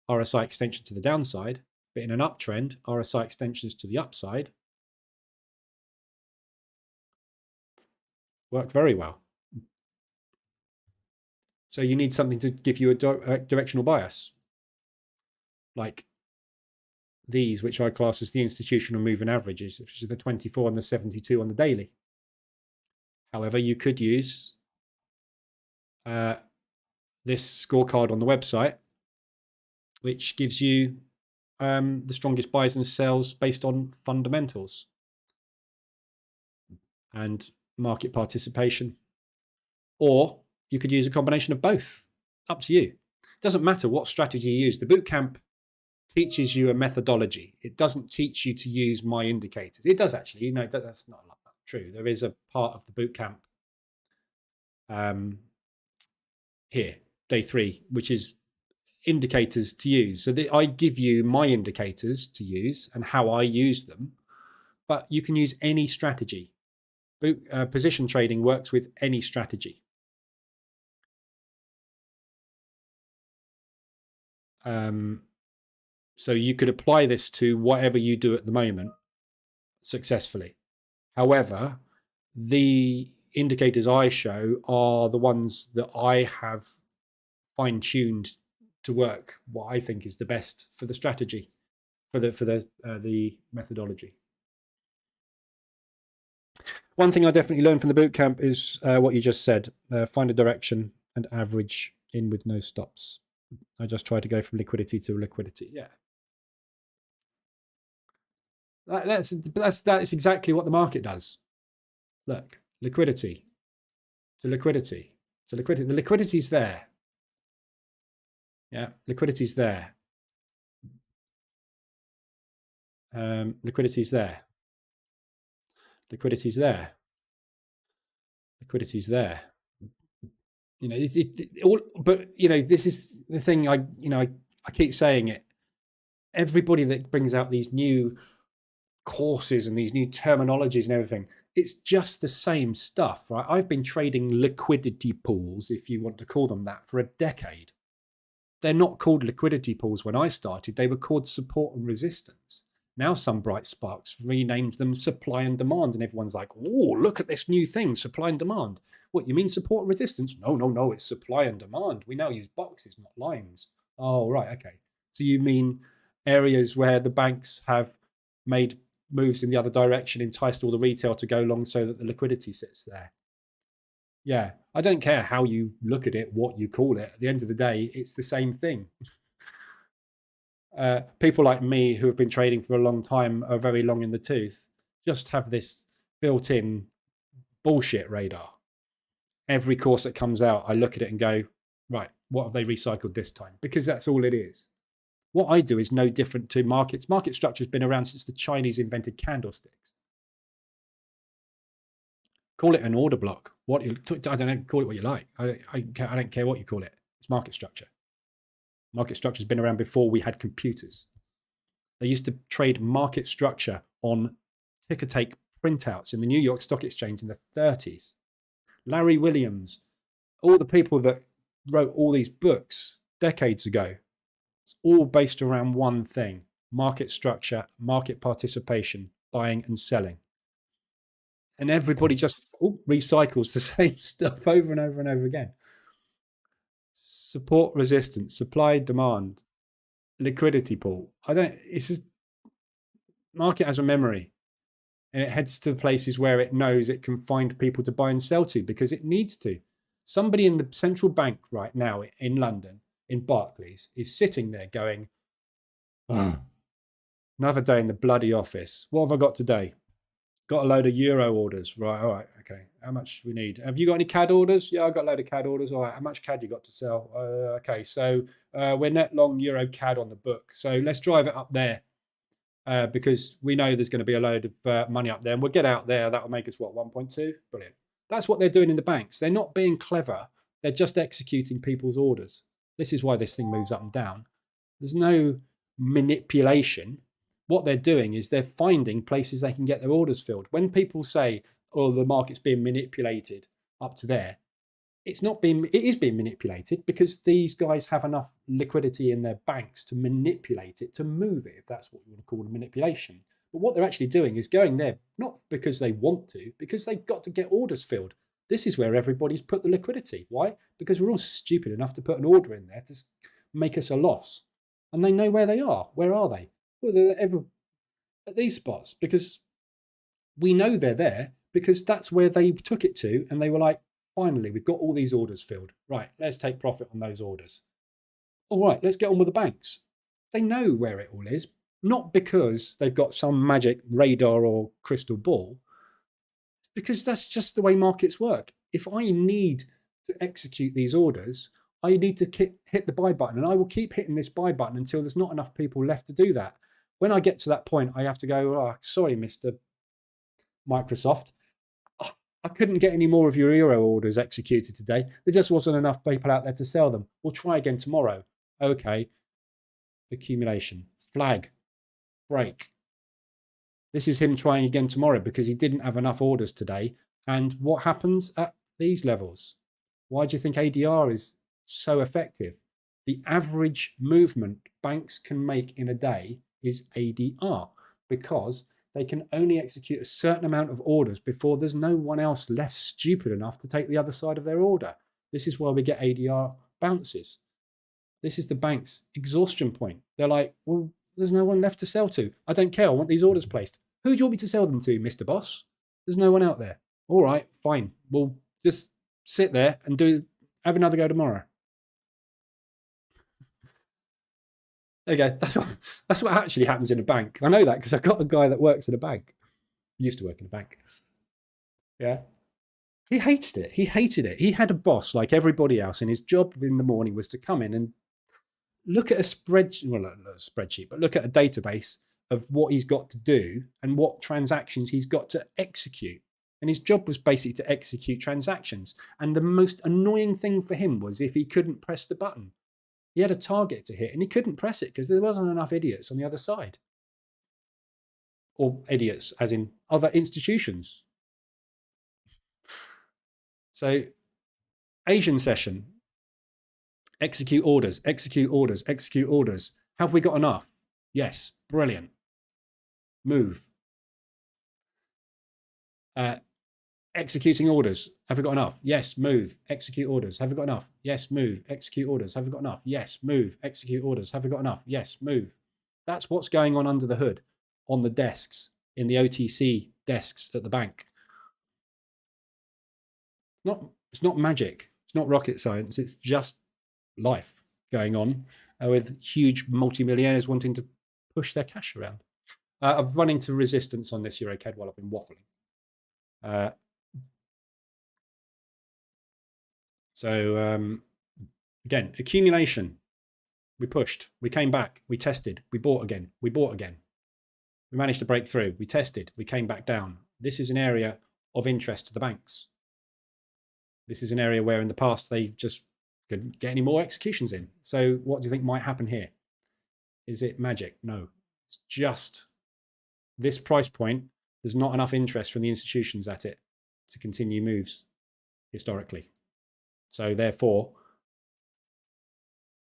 RSI extension to the downside, but in an uptrend, RSI extensions to the upside work very well. So you need something to give you a directional bias, like these, which I class as the institutional moving averages, which is the 24 and the 72 on the daily. However, you could use this scorecard on the website, which gives you the strongest buys and sells based on fundamentals and market participation. Or you could use a combination of both. Up to you. It doesn't matter what strategy you use. The bootcamp teaches you a methodology. It doesn't teach you to use my indicators. It does actually. That's not true. There is a part of the bootcamp here, day 3, which is indicators to use. So I give you my indicators to use and how I use them, but you can use any strategy. Position trading works with any strategy. So you could apply this to whatever you do at the moment successfully. However, the indicators I show are the ones that I have fine-tuned to work what I think is the best for the strategy, for the methodology. One thing I definitely learned from the bootcamp is what you just said: find a direction and average in with no stops. I just try to go from liquidity to liquidity. Yeah, that's exactly what the market does. Look, liquidity to liquidity to liquidity. The liquidity's there. Yeah, liquidity's there. Liquidity's there. Liquidity's there. Liquidity's there. You know, but you know, this is the thing. I keep saying it. Everybody that brings out these new courses and these new terminologies and everything, it's just the same stuff, right? I've been trading liquidity pools, if you want to call them that, for a decade. They're not called liquidity pools when I started. They were called support and resistance. Now some bright sparks renamed them supply and demand, and everyone's like, oh, look at this new thing, supply and demand. What, you mean support and resistance? No, it's supply and demand. We now use boxes, not lines. Oh, right, okay. So you mean areas where the banks have made moves in the other direction, enticed all the retail to go long so that the liquidity sits there. Yeah, I don't care how you look at it, what you call it. At the end of the day, it's the same thing. People like me who have been trading for a long time are very long in the tooth, just have this built-in bullshit radar. Every course that comes out, I look at it and go, right, what have they recycled this time? Because that's all it is. What I do is no different to markets. Market structure has been around since the Chinese invented candlesticks. Call it an order block. I don't know, call it what you like. I don't care what you call it. It's market structure. Market structure has been around before we had computers. They used to trade market structure on ticker tape printouts in the New York Stock Exchange in the 30s. Larry Williams, all the people that wrote all these books decades ago, it's all based around one thing: market structure, market participation, buying and selling. And everybody just recycles the same stuff over and over and over again. Support, resistance, supply, demand, liquidity pool. It's just, market has a memory, and it heads to the places where it knows it can find people to buy and sell to because it needs to. Somebody in the central bank right now in London, in Barclays, is sitting there going, oh, another day in the bloody office. What have I got today? Got a load of euro orders. Right, all right, okay. How much we need? Have you got any CAD orders? Yeah, I've got a load of CAD orders. All right, how much CAD you got to sell? Okay, so we're net long euro CAD on the book. So let's drive it up there because we know there's going to be a load of money up there. And we'll get out there. That will make us, what, 1.2? Brilliant. That's what they're doing in the banks. They're not being clever. They're just executing people's orders. This is why this thing moves up and down. There's no manipulation. What they're doing is they're finding places they can get their orders filled. When people say, oh, the market's being manipulated up to there, it is being manipulated because these guys have enough liquidity in their banks to manipulate it, to move it, if that's what you want to call a manipulation. But what they're actually doing is going there, not because they want to, because they've got to get orders filled. This is where everybody's put the liquidity. Why? Because we're all stupid enough to put an order in there to make us a loss. And they know where they are. Where are they? Well, they're at these spots because we know they're there because that's where they took it to. And they were like, finally, we've got all these orders filled. Right, let's take profit on those orders. All right, let's get on with the banks. They know where it all is, not because they've got some magic radar or crystal ball, because that's just the way markets work. If I need to execute these orders, I need to hit the buy button, and I will keep hitting this buy button until there's not enough people left to do that. When I get to that point, I have to go, oh, sorry, Mr. Microsoft. I couldn't get any more of your euro orders executed today. There just wasn't enough people out there to sell them. We'll try again tomorrow. Okay. Accumulation. Flag. Break. This is him trying again tomorrow because he didn't have enough orders today. And what happens at these levels? Why do you think ADR is so effective? The average movement banks can make in a day is ADR because they can only execute a certain amount of orders before there's no one else left stupid enough to take the other side of their order. This is why we get ADR bounces. This is the bank's exhaustion point. They're like, well, there's no one left to sell to. I don't care. I want these orders placed. Who do you want me to sell them to, Mr. Boss? There's no one out there. All right, fine. We'll just sit there and have another go tomorrow. There you go. That's what actually happens in a bank. I know that because I've got a guy that works in a bank. He used to work in a bank. Yeah. He hated it. He hated it. He had a boss like everybody else, and his job in the morning was to come in and look at a spreadsheet, well, not a spreadsheet, but look at a database of what he's got to do and what transactions he's got to execute. And his job was basically to execute transactions. And the most annoying thing for him was if he couldn't press the button. He had a target to hit and he couldn't press it because there wasn't enough idiots on the other side. Or idiots, as in other institutions. So, Asian session. Execute orders, execute orders, execute orders. Have we got enough? Yes, brilliant. Move. Executing orders. Have we got enough? Yes, move. Execute orders. Have we got enough? Yes, move. Execute orders. Have we got enough? Yes, move. Execute orders. Have we got enough? Yes, move. That's what's going on under the hood on the desks, in the OTC desks at the bank. It's not magic. It's not rocket science. It's just life going on with huge multimillionaires wanting to push their cash around. I'm running to resistance on this EuroCAD while I've been waffling. Again, accumulation. We pushed. We came back. We tested. We bought again. We bought again. We managed to break through. We tested. We came back down. This is an area of interest to the banks. This is an area where in the past they just couldn't get any more executions in. So what do you think might happen here? Is it magic? No. It's just this price point. There's not enough interest from the institutions at it to continue moves historically. So therefore,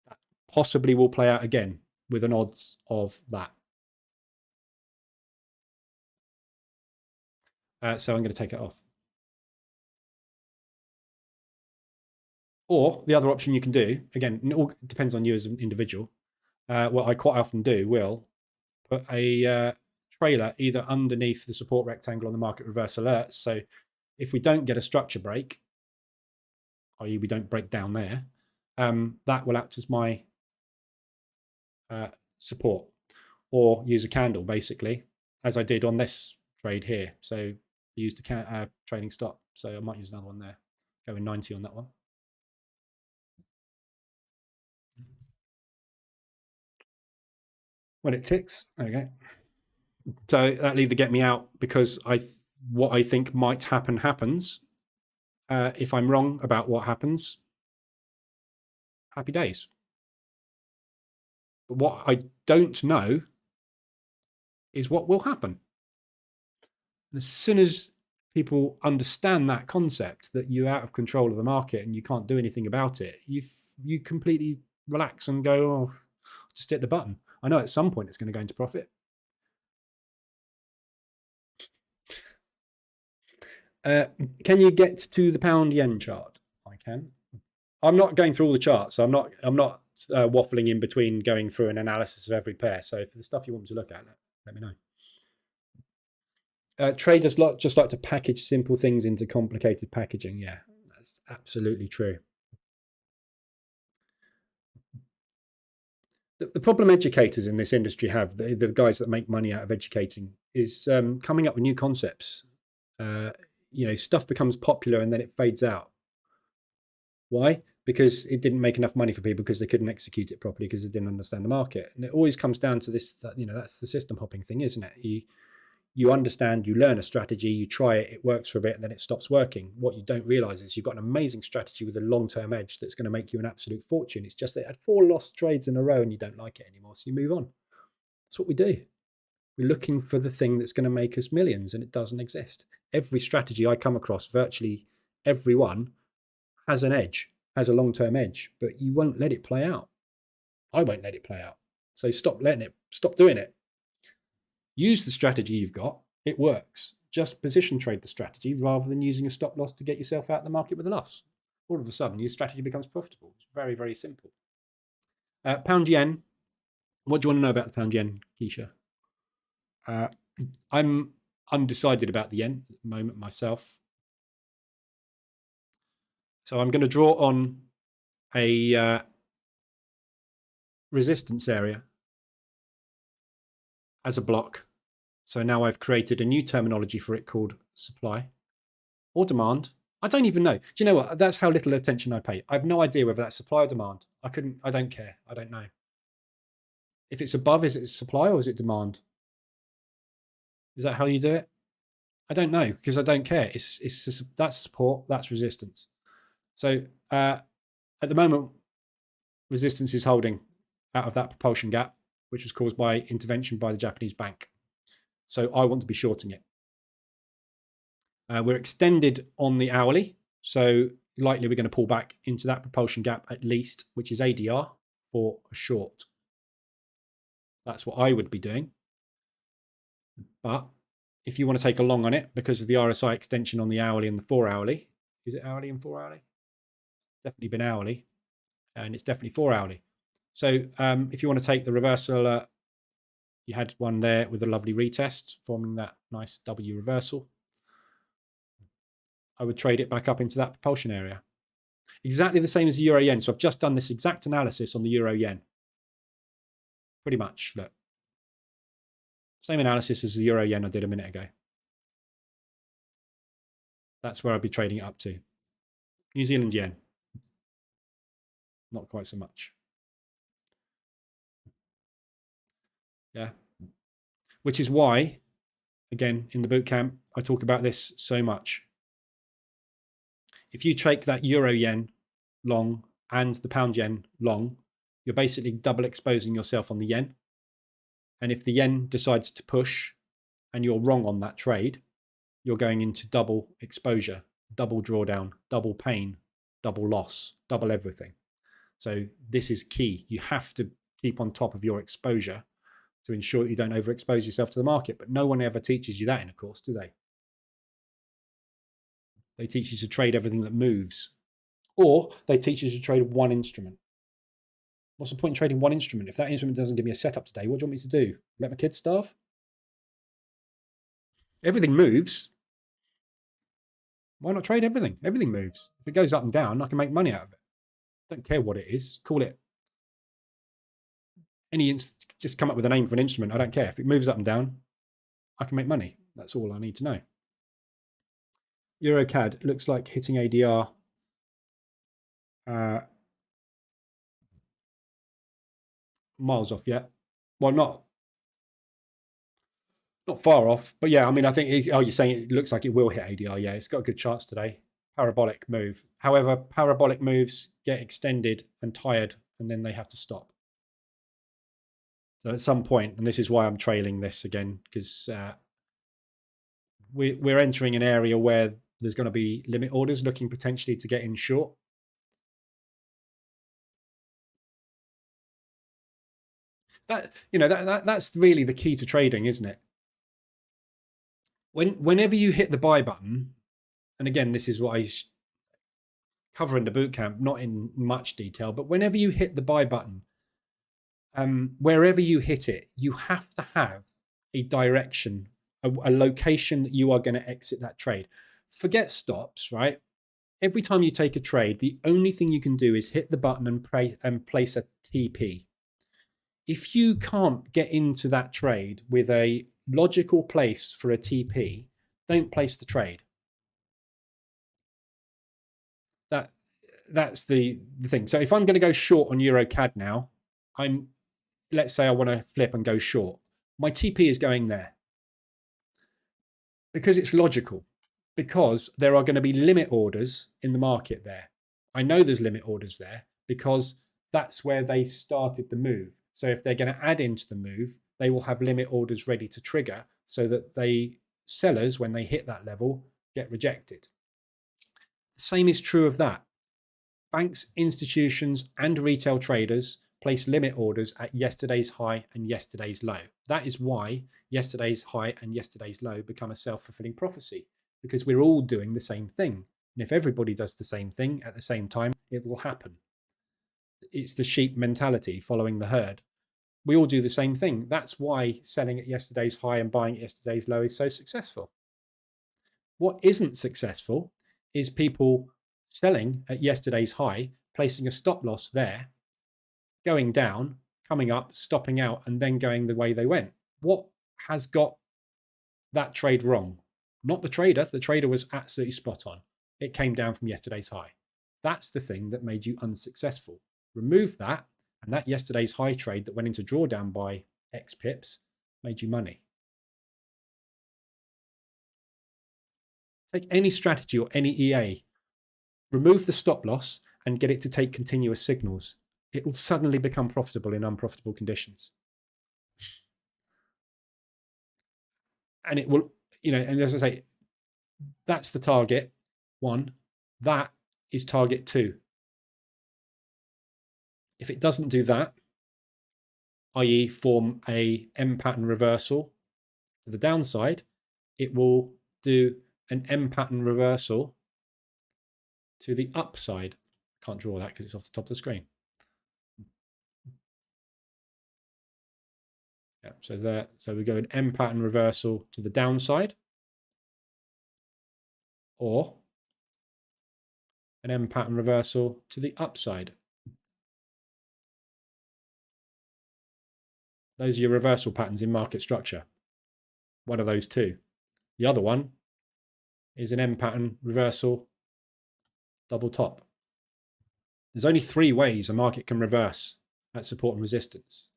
that possibly will play out again with an odds of that. So I'm going to take it off. Or the other option you can do, again, it all depends on you as an individual. What I quite often do will put a trailer either underneath the support rectangle on the market reverse alerts. So if we don't get a structure break, i.e. we don't break down there, that will act as my support, or use a candle basically, as I did on this trade here. So I used a trading stop. So I might use another one there, going 90 on that one. When it ticks, there we go. So that'll either get me out because what I think might happen happens. If I'm wrong about what happens, happy days. But what I don't know is what will happen. And as soon as people understand that concept, that you're out of control of the market and you can't do anything about it, you completely relax and go, oh, just hit the button. I know at some point it's going to go into profit. Can you get to the pound yen chart? I can. I'm not going through all the charts. So I'm not waffling in between going through an analysis of every pair. So for the stuff you want me to look at, let me know. Traders just like to package simple things into complicated packaging. Yeah, that's absolutely true. The problem educators in this industry have, the guys that make money out of educating, is coming up with new concepts. Stuff becomes popular and then it fades out. Why? Because it didn't make enough money for people because they couldn't execute it properly because they didn't understand the market. And it always comes down to this, that's the system hopping thing, isn't it? You understand, you learn a strategy, you try it, it works for a bit, and then it stops working. What you don't realize is you've got an amazing strategy with a long-term edge that's going to make you an absolute fortune. It's just that you had 4 lost trades in a row and you don't like it anymore, so you move on. That's what we do. We're looking for the thing that's going to make us millions, and it doesn't exist. Every strategy I come across, virtually every one, has an edge, has a long-term edge, but you won't let it play out. I won't let it play out. So stop doing it. Use the strategy you've got. It works. Just position trade the strategy rather than using a stop loss to get yourself out of the market with a loss. All of a sudden, your strategy becomes profitable. It's very, very simple. Pound yen. What do you want to know about the pound yen, Keisha? I'm undecided about the yen at the moment myself. So I'm going to draw on a resistance area as a block. So now I've created a new terminology for it called supply or demand. I don't even know. Do you know what? That's how little attention I pay. I have no idea whether that's supply or demand. I don't care. I don't know. If it's above, is it supply or is it demand? Is that how you do it? I don't know because I don't care. That's support, that's resistance. So at the moment, resistance is holding out of that propulsion gap, which was caused by intervention by the Japanese bank. So I want to be shorting it. We're extended on the hourly, so likely we're going to pull back into that propulsion gap at least, which is ADR for a short. That's what I would be doing. But if you want to take a long on it because of the RSI extension on the hourly and the 4 hourly, is it hourly and 4 hourly? Definitely been hourly, and it's definitely 4 hourly. So if you want to take the reversal, you had one there with a lovely retest forming that nice W reversal. I would trade it back up into that propulsion area. Exactly the same as the euro yen. So I've just done this exact analysis on the euro yen. Pretty much, look. Same analysis as the euro yen I did a minute ago. That's where I'd be trading it up to. New Zealand yen. Not quite so much. Yeah. Which is why, again, in the bootcamp, I talk about this so much. If you take that euro yen long and the pound yen long, you're basically double exposing yourself on the yen. And if the yen decides to push and you're wrong on that trade, you're going into double exposure, double drawdown, double pain, double loss, double everything. So this is key. You have to keep on top of your exposure to ensure that you don't overexpose yourself to the market. But no one ever teaches you that in a course, do they? They teach you to trade everything that moves. Or they teach you to trade one instrument. What's the point in trading one instrument? If that instrument doesn't give me a setup today, what do you want me to do? Let my kids starve? Everything moves. Why not trade everything? Everything moves. If it goes up and down, I can make money out of it. Don't care what it is. Call it just come up with a name for an instrument. I don't care. If it moves up and down, I can make money. That's all I need to know. EuroCAD looks like hitting ADR. Miles off yet. Well, not far off, but yeah, I mean, I think, you're saying it looks like it will hit ADR. Yeah, it's got a good chance today. Parabolic move. However, parabolic moves get extended and tired, and then they have to stop. So at some point, and this is why I'm trailing this again, because we're entering an area where there's going to be limit orders looking potentially to get in short. That's really the key to trading, isn't it? Whenever you hit the buy button, and again, this is what I cover in the bootcamp, not in much detail, but whenever you hit the buy button, wherever you hit it, you have to have a direction, a location that you are going to exit that trade. Forget stops, right? Every time you take a trade, the only thing you can do is hit the button and place a TP. If you can't get into that trade with a logical place for a TP, don't place the trade. That's the thing. So if I'm going to go short on EuroCAD now, let's say I want to flip and go short. My TP is going there because it's logical, because there are going to be limit orders in the market there. I know there's limit orders there because that's where they started the move. So if they're going to add into the move, they will have limit orders ready to trigger so that sellers, when they hit that level, get rejected. The same is true of that. Banks, institutions, and retail traders place limit orders at yesterday's high and yesterday's low. That is why yesterday's high and yesterday's low become a self-fulfilling prophecy, because we're all doing the same thing. And if everybody does the same thing at the same time, it will happen. It's the sheep mentality, following the herd. We all do the same thing. That's why selling at yesterday's high and buying at yesterday's low is so successful. What isn't successful is people selling at yesterday's high, placing a stop loss there, going down, coming up, stopping out, and then going the way they went. What has got that trade wrong? Not the trader. The trader was absolutely spot on. It came down from yesterday's high. That's the thing that made you unsuccessful. Remove that, and that yesterday's high trade that went into drawdown by X pips made you money. Take any strategy or any EA, remove the stop loss and get it to take continuous signals. It will suddenly become profitable in unprofitable conditions. And it will, and as I say, that's the target 1. That is target 2. If it doesn't do that, i.e. form a M pattern reversal to the downside, it will do an M pattern reversal to the upside. Can't draw that because it's off the top of the screen. Yeah, so we go an M pattern reversal to the downside, or an M pattern reversal to the upside. Those are your reversal patterns in market structure. One of those two. The other one is an M pattern reversal double top. There's only 3 ways a market can reverse at support and resistance.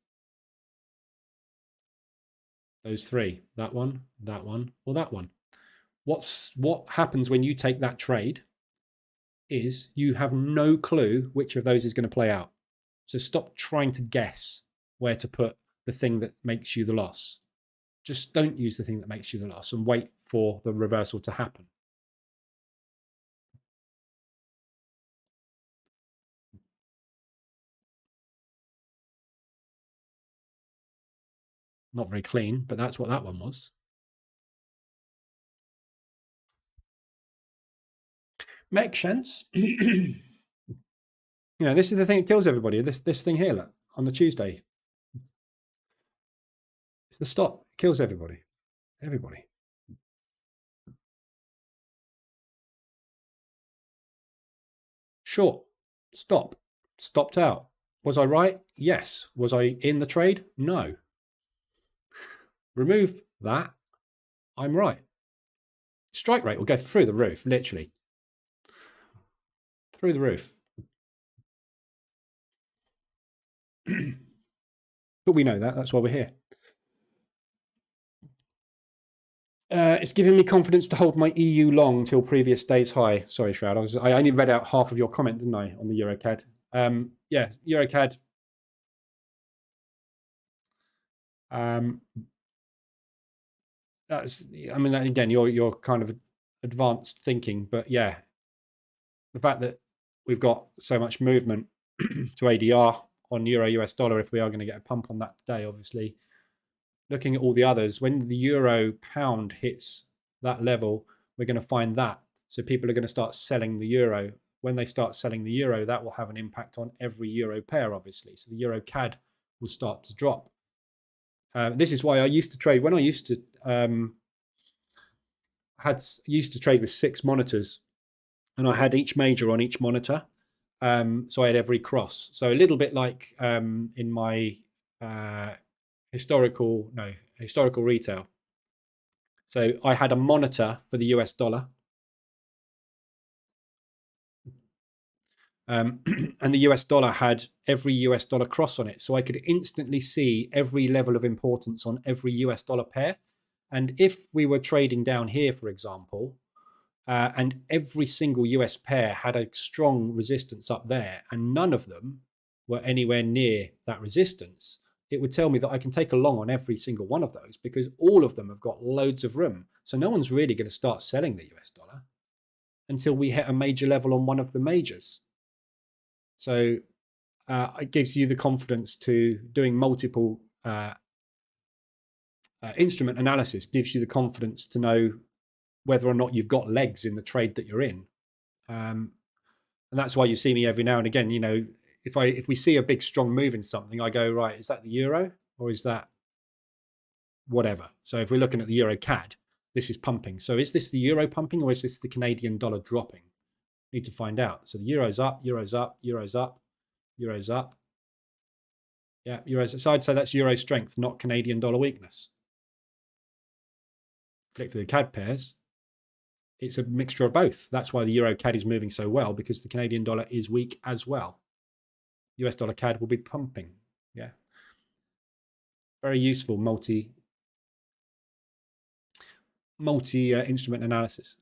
Those 3, that one, or that one. What happens when you take that trade is you have no clue which of those is going to play out. So stop trying to guess where to put the thing that makes you the loss. Just don't use the thing that makes you the loss and wait for the reversal to happen. Not very clean, but that's what that one was. Makes sense. This is the thing that kills everybody. This thing here, look, on the Tuesday. It's the stop. It kills everybody. Everybody. Short. Stop. Stopped out. Was I right? Yes. Was I in the trade? No. Remove that. I'm right. Strike rate will go through the roof, literally. Through the roof. But we know that. That's why we're here. It's giving me confidence to hold my EU long till previous day's high. Sorry, Shroud. I only read out half of your comment, didn't I, on the EuroCAD? Yeah, EuroCAD. Again, you're kind of advanced thinking, but yeah, the fact that we've got so much movement to ADR on Euro US dollar, if we are going to get a pump on that today, obviously. Looking at all the others, when the euro pound hits that level, we're going to find that. So people are going to start selling the euro. When they start selling the euro, that will have an impact on every euro pair, obviously. So the euro CAD will start to drop. This is why I used to trade. When I used to trade with 6 monitors, and I had each major on each monitor. So I had every cross. So a little bit like in my historical retail. So I had a monitor for the US dollar. And the US dollar had every US dollar cross on it. So I could instantly see every level of importance on every US dollar pair. And if we were trading down here, for example, and every single US pair had a strong resistance up there, and none of them were anywhere near that resistance, it would tell me that I can take a long on every single one of those because all of them have got loads of room. So no one's really going to start selling the US dollar until we hit a major level on one of the majors. So it gives you the confidence to doing multiple instrument analysis, gives you the confidence to know whether or not you've got legs in the trade that you're in. And that's why you see me every now and again, if we see a big strong move in something, I go, right, is that the euro or is that whatever? So if we're looking at the euro CAD, this is pumping. So is this the euro pumping or is this the Canadian dollar dropping? Need to find out. So the euro's up, euro's up, euro's up, euro's up. Yeah, euros. So I'd say that's euro strength, not Canadian dollar weakness. Flick through the CAD pairs. It's a mixture of both. That's why the euro CAD is moving so well, because the Canadian dollar is weak as well. US dollar CAD will be pumping. Yeah. Very useful multi instrument analysis.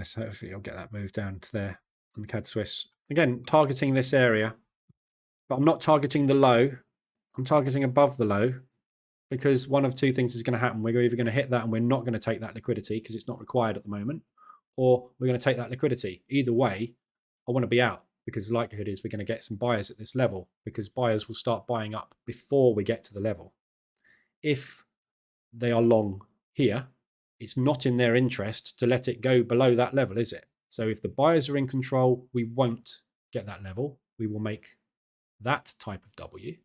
So hopefully I'll get that moved down to there on the CAD Swiss. Again, targeting this area, but I'm not targeting the low. I'm targeting above the low, because one of two things is going to happen. We're either going to hit that and we're not going to take that liquidity because it's not required at the moment, or we're going to take that liquidity. Either way, I want to be out, because the likelihood is we're going to get some buyers at this level, because buyers will start buying up before we get to the level. If they are long here, it's not in their interest to let it go below that level, is it? So if the buyers are in control, we won't get that level. We will make that type of W.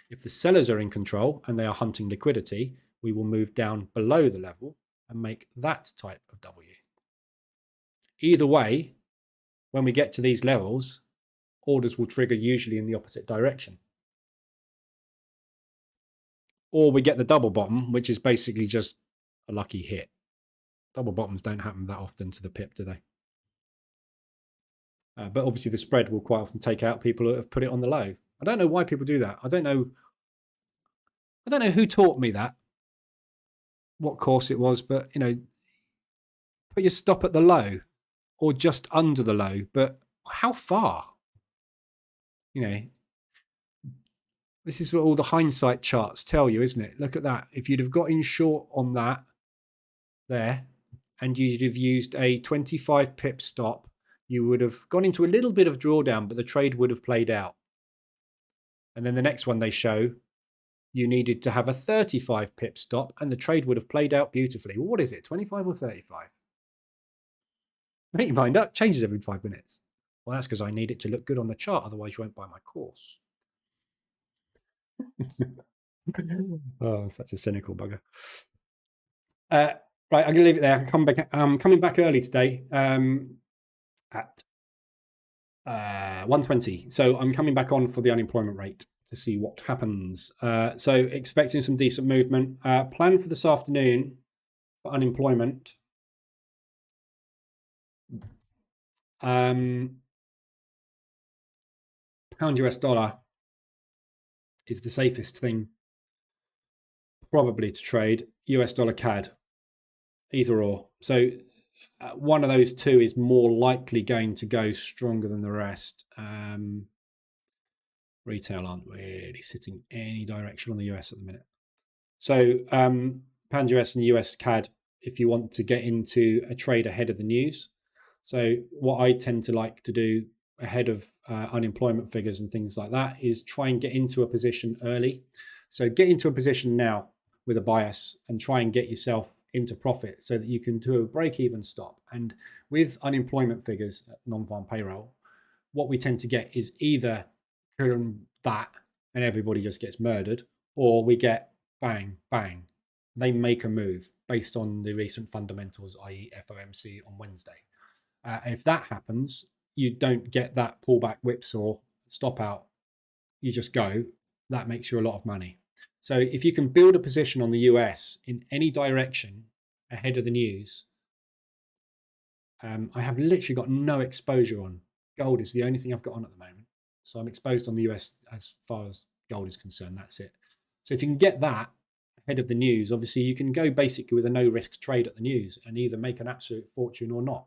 If the sellers are in control and they are hunting liquidity, we will move down below the level and make that type of W. Either way, when we get to these levels, orders will trigger usually in the opposite direction. Or we get the double bottom, which is basically just a lucky hit. Double bottoms don't happen that often to the pip, do they? But obviously the spread will quite often take out people who have put it on the low. I don't know why people do that. I don't know who taught me that, what course it was, but put your stop at the low or just under the low. But how far? This is what all the hindsight charts tell you, isn't it? Look at that. If you'd have got in short on that there, and you'd have used a 25 pip stop, you would have gone into a little bit of drawdown, but the trade would have played out. And then the next one they show, you needed to have a 35 pip stop, and the trade would have played out beautifully. Well, what is it, 25 or 35? Make your mind up, changes every 5 minutes. Well, that's because I need it to look good on the chart, otherwise you won't buy my course. Oh, such a cynical bugger. Right, I'm going to leave it there. I'm coming back early today at 1:20. So I'm coming back on for the unemployment rate to see what happens. So expecting some decent movement. Plan for this afternoon for unemployment. Pound US dollar is the safest thing probably to trade. US dollar CAD, either or. So one of those two is more likely going to go stronger than the rest. Retail aren't really sitting any direction on the US at the minute. So pound US and US CAD, if you want to get into a trade ahead of the news. So what I tend to like to do ahead of unemployment figures and things like that is try and get into a position early. So get into a position now with a bias and try and get yourself into profit so that you can do a break-even stop. And with unemployment figures, non-farm payroll, what we tend to get is either that and everybody just gets murdered, or we get bang, bang. They make a move based on the recent fundamentals, i.e. FOMC on Wednesday. And if that happens, you don't get that pullback whipsaw stop out. You just go. That makes you a lot of money. So if you can build a position on the US in any direction ahead of the news, I have literally got no exposure on. Gold is the only thing I've got on at the moment. So I'm exposed on the US as far as gold is concerned. That's it. So if you can get that ahead of the news, obviously you can go basically with a no risk trade at the news and either make an absolute fortune or not.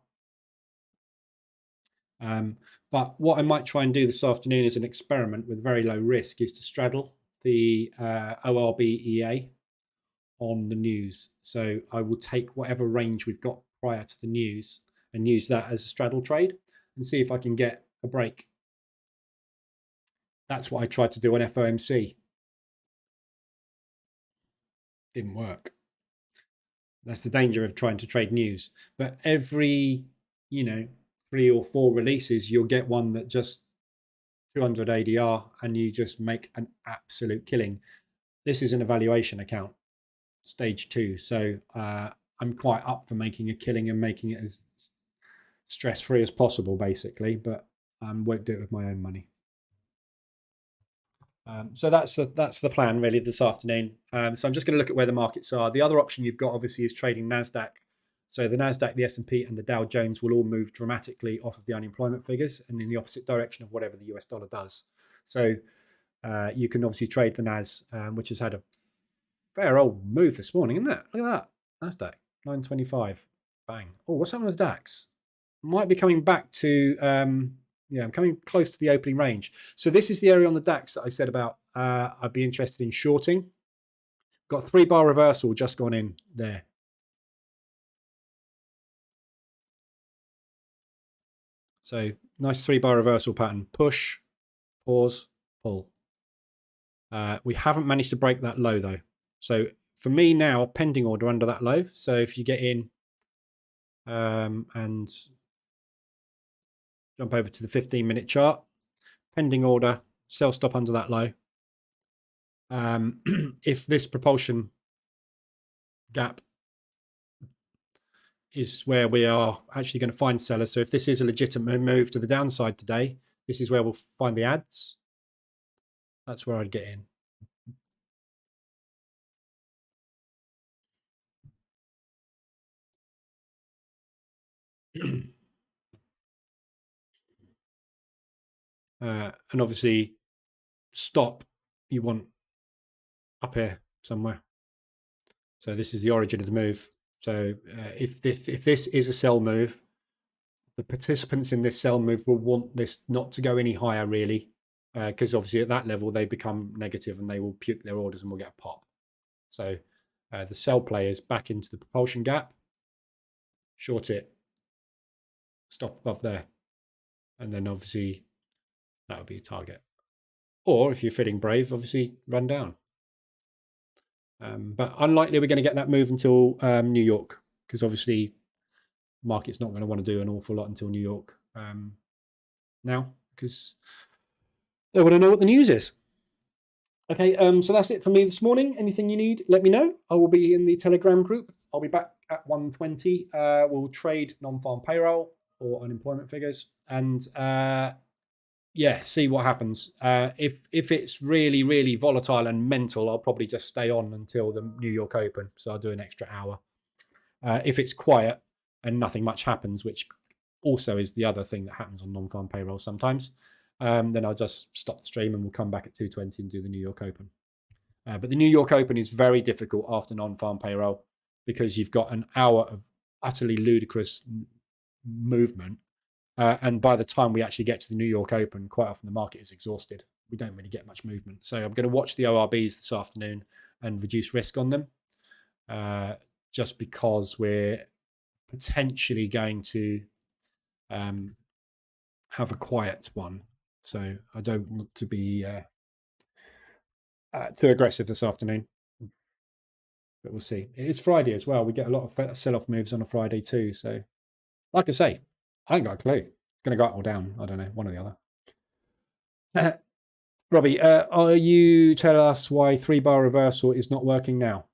But what I might try and do this afternoon as an experiment with very low risk is to straddle the ORB EA on the news. So I will take whatever range we've got prior to the news and use that as a straddle trade and see if I can get a break. That's what I tried to do on FOMC. Didn't work. That's the danger of trying to trade news. But every, 3 or 4 releases, you'll get one that just 200 ADR and you just make an absolute killing. This is an evaluation account, stage 2. So I'm quite up for making a killing and making it as stress-free as possible, basically, but won't do it with my own money. So that's the plan really this afternoon. So I'm just going to look at where the markets are. The other option you've got obviously is trading NASDAQ. So the NASDAQ, the S&P and the Dow Jones will all move dramatically off of the unemployment figures and in the opposite direction of whatever the US dollar does. So you can obviously trade the NAS, which has had a fair old move this morning, isn't it? Look at that. NASDAQ, 925. Bang. Oh, what's happening with DAX? Might be coming back to... I'm coming close to the opening range. So this is the area on the DAX that I said about I'd be interested in shorting. Got a 3-bar reversal just gone in there. So nice 3-bar reversal pattern. Push, pause, pull. We haven't managed to break that low though. So for me now, pending order under that low. So if you get in and jump over to the 15-minute chart, pending order, sell stop under that low. If this propulsion gap is where we are actually going to find sellers. So if this is a legitimate move to the downside today, this is where we'll find the ads. That's where I'd get in. And obviously stop you want up here somewhere. So this is the origin of the move. So if this is a sell move, the participants in this sell move will want this not to go any higher really, because obviously at that level they become negative and they will puke their orders and will get a pop. So the sell players back into the propulsion gap, short it, stop above there, and then obviously that would be a target. Or if you're feeling brave, obviously run down. But unlikely we're going to get that move until New York, because obviously the market's not going to want to do an awful lot until New York now, because they want to know what the news is. Okay, so that's it for me this morning. Anything you need, let me know. I will be in the Telegram group. I'll be back at 1:20. We'll trade non-farm payroll or unemployment figures, and see what happens. If it's really, really volatile and mental, I'll probably just stay on until the New York Open. So I'll do an extra hour. If it's quiet and nothing much happens, which also is the other thing that happens on non-farm payroll sometimes, then I'll just stop the stream and we'll come back at 2:20 and do the New York Open. But the New York Open is very difficult after non-farm payroll because you've got an hour of utterly ludicrous movement. And by the time we actually get to the New York Open, quite often the market is exhausted. We don't really get much movement. So I'm going to watch the ORBs this afternoon and reduce risk on them, just because we're potentially going to have a quiet one. So I don't want to be too aggressive this afternoon. But we'll see. It is Friday as well. We get a lot of sell-off moves on a Friday too. So like I say, I ain't got a clue. It's going to go up or down. I don't know. One or the other. Robbie, are you tell us why 3-bar reversal is not working now?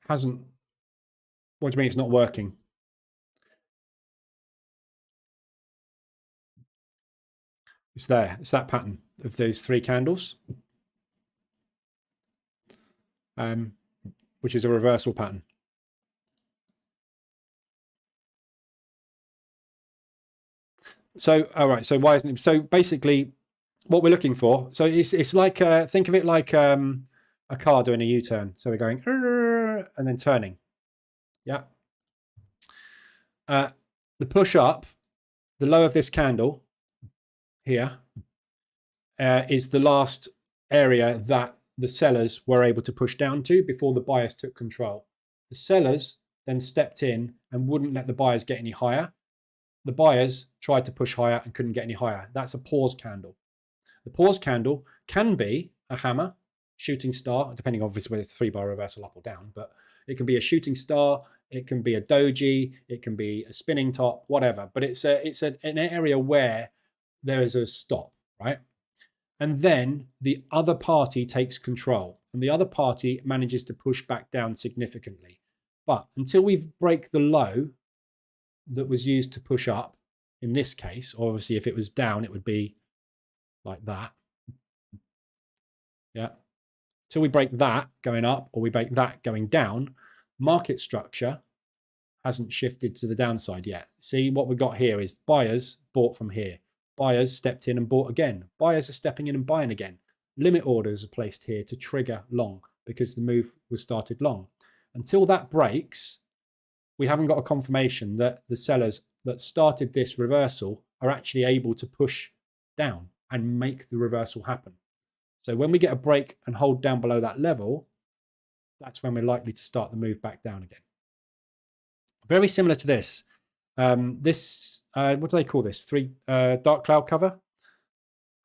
Hasn't. What do you mean it's not working? It's there. It's that pattern of those 3 candles, which is a reversal pattern. So, all right. So why isn't it? So basically, what we're looking for. So it's like think of it like a car doing a U-turn. So we're going and then turning. Yeah. The push up, the low of this candle here is the last area that the sellers were able to push down to before the buyers took control. The sellers then stepped in and wouldn't let the buyers get any higher. The buyers tried to push higher and couldn't get any higher. That's a pause candle. The pause candle can be a hammer, shooting star, depending obviously whether it's a 3-bar reversal up or down, but it can be a shooting star, it can be a doji, it can be a spinning top, whatever. But it's an area where there is a stop, right? And then the other party takes control and the other party manages to push back down significantly. But until we break the low that was used to push up, in this case, obviously if it was down, it would be like that. Yeah. Till we break that going up or we break that going down, market structure hasn't shifted to the downside yet. See, what we've got here is buyers bought from here. Buyers stepped in and bought again. Buyers are stepping in and buying again. Limit orders are placed here to trigger long because the move was started long. Until that breaks, we haven't got a confirmation that the sellers that started this reversal are actually able to push down and make the reversal happen. So when we get a break and hold down below that level, that's when we're likely to start the move back down again. Very similar to this. What do they call this? Dark cloud cover?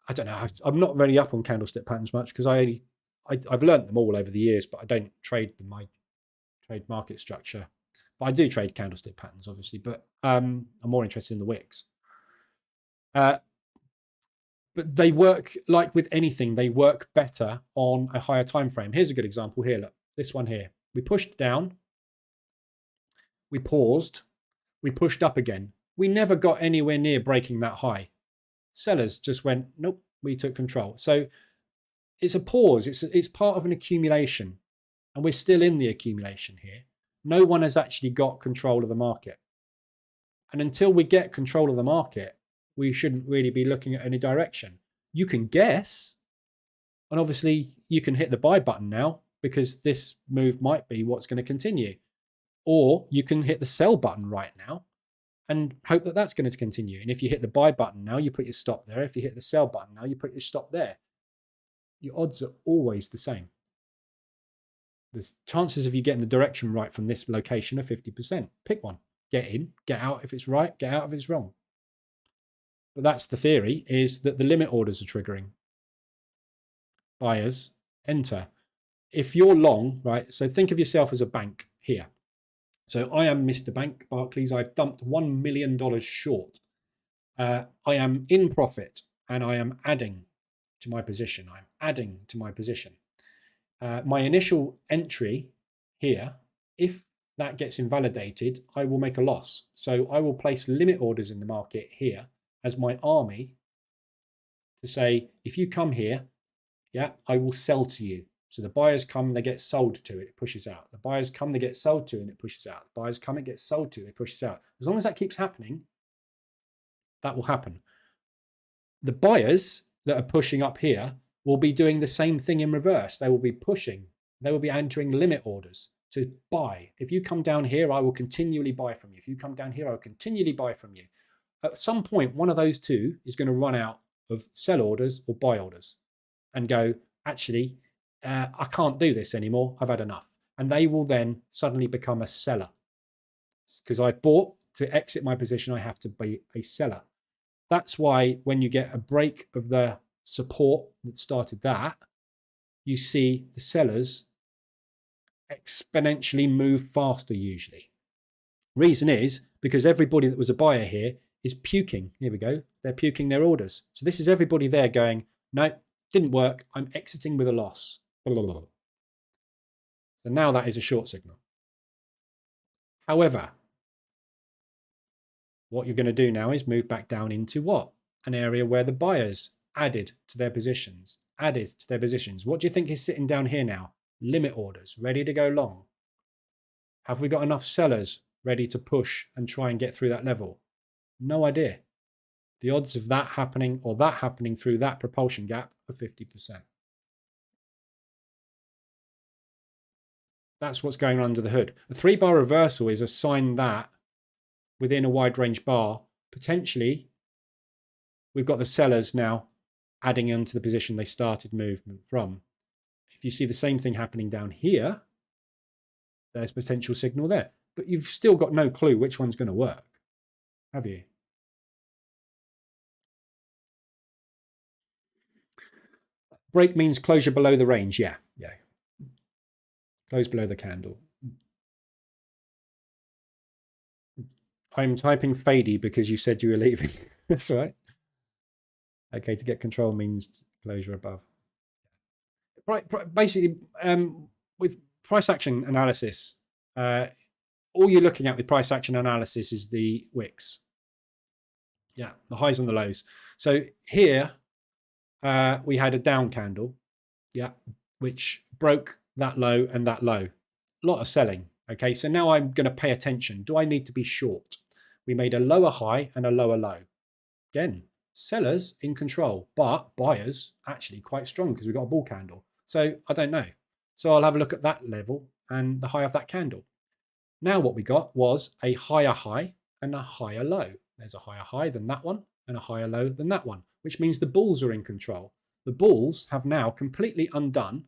I don't know. I'm not really up on candlestick patterns much because I've learned them all over the years, but I don't trade them. I trade market structure. But I do trade candlestick patterns, obviously, but I'm more interested in the wicks. But they work, like with anything, they work better on a higher time frame. Here's a good example here. Look, this one here. We pushed down. We paused. We pushed up again. We never got anywhere near breaking that high. Sellers just went, nope, we took control. So it's a pause. It's part of an accumulation. And we're still in the accumulation here. No one has actually got control of the market. And until we get control of the market, we shouldn't really be looking at any direction. You can guess. And obviously, you can hit the buy button now because this move might be what's going to continue. Or you can hit the sell button right now and hope that that's going to continue. And if you hit the buy button now, you put your stop there. If you hit the sell button now, you put your stop there. Your odds are always the same. The chances of you getting the direction right from this location are 50%. Pick one. Get in, get out if it's right, get out if it's wrong. But that's the theory, is that the limit orders are triggering. Buyers enter. If you're long, right, so think of yourself as a bank here. So I am Mr. Bank, Barclays. I've dumped $1 million short. I am in profit and I am adding to my position. I'm adding to my position. My initial entry here, if that gets invalidated, I will make a loss. So I will place limit orders in the market here as my army to say, if you come here, yeah, I will sell to you. So the buyers come, they get sold to, it pushes out. The buyers come, they get sold to, and it pushes out. The buyers come, it gets sold to, it pushes out. As long as that keeps happening, that will happen. The buyers that are pushing up here will be doing the same thing in reverse. They will be pushing. They will be entering limit orders to buy. If you come down here, I will continually buy from you. If you come down here, I will continually buy from you. At some point, one of those two is going to run out of sell orders or buy orders and go, actually, I can't do this anymore. I've had enough. And they will then suddenly become a seller. Because I've bought, to exit my position, I have to be a seller. That's why when you get a break of the support that started that, you see the sellers exponentially move faster usually. Reason is because everybody that was a buyer here is puking. Here we go. They're puking their orders. So this is everybody there going, no, didn't work. I'm exiting with a loss. So now that is a short signal. However, what you're going to do now is move back down into what? An area where the buyers added to their positions. What do you think is sitting down here now? Limit orders, ready to go long. Have we got enough sellers ready to push and try and get through that level? No idea. The odds of that happening or that happening through that propulsion gap are 50%. That's what's going on under the hood. A 3-bar reversal is a sign that within a wide range bar, potentially we've got the sellers now adding into the position they started movement from. If you see the same thing happening down here, there's potential signal there. But you've still got no clue which one's going to work, have you? Break means closure below the range. Yeah. Close below the candle. I'm typing fadey because you said you were leaving. That's right. Okay, to get control means closure above. Right, basically, with price action analysis, all you're looking at with price action analysis is the wicks. Yeah, the highs and the lows. So here we had a down candle, yeah, which broke that low and that low. A lot of selling. Okay, so now I'm going to pay attention. Do I need to be short? We made a lower high and a lower low. Again, sellers in control, but buyers actually quite strong because we've got a bull candle. So I don't know. So I'll have a look at that level and the high of that candle. Now what we got was a higher high and a higher low. There's a higher high than that one and a higher low than that one, which means the bulls are in control. The bulls have now completely undone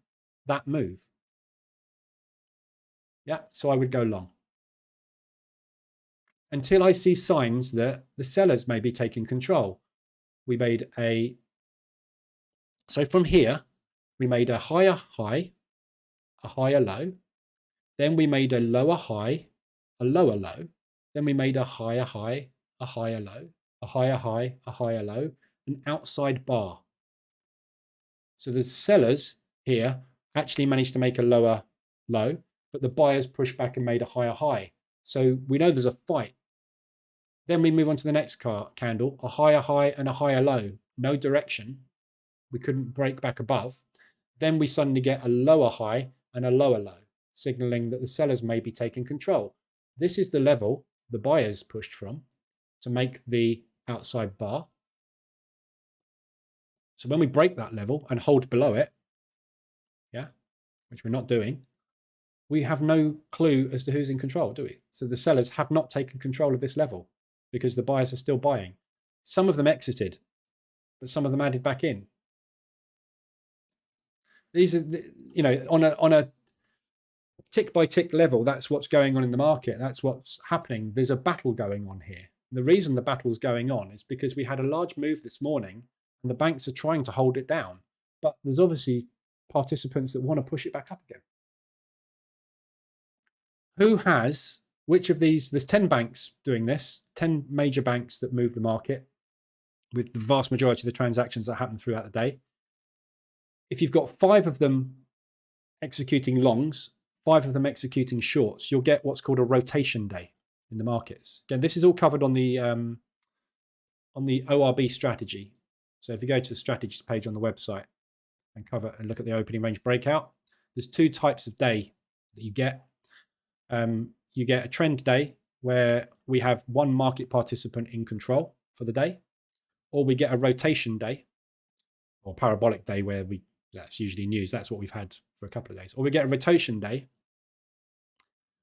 that move. Yeah, so I would go long. Until I see signs that the sellers may be taking control. We made so from here, we made a higher high, a higher low. Then we made a lower high, a lower low. Then we made a higher high, a higher low, a higher high, a higher low, an outside bar. So the sellers here actually managed to make a lower low, but the buyers pushed back and made a higher high. So we know there's a fight. Then we move on to the next candle, a higher high and a higher low, no direction. We couldn't break back above. Then we suddenly get a lower high and a lower low, signaling that the sellers may be taking control. This is the level the buyers pushed from to make the outside bar. So when we break that level and hold below it, yeah, which we're not doing, we have no clue as to who's in control, do we? So the sellers have not taken control of this level because the buyers are still buying. Some of them exited, but some of them added back in. These are, you know, on a tick by tick level, that's what's going on in the market. That's what's happening. There's a battle going on here. The reason the battle's going on is because we had a large move this morning and the banks are trying to hold it down. But there's obviously participants that want to push it back up again. Who has, which of these, there's 10 banks doing this, 10 major banks that move the market with the vast majority of the transactions that happen throughout the day. If you've got 5 of them executing longs, 5 of them executing shorts, you'll get what's called a rotation day in the markets. Again, this is all covered on the ORB strategy. So if you go to the strategies page on the website and look at the opening range breakout, there's 2 types of day that you get. You get a trend day where we have one market participant in control for the day, or we get a rotation day or parabolic day where that's usually news. That's what we've had for a couple of days. Or we get a rotation day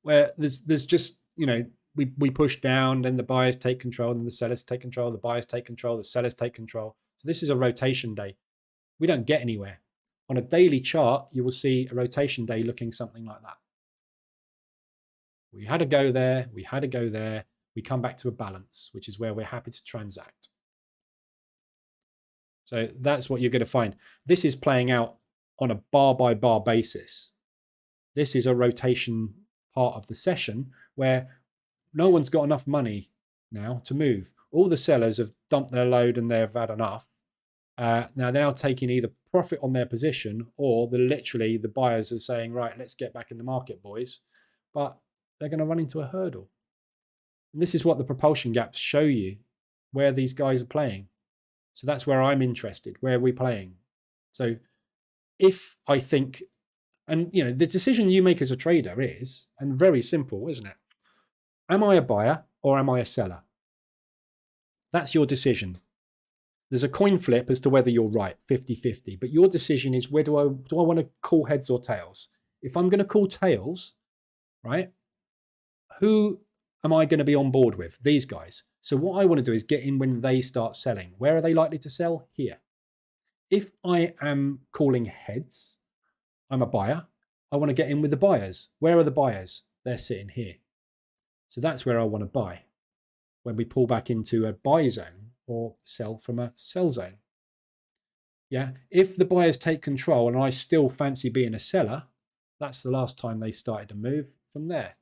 where there's just, you know, we push down, then the buyers take control, then the sellers take control, the buyers take control, the sellers take control. So this is a rotation day. We don't get anywhere. On a daily chart, you will see a rotation day looking something like that. We had to go there, we had to go there. We come back to a balance, which is where we're happy to transact. So that's what you're going to find. This is playing out on a bar by bar basis. This is a rotation part of the session where no one's got enough money now to move. All the sellers have dumped their load and they've had enough. Now they're now taking either profit on their position or literally the buyers are saying, right, let's get back in the market, boys. But they're going to run into a hurdle. And this is what the propulsion gaps show you, where these guys are playing. So that's where I'm interested. Where are we playing? So if I think, and you know, the decision you make as a trader is, and very simple, isn't it? Am I a buyer or am I a seller? That's your decision. There's a coin flip as to whether you're right, 50-50. But your decision is, where do I want to call heads or tails? If I'm going to call tails, right? Who am I going to be on board with? These guys. So what I want to do is get in when they start selling. Where are they likely to sell? Here. If I am calling heads, I'm a buyer. I want to get in with the buyers. Where are the buyers? They're sitting here. So that's where I want to buy when we pull back into a buy zone or sell from a sell zone. Yeah. If the buyers take control and I still fancy being a seller, that's the last time they started to move from there.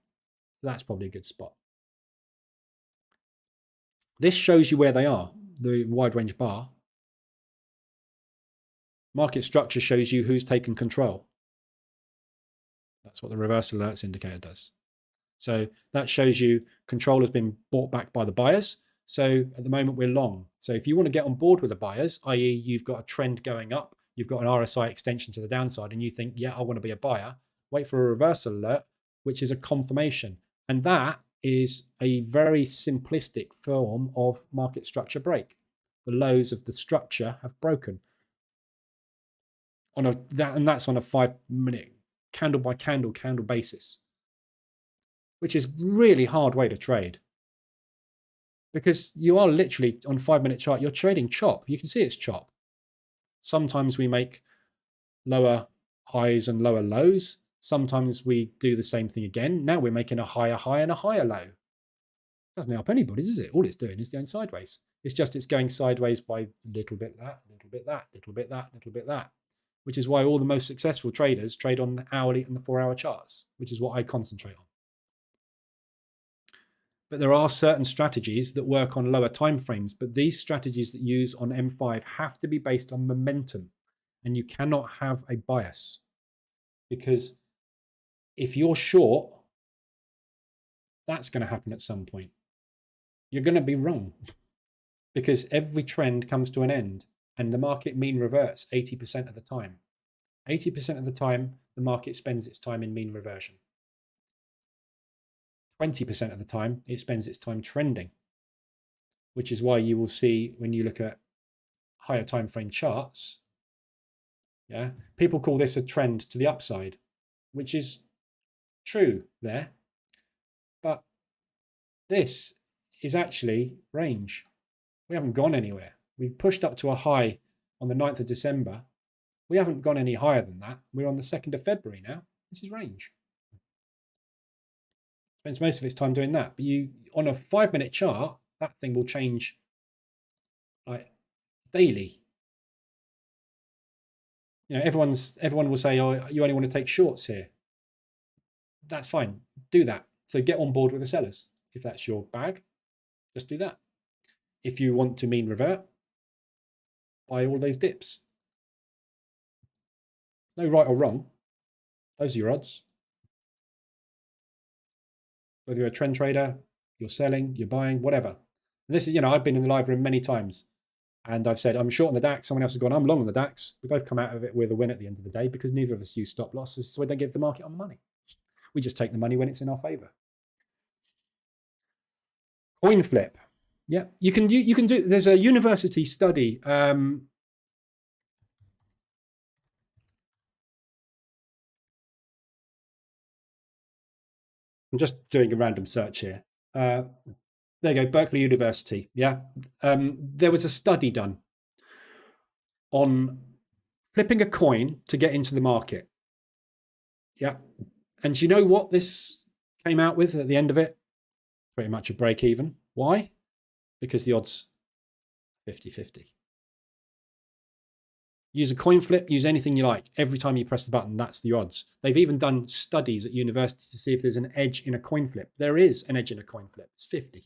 So that's probably a good spot. This shows you where they are, the wide range bar. Market structure shows you who's taken control. That's what the reverse alerts indicator does. So that shows you control has been bought back by the buyers. So at the moment we're long. So if you want to get on board with the buyers, i.e. you've got a trend going up, you've got an RSI extension to the downside and you think, yeah, I want to be a buyer, wait for a reversal alert, which is a confirmation. And that is a very simplistic form of market structure break. The lows of the structure have broken. And that's on a 5-minute candle by candle basis, which is really hard way to trade. Because you are literally on 5-minute chart, you're trading chop. You can see it's chop. Sometimes we make lower highs and lower lows. Sometimes we do the same thing again. Now we're making a higher high and a higher low. Doesn't help anybody, does it? All it's doing is going sideways. It's going sideways by little bit that, little bit that, little bit that, little bit that, which is why all the most successful traders trade on the hourly and the 4-hour charts, which is what I concentrate on. But there are certain strategies that work on lower time frames, but these strategies that use on M5 have to be based on momentum, and you cannot have a bias, because if you're short, that's going to happen at some point. You're going to be wrong because every trend comes to an end and the market mean reverts 80% of the time. 80% of the time, the market spends its time in mean reversion. 20% of the time, it spends its time trending, which is why you will see when you look at higher time frame charts, yeah, people call this a trend to the upside, which is true there. But this is actually range. We haven't gone anywhere. We pushed up to a high on the 9th of December. We haven't gone any higher than that. We're on the 2nd of February now. This is range. Spends most of its time doing that. But you, on a 5-minute chart, that thing will change like daily. You know, everyone will say, oh, you only want to take shorts here. That's fine. Do that. So get on board with the sellers. If that's your bag, just do that. If you want to mean revert, buy all those dips. No right or wrong. Those are your odds. Whether you're a trend trader, you're selling, you're buying, whatever. And this is, you know, I've been in the live room many times and I've said, I'm short on the DAX. Someone else has gone, I'm long on the DAX. We both come out of it with a win at the end of the day because neither of us use stop losses. So we don't give the market on money. We just take the money when it's in our favor. Coin flip. Yeah, you can do, there's a university study. I'm just doing a random search here. There you go, Berkeley University. Yeah, there was a study done on flipping a coin to get into the market. Yeah, and do you know what this came out with at the end of it? Pretty much a break even. Why? Because the odds 50-50. Use a coin flip, use anything you like. Every time you press the button, that's the odds. They've even done studies at universities to see if there's an edge in a coin flip. There is an edge in a coin flip. It's 50,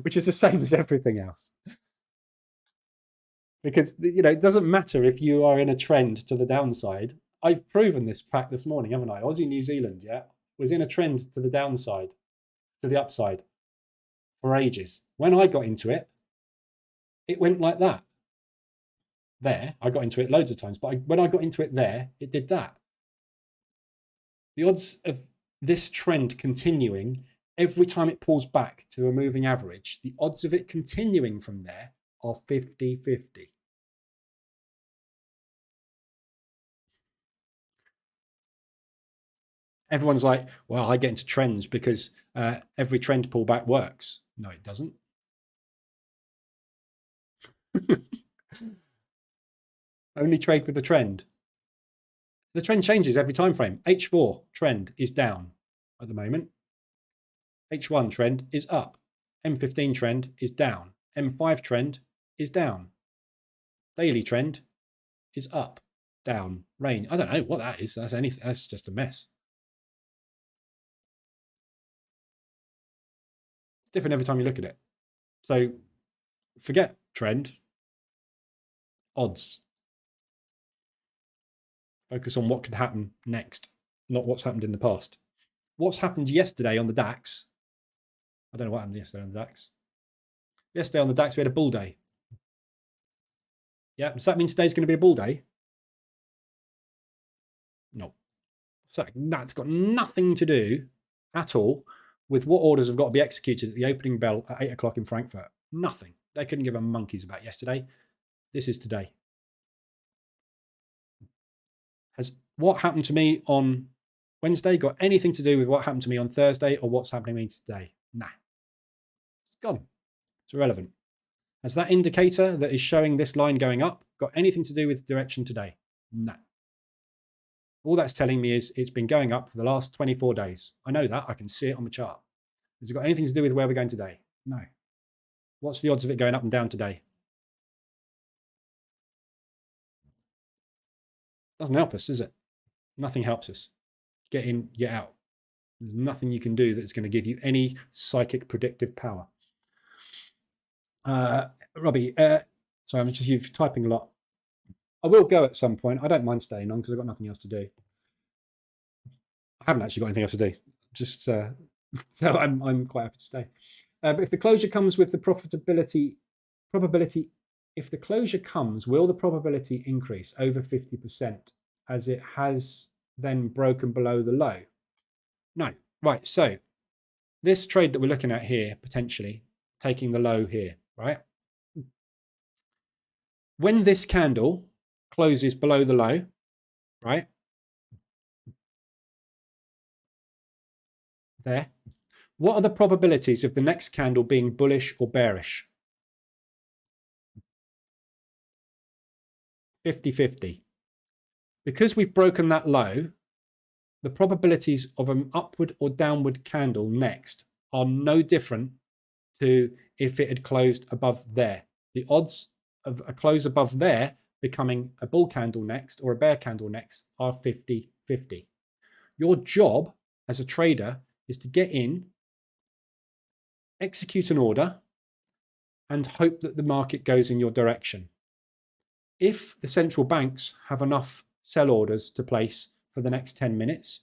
which is the same as everything else. Because, you know, it doesn't matter if you are in a trend to the downside. I've proven this fact this morning, haven't I? Aussie New Zealand, yeah, was in a trend to the downside, to the upside for ages. When I got into it, it went like that. There, I got into it loads of times, but when I got into it there, it did that. The odds of this trend continuing every time it pulls back to a moving average, the odds of it continuing from there are 50-50. Everyone's like, well, I get into trends because every trend pullback works. No, it doesn't. Only trade with the trend. The trend changes every time frame. H4 trend is down at the moment. H1 trend is up. M15 trend is down. M5 trend is down. Daily trend is up, down, range. I don't know what that is. That's anything. That's just a mess. It's different every time you look at it. So forget trend. Odds. Focus on what could happen next, not what's happened in the past. What's happened yesterday on the DAX? I don't know what happened yesterday on the DAX. Yesterday on the DAX, we had a bull day. Yeah, does that mean today's going to be a bull day? No. So that's got nothing to do at all with what orders have got to be executed at the opening bell at 8 o'clock in Frankfurt. Nothing. They couldn't give a monkeys about yesterday. This is today. Has what happened to me on Wednesday got anything to do with what happened to me on Thursday or what's happening to me today? Nah. It's gone. It's irrelevant. Has that indicator that is showing this line going up got anything to do with direction today? No. All that's telling me is it's been going up for the last 24 days. I know that. I can see it on the chart. Has it got anything to do with where we're going today? No. What's the odds of it going up and down today? Doesn't help us, does it? Nothing helps us. Get in, get out. There's nothing you can do that's going to give you any psychic predictive power. Robbie, sorry, I'm just typing a lot. I will go at some point. I don't mind staying on because I've got nothing else to do. I haven't actually got anything else to do. Just so I'm quite happy to stay. But if the closure comes with the probability, if the closure comes, will the probability increase over 50% as it has then broken below the low? No. Right. So this trade that we're looking at here, potentially taking the low here, right? When this candle closes below the low, right? There. What are the probabilities of the next candle being bullish or bearish? 50-50. Because we've broken that low, the probabilities of an upward or downward candle next are no different to if it had closed above there. The odds of a close above there becoming a bull candle next or a bear candle next are 50-50. Your job as a trader is to get in, execute an order, and hope that the market goes in your direction. If the central banks have enough sell orders to place for the next 10 minutes,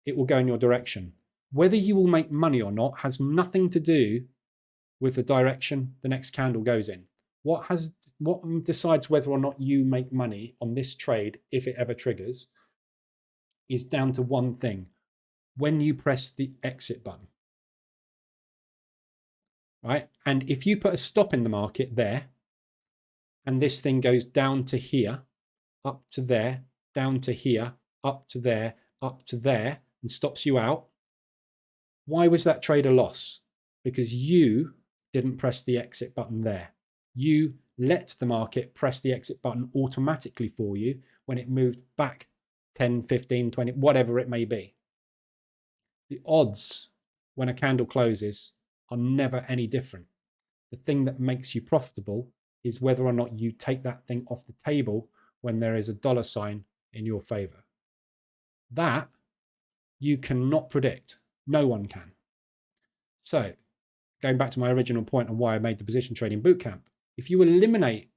it will go in your direction. Whether you will make money or not has nothing to do with the direction the next candle goes in. What decides whether or not you make money on this trade, if it ever triggers, is down to one thing: when you press the exit button. Right? And if you put a stop in the market there, and this thing goes down to here, up to there, down to here, up to there, up to there, and stops you out, why was that trade a loss? Because you didn't press the exit button there. You let the market press the exit button automatically for you when it moved back 10, 15, 20, whatever it may be. The odds when a candle closes are never any different. The thing that makes you profitable is whether or not you take that thing off the table when there is a dollar sign in your favor. That you cannot predict. No one can. So, going back to my original point on why I made the position trading bootcamp, if you eliminate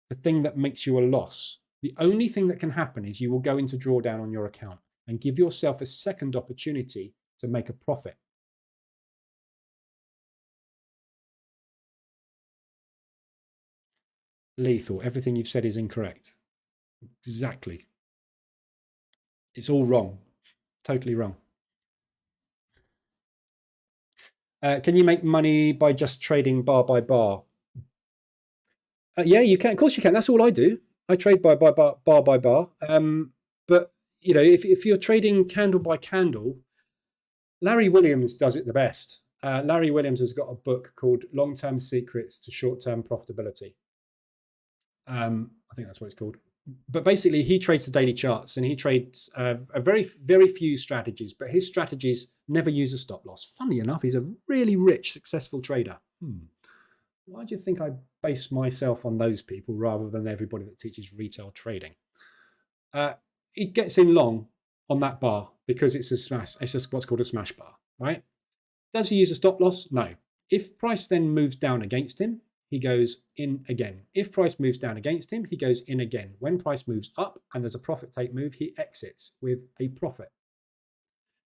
the thing that makes you a loss, the only thing that can happen is you will go into drawdown on your account and give yourself a second opportunity to make a profit. Lethal. Everything you've said is incorrect. Exactly. It's all wrong. Totally wrong. Can you make money by just trading bar by bar? Yeah, you can. Of course you can. That's all I do. I trade bar by bar. But you know, if you're trading candle by candle, Larry Williams does it the best. Larry Williams has got a book called Long-Term Secrets to Short-Term Profitability. I think that's what it's called. But basically, he trades the daily charts, and he trades a very few strategies, but his strategies never use a stop loss. Funny enough, he's a really rich, successful trader. Why do you think I base myself on those people rather than everybody that teaches retail trading? He gets in long on that bar because it's a smash. It's just what's called a smash bar, right? Does he use a stop loss? No. If price then moves down against him, he goes in again. If price moves down against him, he goes in again. When price moves up and there's a profit take move, he exits with a profit.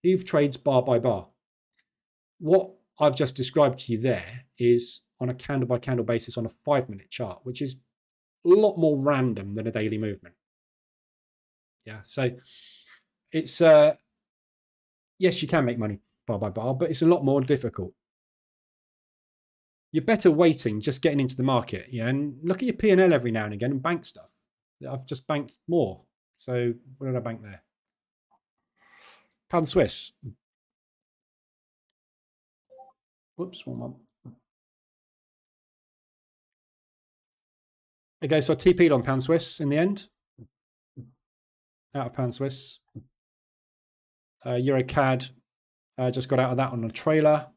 He trades bar by bar. What I've just described to you there is on a candle by candle basis on a 5-minute chart, which is a lot more random than a daily movement. Yeah, so it's yes, you can make money bar by bar, but it's a lot more difficult. You're better waiting, just getting into the market, yeah, and look at your P&L every now and again and bank stuff. I've just banked more. So what did I bank there? Pound Swiss. Whoops, one month. Okay, so I TP'd on Pound Swiss in the end. Out of Pound Swiss. Euro CAD, just got out of that on a trailer.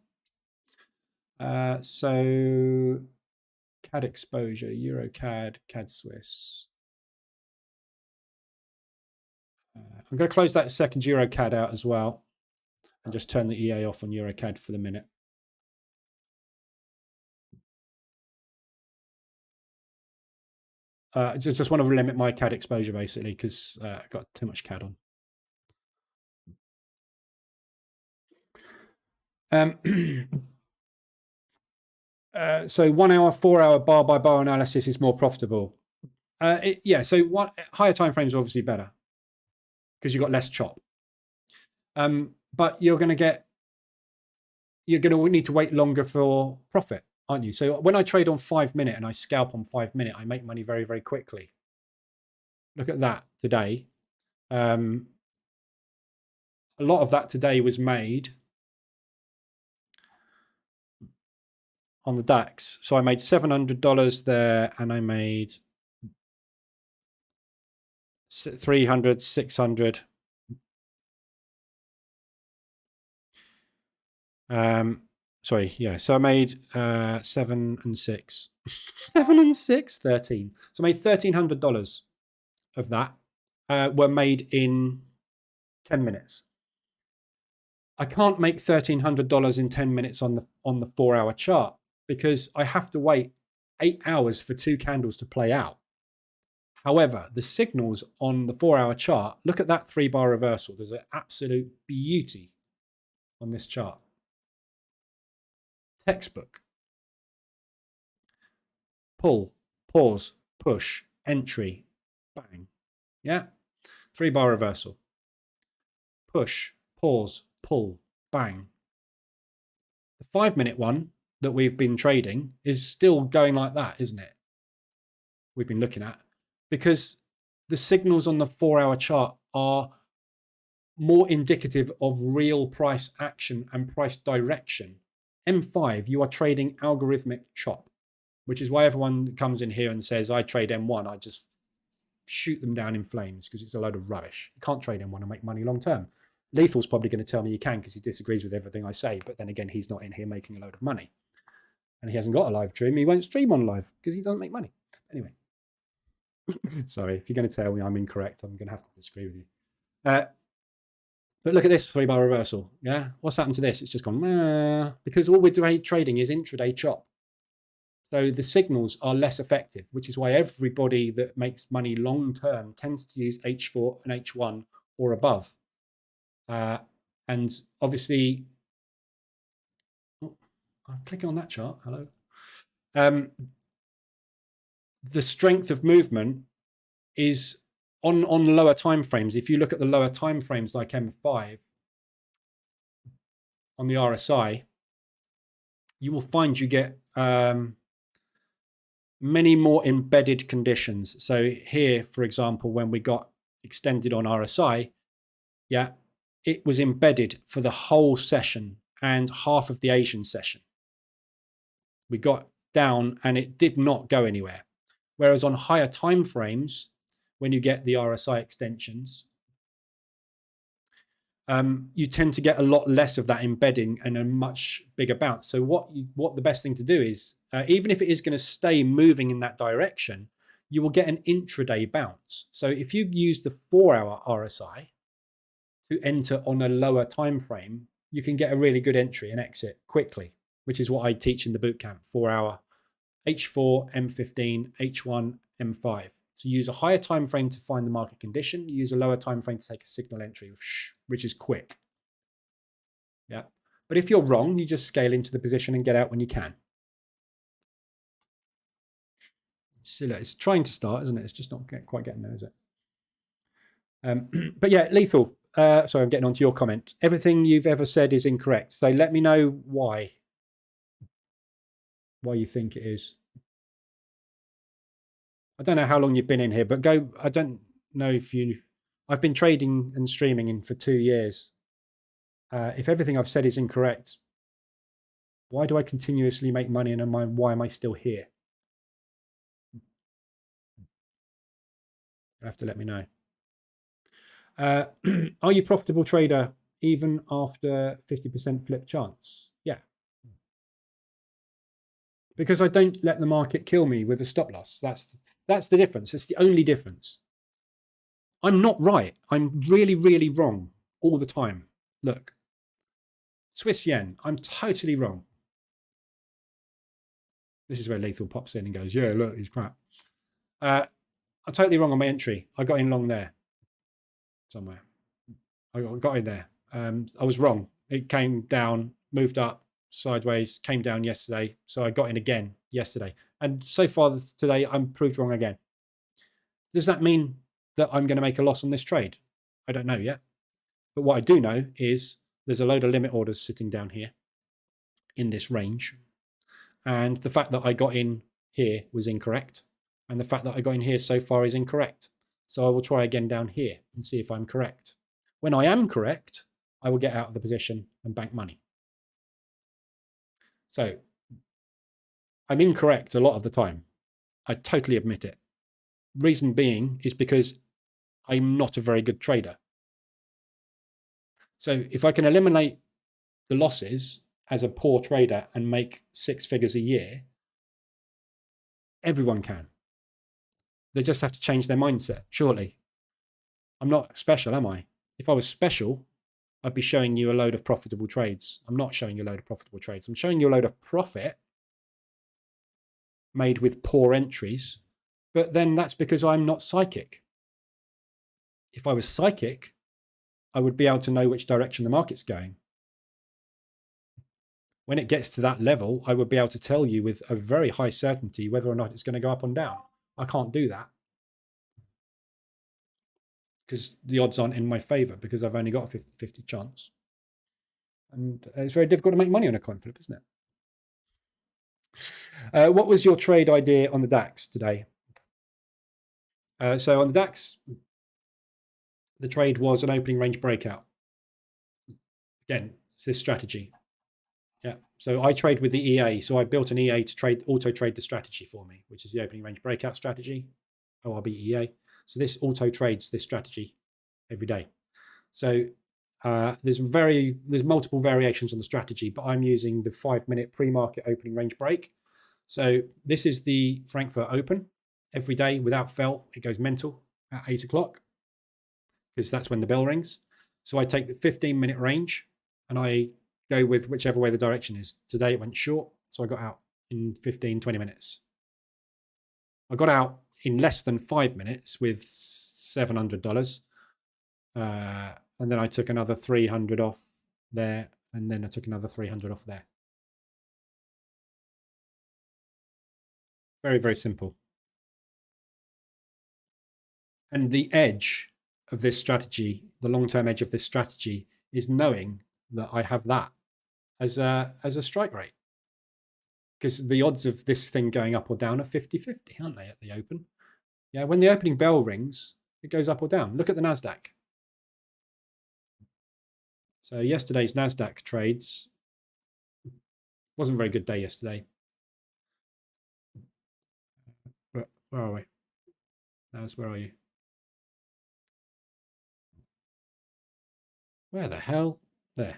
So CAD exposure, Euro CAD, CAD Swiss. I'm going to close that second Euro CAD out as well and just turn the EA off on Euro CAD for the minute. Just want to limit my CAD exposure basically because I've got too much CAD on. So 1 hour, 4 hour bar by bar analysis is more profitable. Yeah, so higher time frames are obviously better because you've got less chop. But you're going to need to wait longer for profit, aren't you? So when I trade on 5-minute and I scalp on 5-minute, I make money very, very quickly. Look at that today. A lot of that today was made on the DAX. So I made $700 there and I made 300, 600. Sorry, yeah. So I made 7 and 6. 7 and 6, 13. So I made $1,300 of that were made in 10 minutes. I can't make $1,300 in 10 minutes on the 4-hour chart because I have to wait 8 hours for 2 candles to play out. However, the signals on the 4-hour chart, look at that 3-bar reversal. There's an absolute beauty on this chart. Textbook. Pull, pause, push, entry, bang. Yeah, 3-bar reversal. Push, pause, pull, bang. The 5-minute one that we've been trading is still going like that, isn't it? We've been looking at, because the signals on the 4-hour chart are more indicative of real price action and price direction. M5, you are trading algorithmic chop, which is why everyone comes in here and says, I trade M1, I just shoot them down in flames because it's a load of rubbish. You can't trade M1 and make money long term. Lethal's probably going to tell me you can because he disagrees with everything I say, but then again, he's not in here making a load of money. And he hasn't got a live stream. He won't stream on live because he doesn't make money. Anyway, sorry, if you're going to tell me I'm incorrect, I'm going to have to disagree with you. But look at this 3-bar reversal. Yeah, what's happened to this? It's just gone, because all we're trading is intraday chop. So the signals are less effective, which is why everybody that makes money long term tends to use H4 and H1 or above. And obviously, I'm clicking on that chart. Hello. The strength of movement is on lower time frames. If you look at the lower time frames like M5 on the RSI, you will find you get many more embedded conditions. So here, for example, when we got extended on RSI, yeah, it was embedded for the whole session and half of the Asian session. We got down and it did not go anywhere. Whereas on higher time frames, when you get the RSI extensions, you tend to get a lot less of that embedding and a much bigger bounce. So what the best thing to do is, even if it is going to stay moving in that direction, you will get an intraday bounce. So if you use the 4-hour RSI to enter on a lower time frame, you can get a really good entry and exit quickly, which is what I teach in the bootcamp. 4-hour H4, M15, H1, M5. So you use a higher time frame to find the market condition. You use a lower time frame to take a signal entry, which is quick. Yeah. But if you're wrong, you just scale into the position and get out when you can. So it's trying to start, isn't it? It's just not quite getting there, is it? But yeah, lethal. So I'm getting onto your comment. Everything you've ever said is incorrect. So let me know why you think it is. I don't know how long you've been in here, but go. I don't know if you. I've been trading and streaming for 2 years. If everything I've said is incorrect, why do I continuously make money and why am I still here? You'll have to let me know. Are you a profitable trader even after 50% flip chance? Yeah. Because I don't let the market kill me with a stop loss. That's the difference. It's the only difference. I'm not right. I'm really, really wrong all the time. Look, Swiss yen, I'm totally wrong. This is where Lethal pops in and goes, yeah, look, he's crap. I'm totally wrong on my entry. I got in long there somewhere. I got in there. I was wrong. It came down, moved up sideways, came down yesterday. So I got in again yesterday. And so far today, I'm proved wrong again. Does that mean that I'm going to make a loss on this trade? I don't know yet. But what I do know is there's a load of limit orders sitting down here in this range. And the fact that I got in here was incorrect. And the fact that I got in here so far is incorrect. So I will try again down here and see if I'm correct. When I am correct, I will get out of the position and bank money. So I'm incorrect a lot of the time. I totally admit it. Reason being is because I'm not a very good trader. So if I can eliminate the losses as a poor trader and make 6 figures a year, everyone can. They just have to change their mindset, surely. I'm not special, am I? If I was special, I'd be showing you a load of profitable trades. I'm not showing you a load of profitable trades. I'm showing you a load of profit made with poor entries, but then that's because I'm not psychic. If I was psychic, I would be able to know which direction the market's going. When it gets to that level, I would be able to tell you with a very high certainty whether or not it's going to go up and down. I can't do that because the odds aren't in my favor because I've only got a 50-50 chance. And it's very difficult to make money on a coin flip, isn't it? What was your trade idea on the DAX today? So on the DAX, the trade was an opening range breakout. Again, it's this strategy. Yeah. So I trade with the EA. So I built an EA to auto trade the strategy for me, which is the opening range breakout strategy, ORB EA. So this auto trades this strategy every day. So there's multiple variations on the strategy, but I'm using the 5-minute pre-market opening range break. So this is the Frankfurt Open every day without fail. It goes mental at 8 o'clock because that's when the bell rings. So I take the 15-minute range and I go with whichever way the direction is. Today it went short, so I got out in 15, 20 minutes. I got out in less than 5 minutes with $700. And then I took another 300 off there, and then I took another 300 off there. Very, very simple. And the edge of this strategy, the long-term edge of this strategy, is knowing that I have that as a strike rate. Because the odds of this thing going up or down are 50-50, aren't they, at the open? Yeah, when the opening bell rings, it goes up or down. Look at the NASDAQ. So yesterday's NASDAQ trades wasn't a very good day yesterday. But where are we? Where are you? Where the hell? There.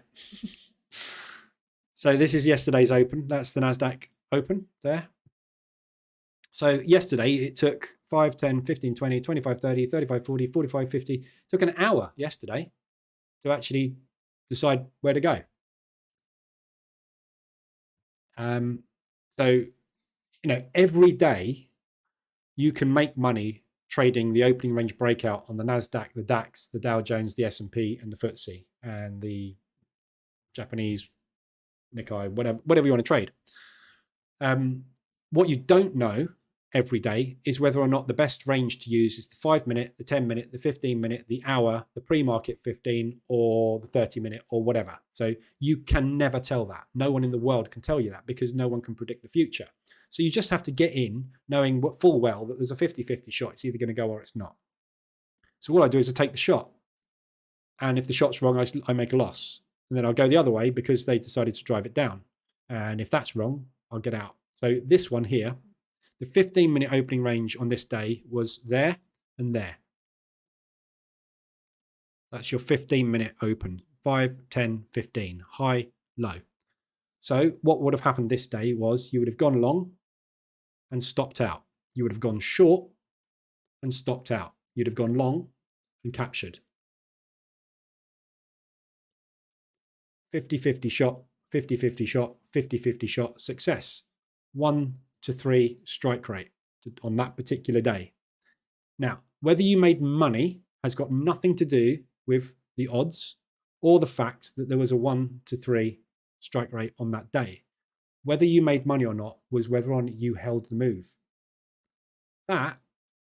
So this is yesterday's open. That's the NASDAQ open there. So yesterday it took 5, 10, 15, 20, 25, 30, 35, 40, 45, 50. It took an hour yesterday to actually decide where to go. So, every day you can make money trading the opening range breakout on the NASDAQ, the DAX, the Dow Jones, the S&P, and the FTSE, and the Japanese Nikkei, whatever you want to trade. What you don't know every day is whether or not the best range to use is the 5-minute, the 10-minute, the 15-minute, the hour, the pre-market 15, or the 30-minute, or whatever. So you can never tell that. No one in the world can tell you that because no one can predict the future. So you just have to get in knowing full well that there's a 50-50 shot. It's either going to go or it's not. So what I do is I take the shot. And if the shot's wrong, I make a loss. And then I'll go the other way because they decided to drive it down. And if that's wrong, I'll get out. So this one here, the 15-minute opening range on this day was there and there. That's your 15-minute open. 5, 10, 15. High, low. So what would have happened this day was you would have gone long and stopped out. You would have gone short and stopped out. You'd have gone long and captured. 50-50 shot, 50-50 shot, 50-50 shot, success. 1 to 3 strike rate on that particular day. Now, whether you made money has got nothing to do with the odds or the fact that there was a 1 to 3 strike rate on that day. Whether you made money or not was whether or not you held the move. That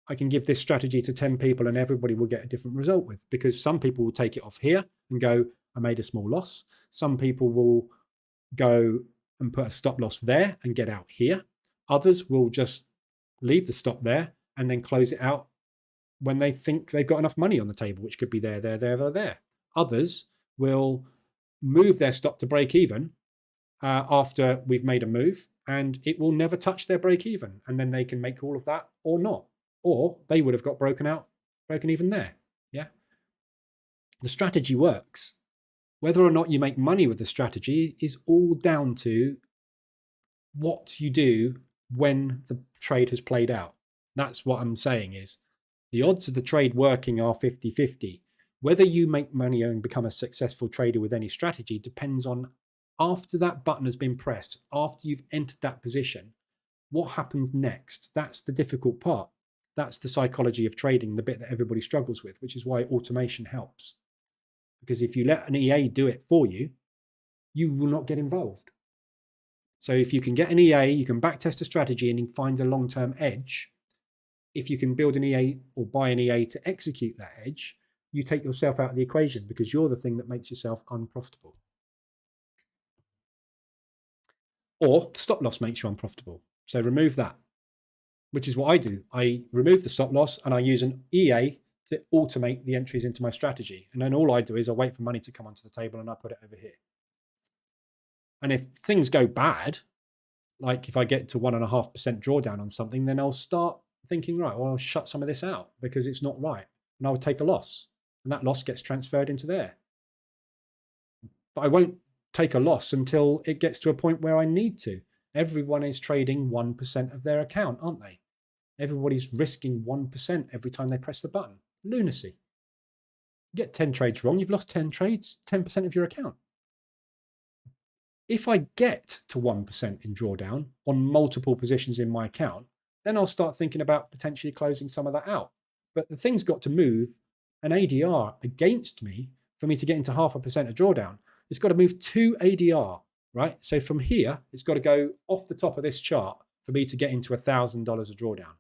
I can give this strategy to 10 people and everybody will get a different result with, because some people will take it off here and go, I made a small loss. Some people will go and put a stop loss there and get out here. Others will just leave the stop there and then close it out when they think they've got enough money on the table, which could be there, there, there, or there. Others will move their stop to break even after we've made a move, and it will never touch their break even. And then they can make all of that or not. Or they would have got broken even there. Yeah. The strategy works. Whether or not you make money with the strategy is all down to what you do when the trade has played out. That's what I'm saying is the odds of the trade working are 50-50. Whether you make money and become a successful trader with any strategy depends on after that button has been pressed, after you've entered that position, what happens next? That's the difficult part. That's the psychology of trading, the bit that everybody struggles with, which is why automation helps. Because if you let an EA do it for you, you will not get involved. So if you can get an EA, you can backtest a strategy and you find a long-term edge. If you can build an EA or buy an EA to execute that edge, you take yourself out of the equation because you're the thing that makes yourself unprofitable. Or stop loss makes you unprofitable. So remove that, which is what I do. I remove the stop loss and I use an EA to automate the entries into my strategy. And then all I do is I wait for money to come onto the table and I put it over here. And if things go bad, like if I get to 1.5% drawdown on something, then I'll start thinking, right, well, I'll shut some of this out because it's not right. And I'll take a loss. And that loss gets transferred into there. But I won't take a loss until it gets to a point where I need to. Everyone is trading 1% of their account, aren't they? Everybody's risking 1% every time they press the button. Lunacy. You get 10 trades wrong, you've lost 10 trades, 10% of your account. If I get to 1% in drawdown on multiple positions in my account, then I'll start thinking about potentially closing some of that out. But the thing's got to move an ADR against me for me to get into 0.5% of drawdown. It's got to move 2 ADR, right? So from here, it's got to go off the top of this chart for me to get into $1,000 of drawdown.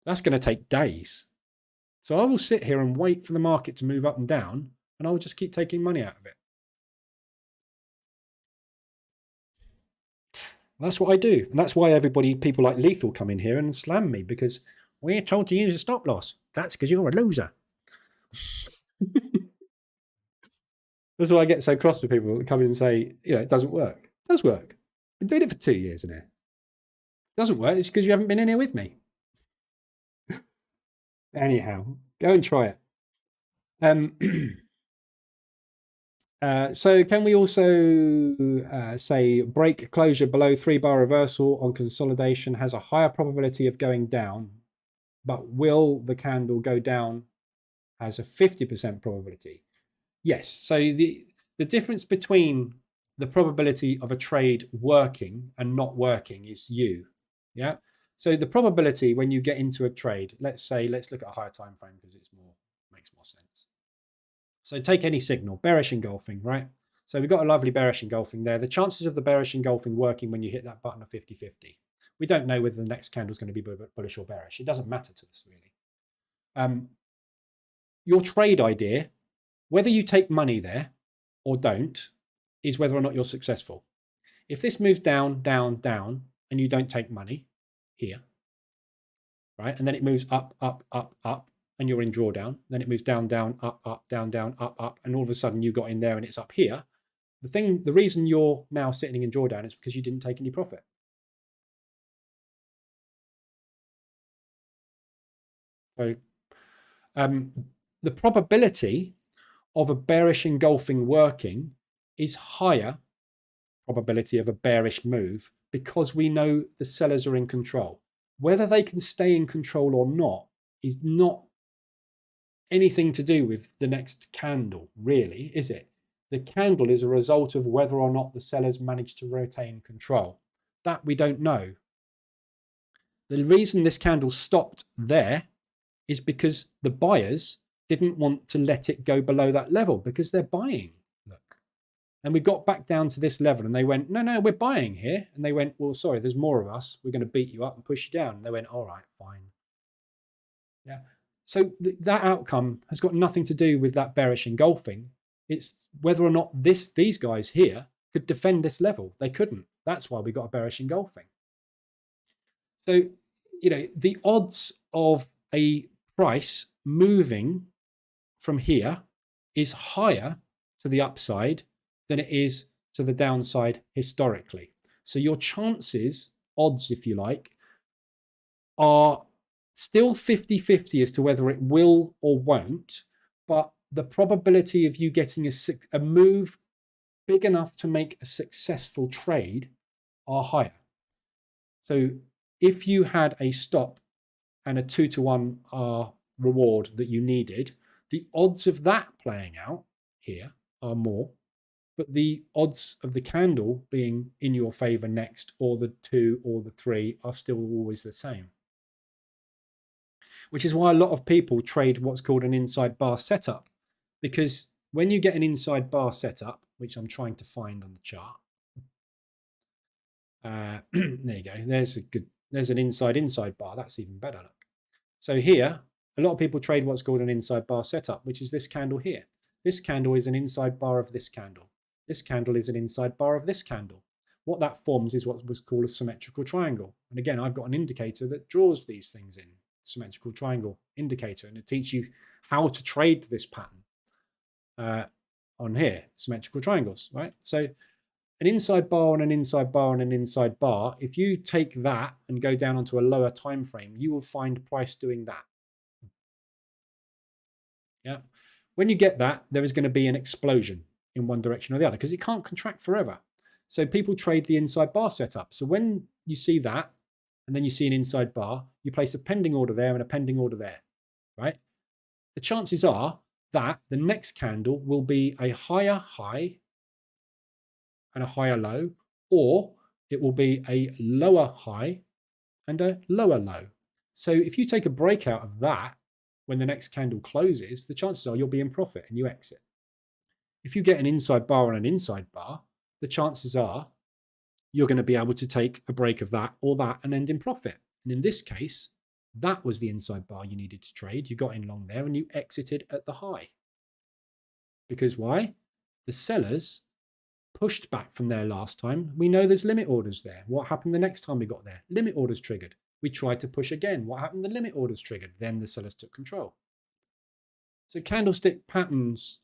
That's going to take days. So I will sit here and wait for the market to move up and down, and I will just keep taking money out of it. That's what I do. And that's why people like Lethal come in here and slam me, because we're told to use a stop loss. That's because you're a loser. That's why I get so cross with people that come in and say, it doesn't work. It does work. I've been doing it for 2 years in here. It doesn't work. It's because you haven't been in here with me. Anyhow, go and try it. So can we also say break closure below 3-bar reversal on consolidation has a higher probability of going down, but will the candle go down has a 50% probability? Yes. So the difference between the probability of a trade working and not working is yeah. So the probability when you get into a trade, let's look at a higher time frame because makes more sense. So take any signal, bearish engulfing, right? So we've got a lovely bearish engulfing there. The chances of the bearish engulfing working when you hit that button are 50-50. We don't know whether the next candle is going to be bullish or bearish. It doesn't matter to us really. Your trade idea, whether you take money there or don't, is whether or not you're successful. If this moves down, down, down, and you don't take money here, right? And then it moves up, up, up, up, and you're in drawdown. Then it moves down, down, up, down, down, up, and all of a sudden you got in there and it's up here. The reason you're now sitting in drawdown is because you didn't take any profit. So the probability of a bearish engulfing working is higher probability of a bearish move because we know the sellers are in control. Whether they can stay in control or not is not anything to do with the next candle, really, is it? The candle is a result of whether or not the sellers manage to retain control. That we don't know. The reason this candle stopped there is because the buyers didn't want to let it go below that level because they're buying. Look. And we got back down to this level and they went, no, we're buying here. And they went, well, sorry, there's more of us. We're going to beat you up and push you down. And they went, all right, fine. Yeah. So that outcome has got nothing to do with that bearish engulfing. It's whether or not these guys here could defend this level. They couldn't. That's why we got a bearish engulfing. So, the odds of a price moving from here is higher to the upside than it is to the downside historically. So your chances, odds if you like, are still 50-50 as to whether it will or won't, but the probability of you getting a move big enough to make a successful trade are higher. So if you had a stop and a 2-to-1 reward that you needed, the odds of that playing out here are more, but the odds of the candle being in your favor next, or the 2 or the 3, are still always the same. Which is why a lot of people trade what's called an inside bar setup, because when you get an inside bar setup, which I'm trying to find on the chart, there you go. There's an inside bar. That's even better. Look. So here, a lot of people trade what's called an inside bar setup, which is this candle here. This candle is an inside bar of this candle. This candle is an inside bar of this candle. What that forms is what was called a symmetrical triangle. And again, I've got an indicator that draws these things in, symmetrical triangle indicator, and it teaches you how to trade this pattern on here, symmetrical triangles, right? So an inside bar and an inside bar and an inside bar, if you take that and go down onto a lower time frame, you will find price doing that. Yeah. When you get that, there is going to be an explosion in one direction or the other because it can't contract forever. So people trade the inside bar setup. So when you see that and then you see an inside bar, you place a pending order there and a pending order there, right? The chances are that the next candle will be a higher high and a higher low, or it will be a lower high and a lower low. So if you take a breakout of that when the next candle closes, the chances are you'll be in profit and you exit. If you get an inside bar and an inside bar, the chances are you're going to be able to take a break of that or that and end in profit. And in this case, that was the inside bar you needed to trade. You got in long there and you exited at the high. Because why? The sellers pushed back from there last time. We know there's limit orders there. What happened the next time we got there? Limit orders triggered. We tried to push again. What happened? The limit orders triggered. Then the sellers took control. So candlestick patterns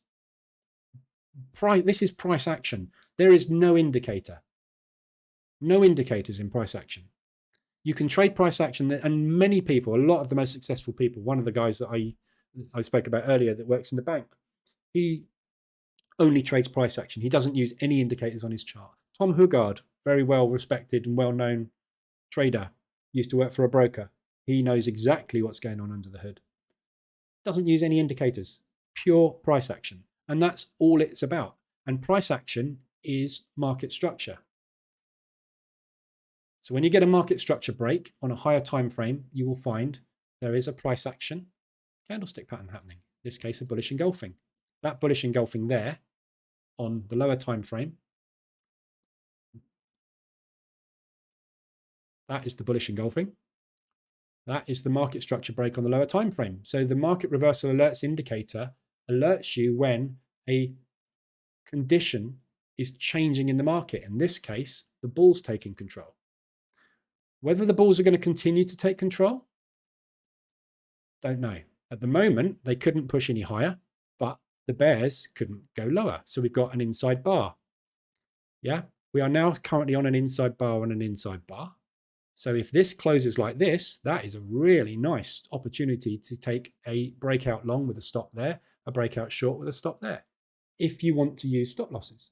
This is price action. There is no indicator. No indicators in price action. You can trade price action, and many people, a lot of the most successful people, one of the guys that I spoke about earlier that works in the bank, he only trades price action. He doesn't use any indicators on his chart. Tom Hugard, very well respected and well-known trader, used to work for a broker. He knows exactly what's going on under the hood. Doesn't use any indicators, pure price action. And that's all it's about. And price action is market structure. So when you get a market structure break on a higher time frame, you will find there is a price action candlestick pattern happening. In this case, a bullish engulfing. That bullish engulfing there on the lower time frame, that is the bullish engulfing. That is the market structure break on the lower time frame. So the market reversal alerts indicator alerts you when a condition is changing in the market. In this case, the bull's taking control. Whether the bulls are going to continue to take control, don't know. At the moment, they couldn't push any higher, but the bears couldn't go lower. So we've got an inside bar. Yeah, we are now currently on an inside bar and an inside bar. So if this closes like this, that is a really nice opportunity to take a breakout long with a stop there, a breakout short with a stop there, if you want to use stop losses.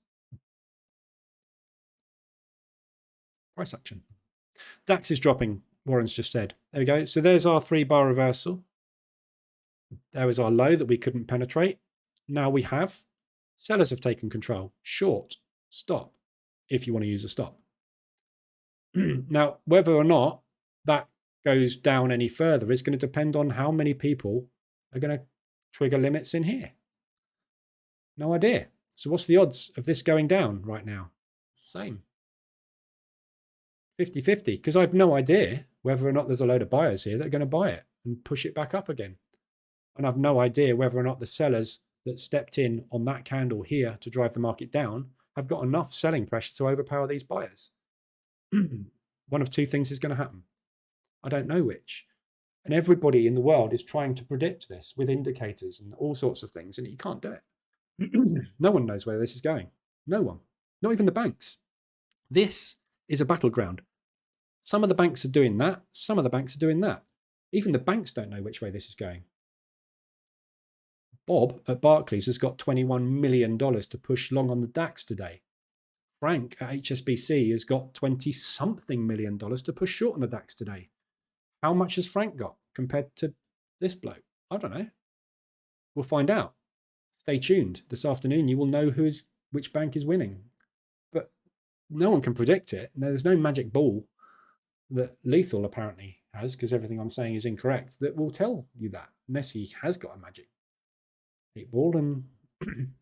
Price action. DAX is dropping, Warren's just said. There we go. So there's our 3-bar reversal. There was our low that we couldn't penetrate. Now we have sellers have taken control. Short, stop, if you want to use a stop. Now, whether or not that goes down any further is going to depend on how many people are going to trigger limits in here. No idea. So what's the odds of this going down right now? Same. 50-50, because I have no idea whether or not there's a load of buyers here that are going to buy it and push it back up again. And I've no idea whether or not the sellers that stepped in on that candle here to drive the market down have got enough selling pressure to overpower these buyers. One of two things is going to happen. I don't know which. And everybody in the world is trying to predict this with indicators and all sorts of things, and you can't do it. No one knows where this is going. No one. Not even the banks. This is a battleground. Some of the banks are doing that. Some of the banks are doing that. Even the banks don't know which way this is going. Bob at Barclays has got $21 million to push long on the DAX today. Frank at HSBC has got 20-something million to push short on the DAX today. How much has Frank got compared to this bloke? I don't know. We'll find out. Stay tuned. This afternoon, you will know which bank is winning. But no one can predict it. There's no magic ball that Lethal apparently has, because everything I'm saying is incorrect, that will tell you that, unless he has got a magic 8-ball, and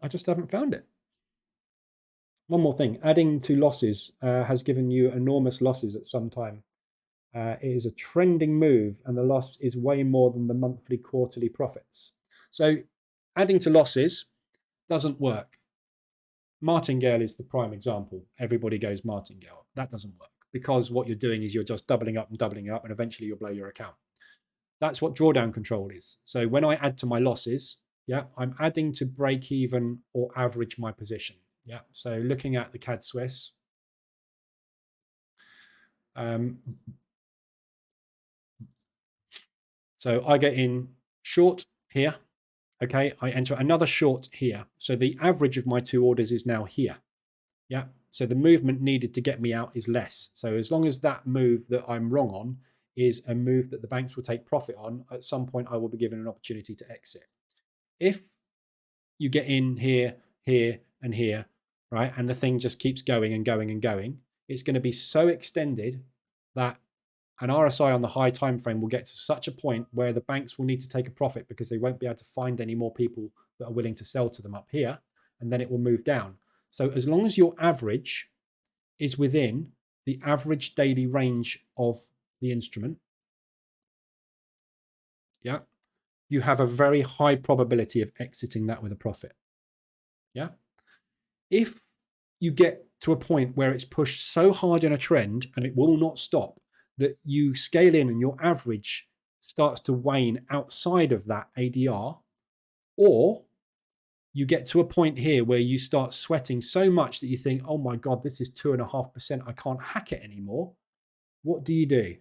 I just haven't found it. One more thing, adding to losses has given you enormous losses at some time. It is a trending move, and the loss is way more than the monthly, quarterly profits. So adding to losses doesn't work. Martingale is the prime example. Everybody goes Martingale. That doesn't work, because what you're doing is you're just doubling up, and eventually you'll blow your account. That's what drawdown control is. So when I add to my losses, yeah, I'm adding to break even or average my position. Yeah, so looking at the CAD Swiss, so I get in short here. Okay, I enter another short here. So the average of my two orders is now here. Yeah, so the movement needed to get me out is less. So as long as that move that I'm wrong on is a move that the banks will take profit on, at some point I will be given an opportunity to exit. If you get in here, here, and here, right, and the thing just keeps going and going and going, it's going to be so extended that an RSI on the high time frame will get to such a point where the banks will need to take a profit because they won't be able to find any more people that are willing to sell to them up here, and then it will move down. So as long as your average is within the average daily range of the instrument, yeah, you have a very high probability of exiting that with a profit. Yeah. If you get to a point where it's pushed so hard in a trend and it will not stop that you scale in and your average starts to wane outside of that ADR, or you get to a point here where you start sweating so much that you think, oh my God, this is 2.5%. I can't hack it anymore. What do?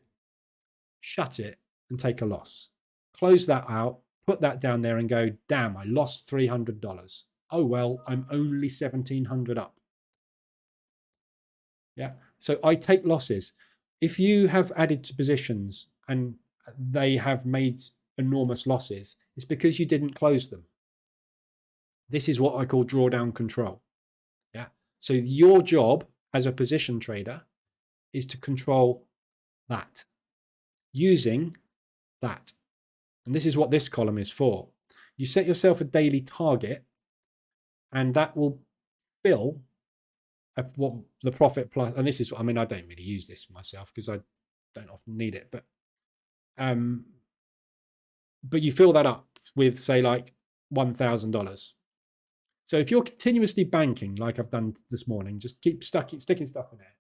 Shut it and take a loss. Close that out, put that down there and go, damn, I lost $300. Oh, well, I'm only 1,700 up. Yeah. So I take losses. If you have added to positions and they have made enormous losses, it's because you didn't close them. This is what I call drawdown control. Yeah. So your job as a position trader is to control that using that. And this is what this column is for. You set yourself a daily target, and that will fill what the profit plus. And this is, I mean, I don't really use this myself because I don't often need it, but you fill that up with, say, like $1,000. So if you're continuously banking, like I've done this morning, just keep sticking stuff in there.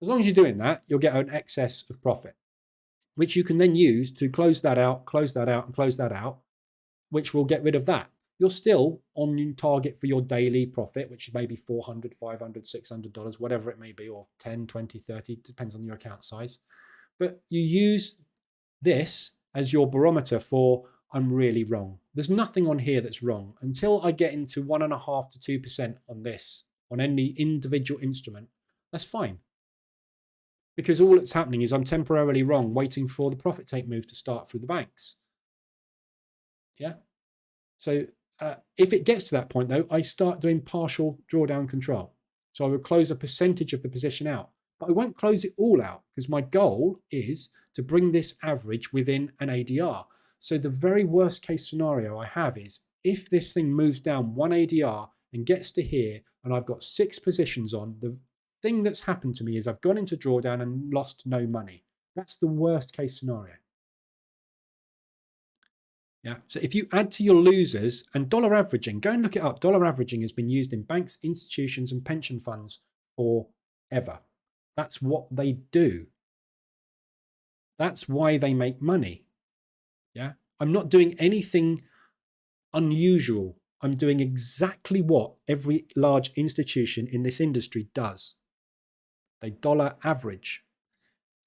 As long as you're doing that, you'll get an excess of profit, which you can then use to close that out, and close that out, which will get rid of that. You're still on target for your daily profit, which may be $400, $500, $600, whatever it may be, or 10, 20, 30, depends on your account size. But you use this as your barometer for, I'm really wrong. There's nothing on here that's wrong until I get into 1.5 to 2% on this, on any individual instrument. That's fine. Because all that's happening is I'm temporarily wrong, waiting for the profit take move to start through the banks. Yeah. So if it gets to that point, though, I start doing partial drawdown control. So I will close a percentage of the position out, but I won't close it all out because my goal is to bring this average within an ADR. So the very worst case scenario I have is if this thing moves down one ADR and gets to here and I've got 6 positions on, the thing that's happened to me is I've gone into drawdown and lost no money. That's the worst case scenario. Yeah. So if you add to your losers and dollar averaging, go and look it up. Dollar averaging has been used in banks, institutions, and pension funds forever. That's what they do. That's why they make money. Yeah. I'm not doing anything unusual. I'm doing exactly what every large institution in this industry does. They dollar average.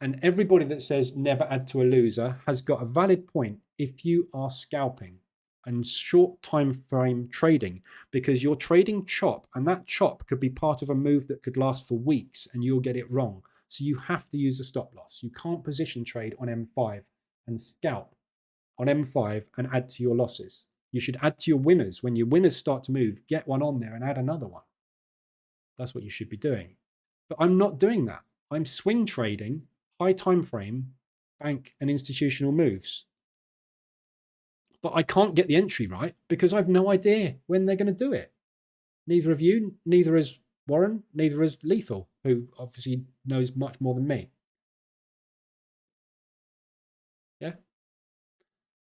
And everybody that says never add to a loser has got a valid point if you are scalping and short time frame trading, because you're trading chop, and that chop could be part of a move that could last for weeks and you'll get it wrong. So you have to use a stop loss. You can't position trade on M5 and scalp on M5 and add to your losses. You should add to your winners. When your winners start to move, get one on there and add another one. That's what you should be doing. But I'm not doing that. I'm swing trading high time frame, bank and institutional moves. But I can't get the entry right because I've no idea when they're going to do it. Neither of you, neither is Warren, neither is Lethal, who obviously knows much more than me. Yeah.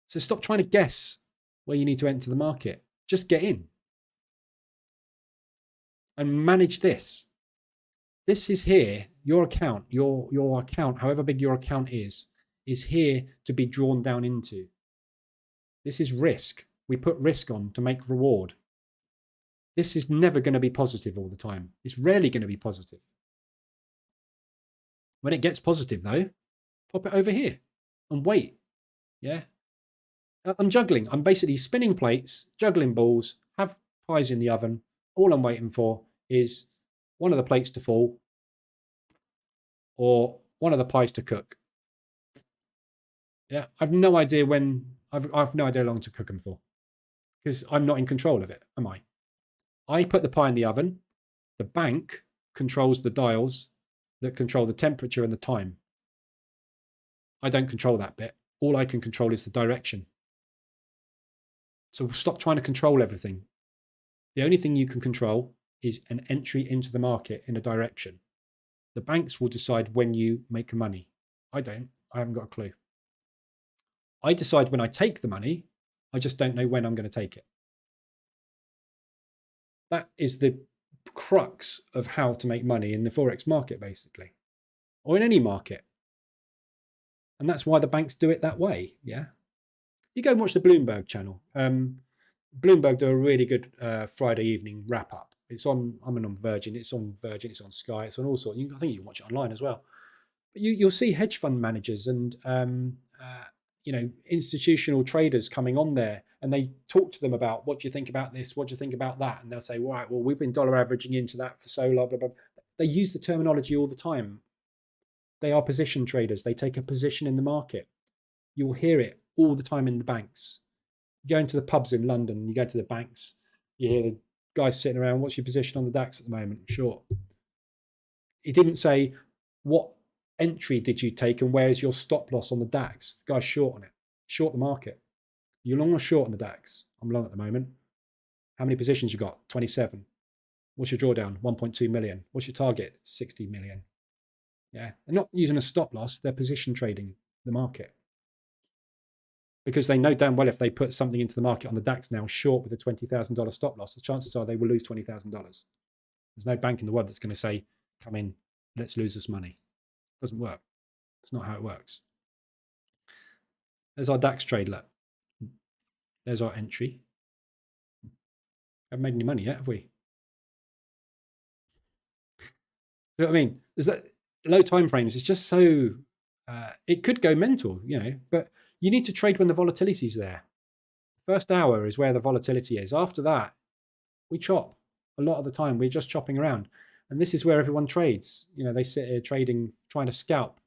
So stop trying to guess where you need to enter the market. Just get in and manage this. This is here, your account, your account, however big your account is here to be drawn down into. This is risk. We put risk on to make reward. This is never going to be positive all the time. It's rarely going to be positive. When it gets positive, though, pop it over here and wait. Yeah. I'm juggling. I'm basically spinning plates, juggling balls, have pies in the oven. All I'm waiting for is one of the plates to fall or one of the pies to cook. Yeah. I've no idea when, I've no idea how long to cook them for because I'm not in control of it, am I? I put the pie in the oven. The bank controls the dials that control the temperature and the time. I don't control that bit. All I can control is the direction. So stop trying to control everything. The only thing you can control is an entry into the market in a direction. The banks will decide when you make money. I don't. I haven't got a clue. I decide when I take the money. I just don't know when I'm going to take it. That is the crux of how to make money in the Forex market, basically, or in any market. And that's why the banks do it that way. Yeah. You go and watch the Bloomberg channel. Bloomberg do a really good Friday evening wrap up. It's on. I'm on Virgin. It's on Virgin. It's on Sky. It's on all sorts. I think you can watch it online as well. But you'll see hedge fund managers and institutional traders coming on there, and they talk to them about, what do you think about this? What do you think about that? And they'll say, right, well, we've been dollar averaging into that for so long. Blah, blah, blah. They use the terminology all the time. They are position traders. They take a position in the market. You'll hear it all the time in the banks. You go into the pubs in London, you go to the banks, you hear the guys sitting around, what's your position on the DAX at the moment? Short. He didn't say, what entry did you take and where's your stop loss on the DAX? The guy's short on it. Short the market. You're long or short on the DAX? I'm long at the moment. How many positions you got? 27. What's your drawdown? 1.2 million. What's your target? 60 million. Yeah. They're not using a stop loss. They're position trading the market. Because they know damn well if they put something into the market on the DAX now short with a $20,000 stop loss, the chances are they will lose $20,000. There's no bank in the world that's going to say, come in, let's lose this money. It doesn't work. It's not how it works. There's our DAX trade. Look. There's our entry. Haven't made any money yet, have we? You know what I mean? There's that low time frames. It's just so it could go mental, but you need to trade when the volatility is there. First hour is where the volatility is. After that, we chop. A lot of the time, we're just chopping around. And this is where everyone trades. They sit here trading, trying to scalp.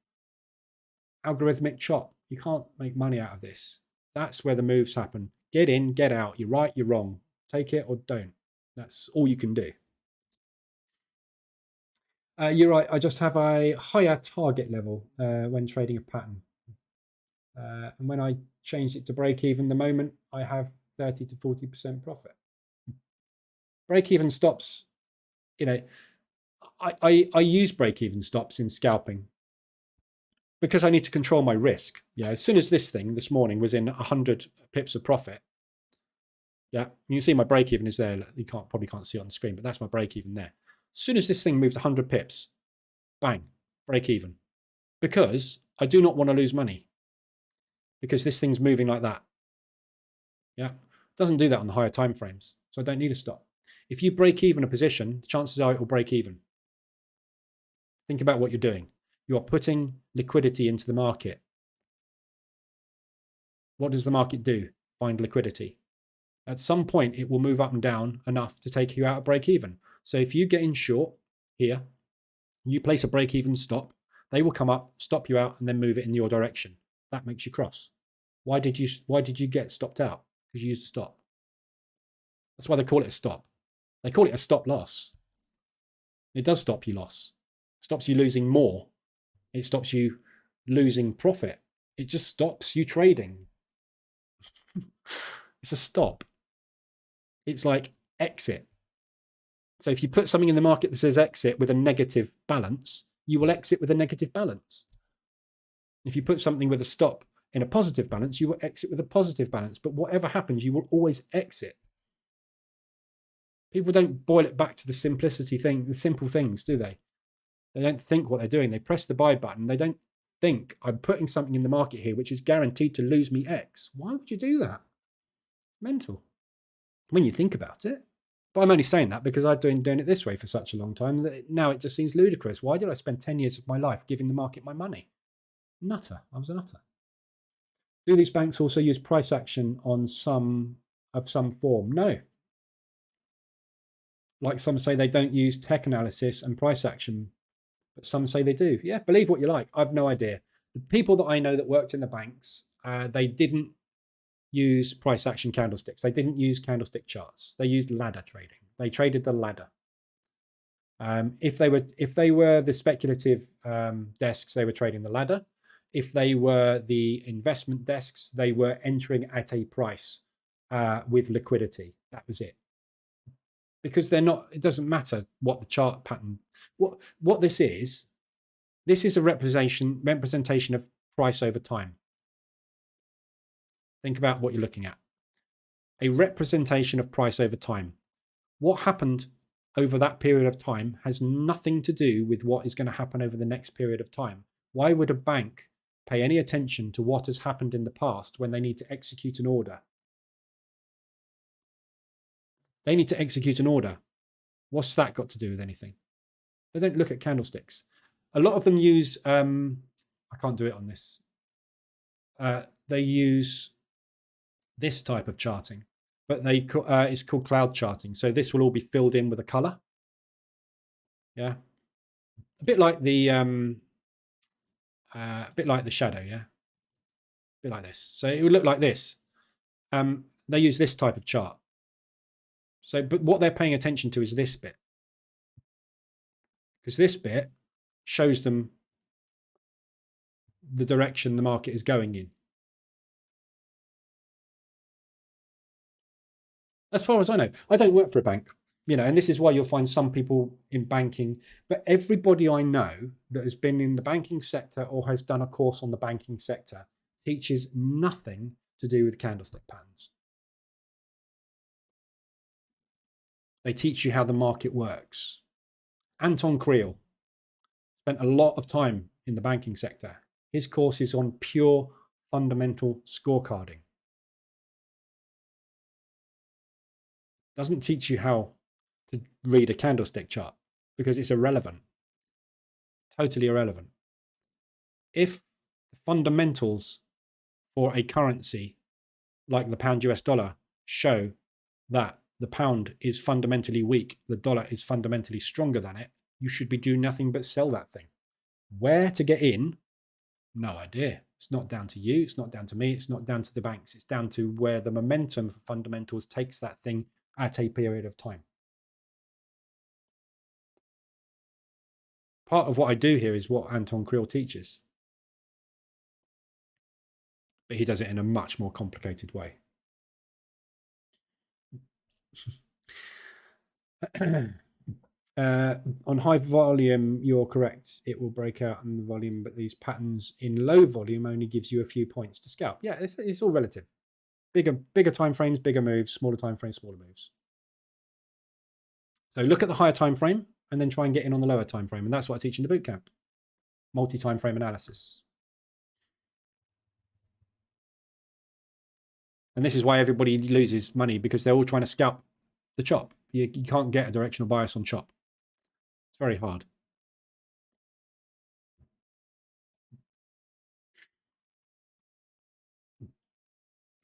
Algorithmic chop. You can't make money out of this. That's where the moves happen. Get in, get out. You're right, you're wrong. Take it or don't. That's all you can do. You're right. I just have a higher target level when trading a pattern. And when I changed it to break even, the moment I have 30 to 40% profit. Break even stops, I use break even stops in scalping because I need to control my risk. As soon as this thing this morning was in 100 pips of profit, you can see my break even is there. You probably can't see it on the screen, but that's my break even there. As soon as this thing moves 100 pips, bang, break even. Because I do not want to lose money. Because this thing's moving like that. It doesn't do that on the higher time frames. So I don't need a stop. If you break even a position, the chances are it will break even. Think about what you're doing. You are putting liquidity into the market. What does the market do? Find liquidity. At some point, it will move up and down enough to take you out of break even. So if you get in short here, you place a break even stop, they will come up, stop you out, and then move it in your direction. That makes you cross. Why did you get stopped out? Because you used a stop. That's why they call it a stop. They call it a stop loss. It does stop you loss. It stops you losing more. It stops you losing profit. It just stops you trading. It's a stop. It's like exit. So if you put something in the market that says exit with a negative balance, you will exit with a negative balance. If you put something with a stop in a positive balance, you will exit with a positive balance. But whatever happens, you will always exit. People don't boil it back to the simplicity thing, the simple things, do they? They don't think what they're doing. They press the buy button. They don't think, I'm putting something in the market here which is guaranteed to lose me X. Why would you do that? Mental. When you think about it. But I'm only saying that because I've been doing it this way for such a long time that now it just seems ludicrous. Why did I spend 10 years of my life giving the market my money? Nutter. I was a nutter. Do these banks also use price action on some form? No. Like some say they don't use tech analysis and price action, but some say they do. Yeah, believe what you like. I've no idea. The people that I know that worked in the banks, they didn't use price action candlesticks. They didn't use candlestick charts. They used ladder trading. They traded the ladder. If they were the speculative desks, they were trading the ladder. If they were the investment desks, they were entering at a price with liquidity. That was it. Because they're not. It doesn't matter what the chart pattern. What this is a representation of price over time. Think about what you're looking at. A representation of price over time. What happened over that period of time has nothing to do with what is going to happen over the next period of time. Why would a bank pay any attention to what has happened in the past when they need to execute an order? They need to execute an order. What's that got to do with anything? They don't look at candlesticks. A lot of them use, I can't do it on this. They use this type of charting, but it's called cloud charting. So this will all be filled in with a color. Yeah. A bit like the shadow, yeah. A bit like this. So it would look like this. They use this type of chart. So, but what they're paying attention to is this bit, because this bit shows them the direction the market is going in. As far as I know, I don't work for a bank, and this is why you'll find some people in banking, but everybody I know that has been in the banking sector or has done a course on the banking sector teaches nothing to do with candlestick patterns. They teach you how the market works. Anton Creel spent a lot of time in the banking sector. His course is on pure fundamental scorecarding. Doesn't teach you how to read a candlestick chart because it's irrelevant. Totally irrelevant. If the fundamentals for a currency like the pound US dollar show that the pound is fundamentally weak, the dollar is fundamentally stronger than it, you should be doing nothing but sell that thing. Where to get in? No idea. It's not down to you. It's not down to me. It's not down to the banks. It's down to where the momentum for fundamentals takes that thing at a period of time. Part of what I do here is what Anton Creel teaches, but he does it in a much more complicated way. On high volume, you're correct. It will break out in the volume, but these patterns in low volume only gives you a few points to scalp. Yeah, it's all relative. Bigger time frames, bigger moves. Smaller time frames, smaller moves. So look at the higher time frame and then try and get in on the lower time frame. And that's what I teach in the bootcamp. Multi-time frame analysis. And this is why everybody loses money, because they're all trying to scalp the chop. You can't get a directional bias on chop. It's very hard.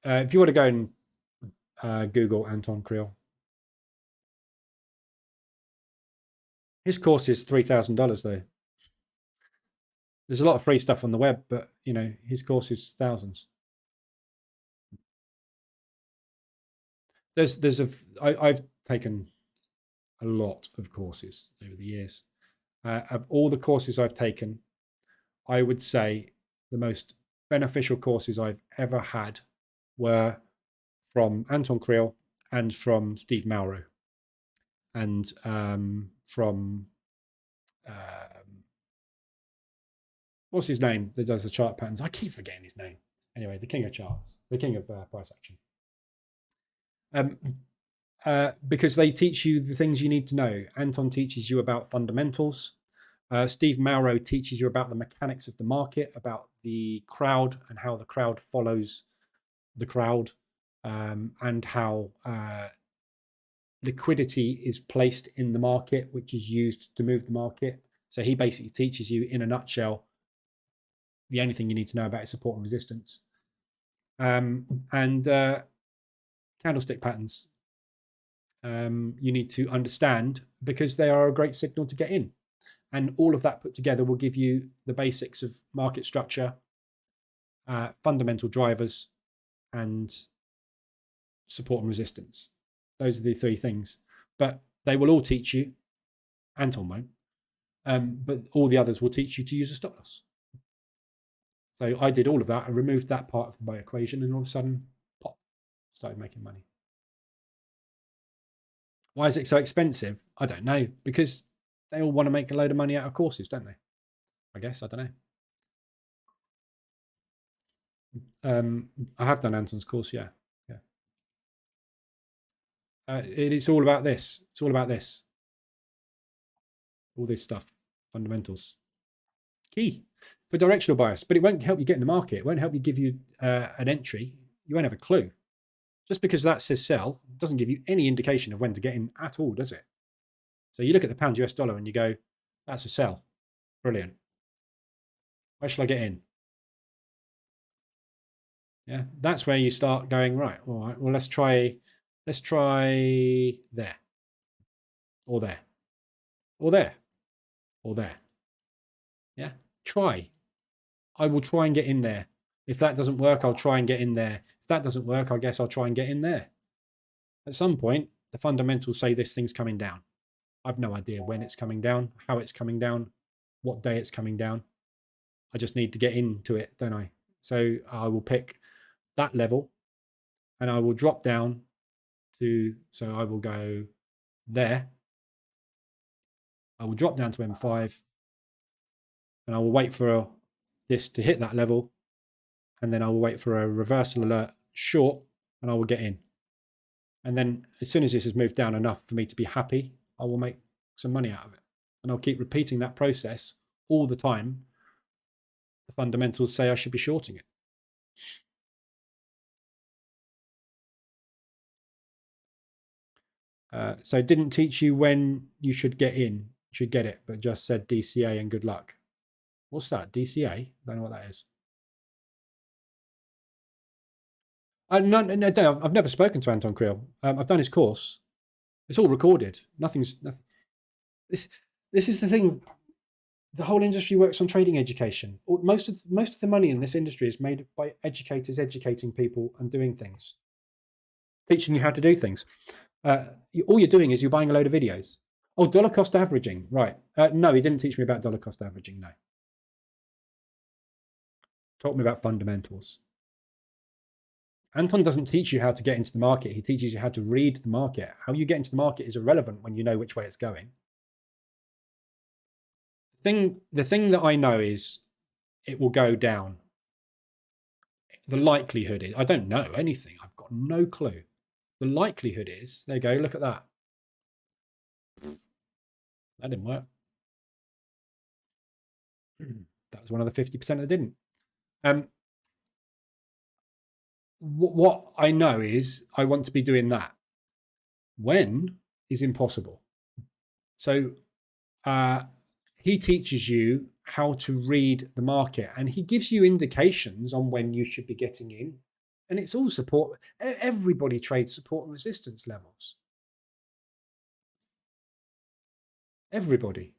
If you want to go and Google Anton Creel, his course is $3,000 though. There's a lot of free stuff on the web, but his course is thousands. I've taken a lot of courses over the years. Of all the courses I've taken, I would say the most beneficial courses I've ever had were from Anton Creel and from Steve Malrow and from what's his name that does the chart patterns? I keep forgetting his name. Anyway, the king of charts, the king of price action. Because they teach you the things you need to know. Anton teaches you about fundamentals. Steve Malrow teaches you about the mechanics of the market, about the crowd and how the crowd follows the crowd, and how liquidity is placed in the market, which is used to move the market. So he basically teaches you in a nutshell the only thing you need to know about is support and resistance. And candlestick patterns you need to understand because they are a great signal to get in. And all of that put together will give you the basics of market structure, fundamental drivers, and support and resistance. Those are the three things. But they will all teach you, Anton won't, but all the others will teach you to use a stop loss. So I did all of that. I removed that part of my equation and all of a sudden, pop, started making money. Why is it so expensive? I don't know. Because they all want to make a load of money out of courses, don't they? I guess. I don't know. I have done Anton's course, yeah. It's all about this. It's all about this. All this stuff. Fundamentals. Key for directional bias. But it won't help you get in the market. It won't help you give you an entry. You won't have a clue. Just because that says sell doesn't give you any indication of when to get in at all, does it? So you look at the pound US dollar and you go, that's a sell. Brilliant. Where shall I get in? Yeah, that's where you start going, right, all right, well, let's try there, or there, or there, or there. Yeah, try. I will try and get in there. If that doesn't work, I'll try and get in there. If that doesn't work, I guess I'll try and get in there. At some point, the fundamentals say this thing's coming down. I've no idea when it's coming down, how it's coming down, what day it's coming down. I just need to get into it, don't I? So I will pick that level and I will drop down to, so I will go there. I will drop down to M5 and I will wait for this to hit that level. And then I will wait for a reversal alert short and I will get in. And then as soon as this has moved down enough for me to be happy, I will make some money out of it. And I'll keep repeating that process all the time. The fundamentals say I should be shorting it. So it didn't teach you when you should get in, you should get it, but just said DCA and good luck. What's that? DCA? I don't know what that is. No, I've never spoken to Anton Creel. I've done his course. It's all recorded. Nothing. This is the thing. The whole industry works on trading education. Most of the money in this industry is made by educators educating people and doing things, teaching you how to do things. All you're doing is you're buying a load of videos. Oh, dollar cost averaging, right? No, he didn't teach me about dollar cost averaging. No, taught me about fundamentals. Anton doesn't teach you how to get into the market. He teaches you how to read the market. How you get into the market is irrelevant when you know which way it's going. The thing that I know is it will go down. The likelihood is, I don't know anything. I've got no clue. The likelihood is, there you go, look at that. That didn't work. That was one of the 50% that didn't. What I know is I want to be doing that. When is impossible. So he teaches you how to read the market and he gives you indications on when you should be getting in. And it's all support. Everybody trades support and resistance levels. Everybody.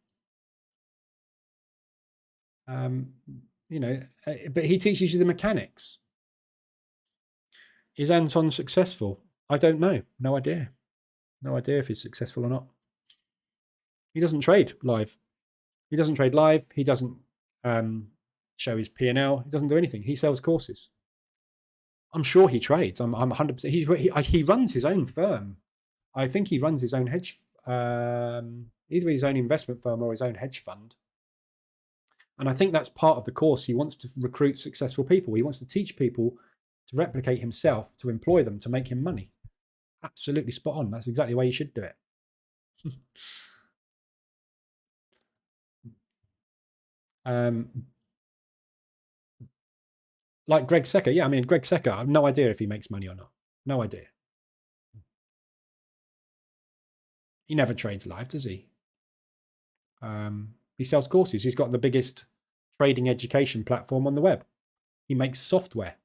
You know, but he teaches you the mechanics. Is Anton successful? I don't know. No idea. No idea if he's successful or not. He doesn't trade live. He doesn't trade live. He doesn't show his P&L. He doesn't do anything. He sells courses. I'm sure he trades. I'm 100%. He runs his own firm. I think he runs his own hedge, either his own investment firm or his own hedge fund. And I think that's part of the course. He wants to recruit successful people. He wants to teach people to replicate himself, to employ them, to make him money. Absolutely spot on. That's exactly why you should do it. Like Greg Secker. Yeah, I mean, Greg Secker, I have no idea if he makes money or not. No idea. He never trades live, does he? He sells courses. He's got the biggest trading education platform on the web. He makes software.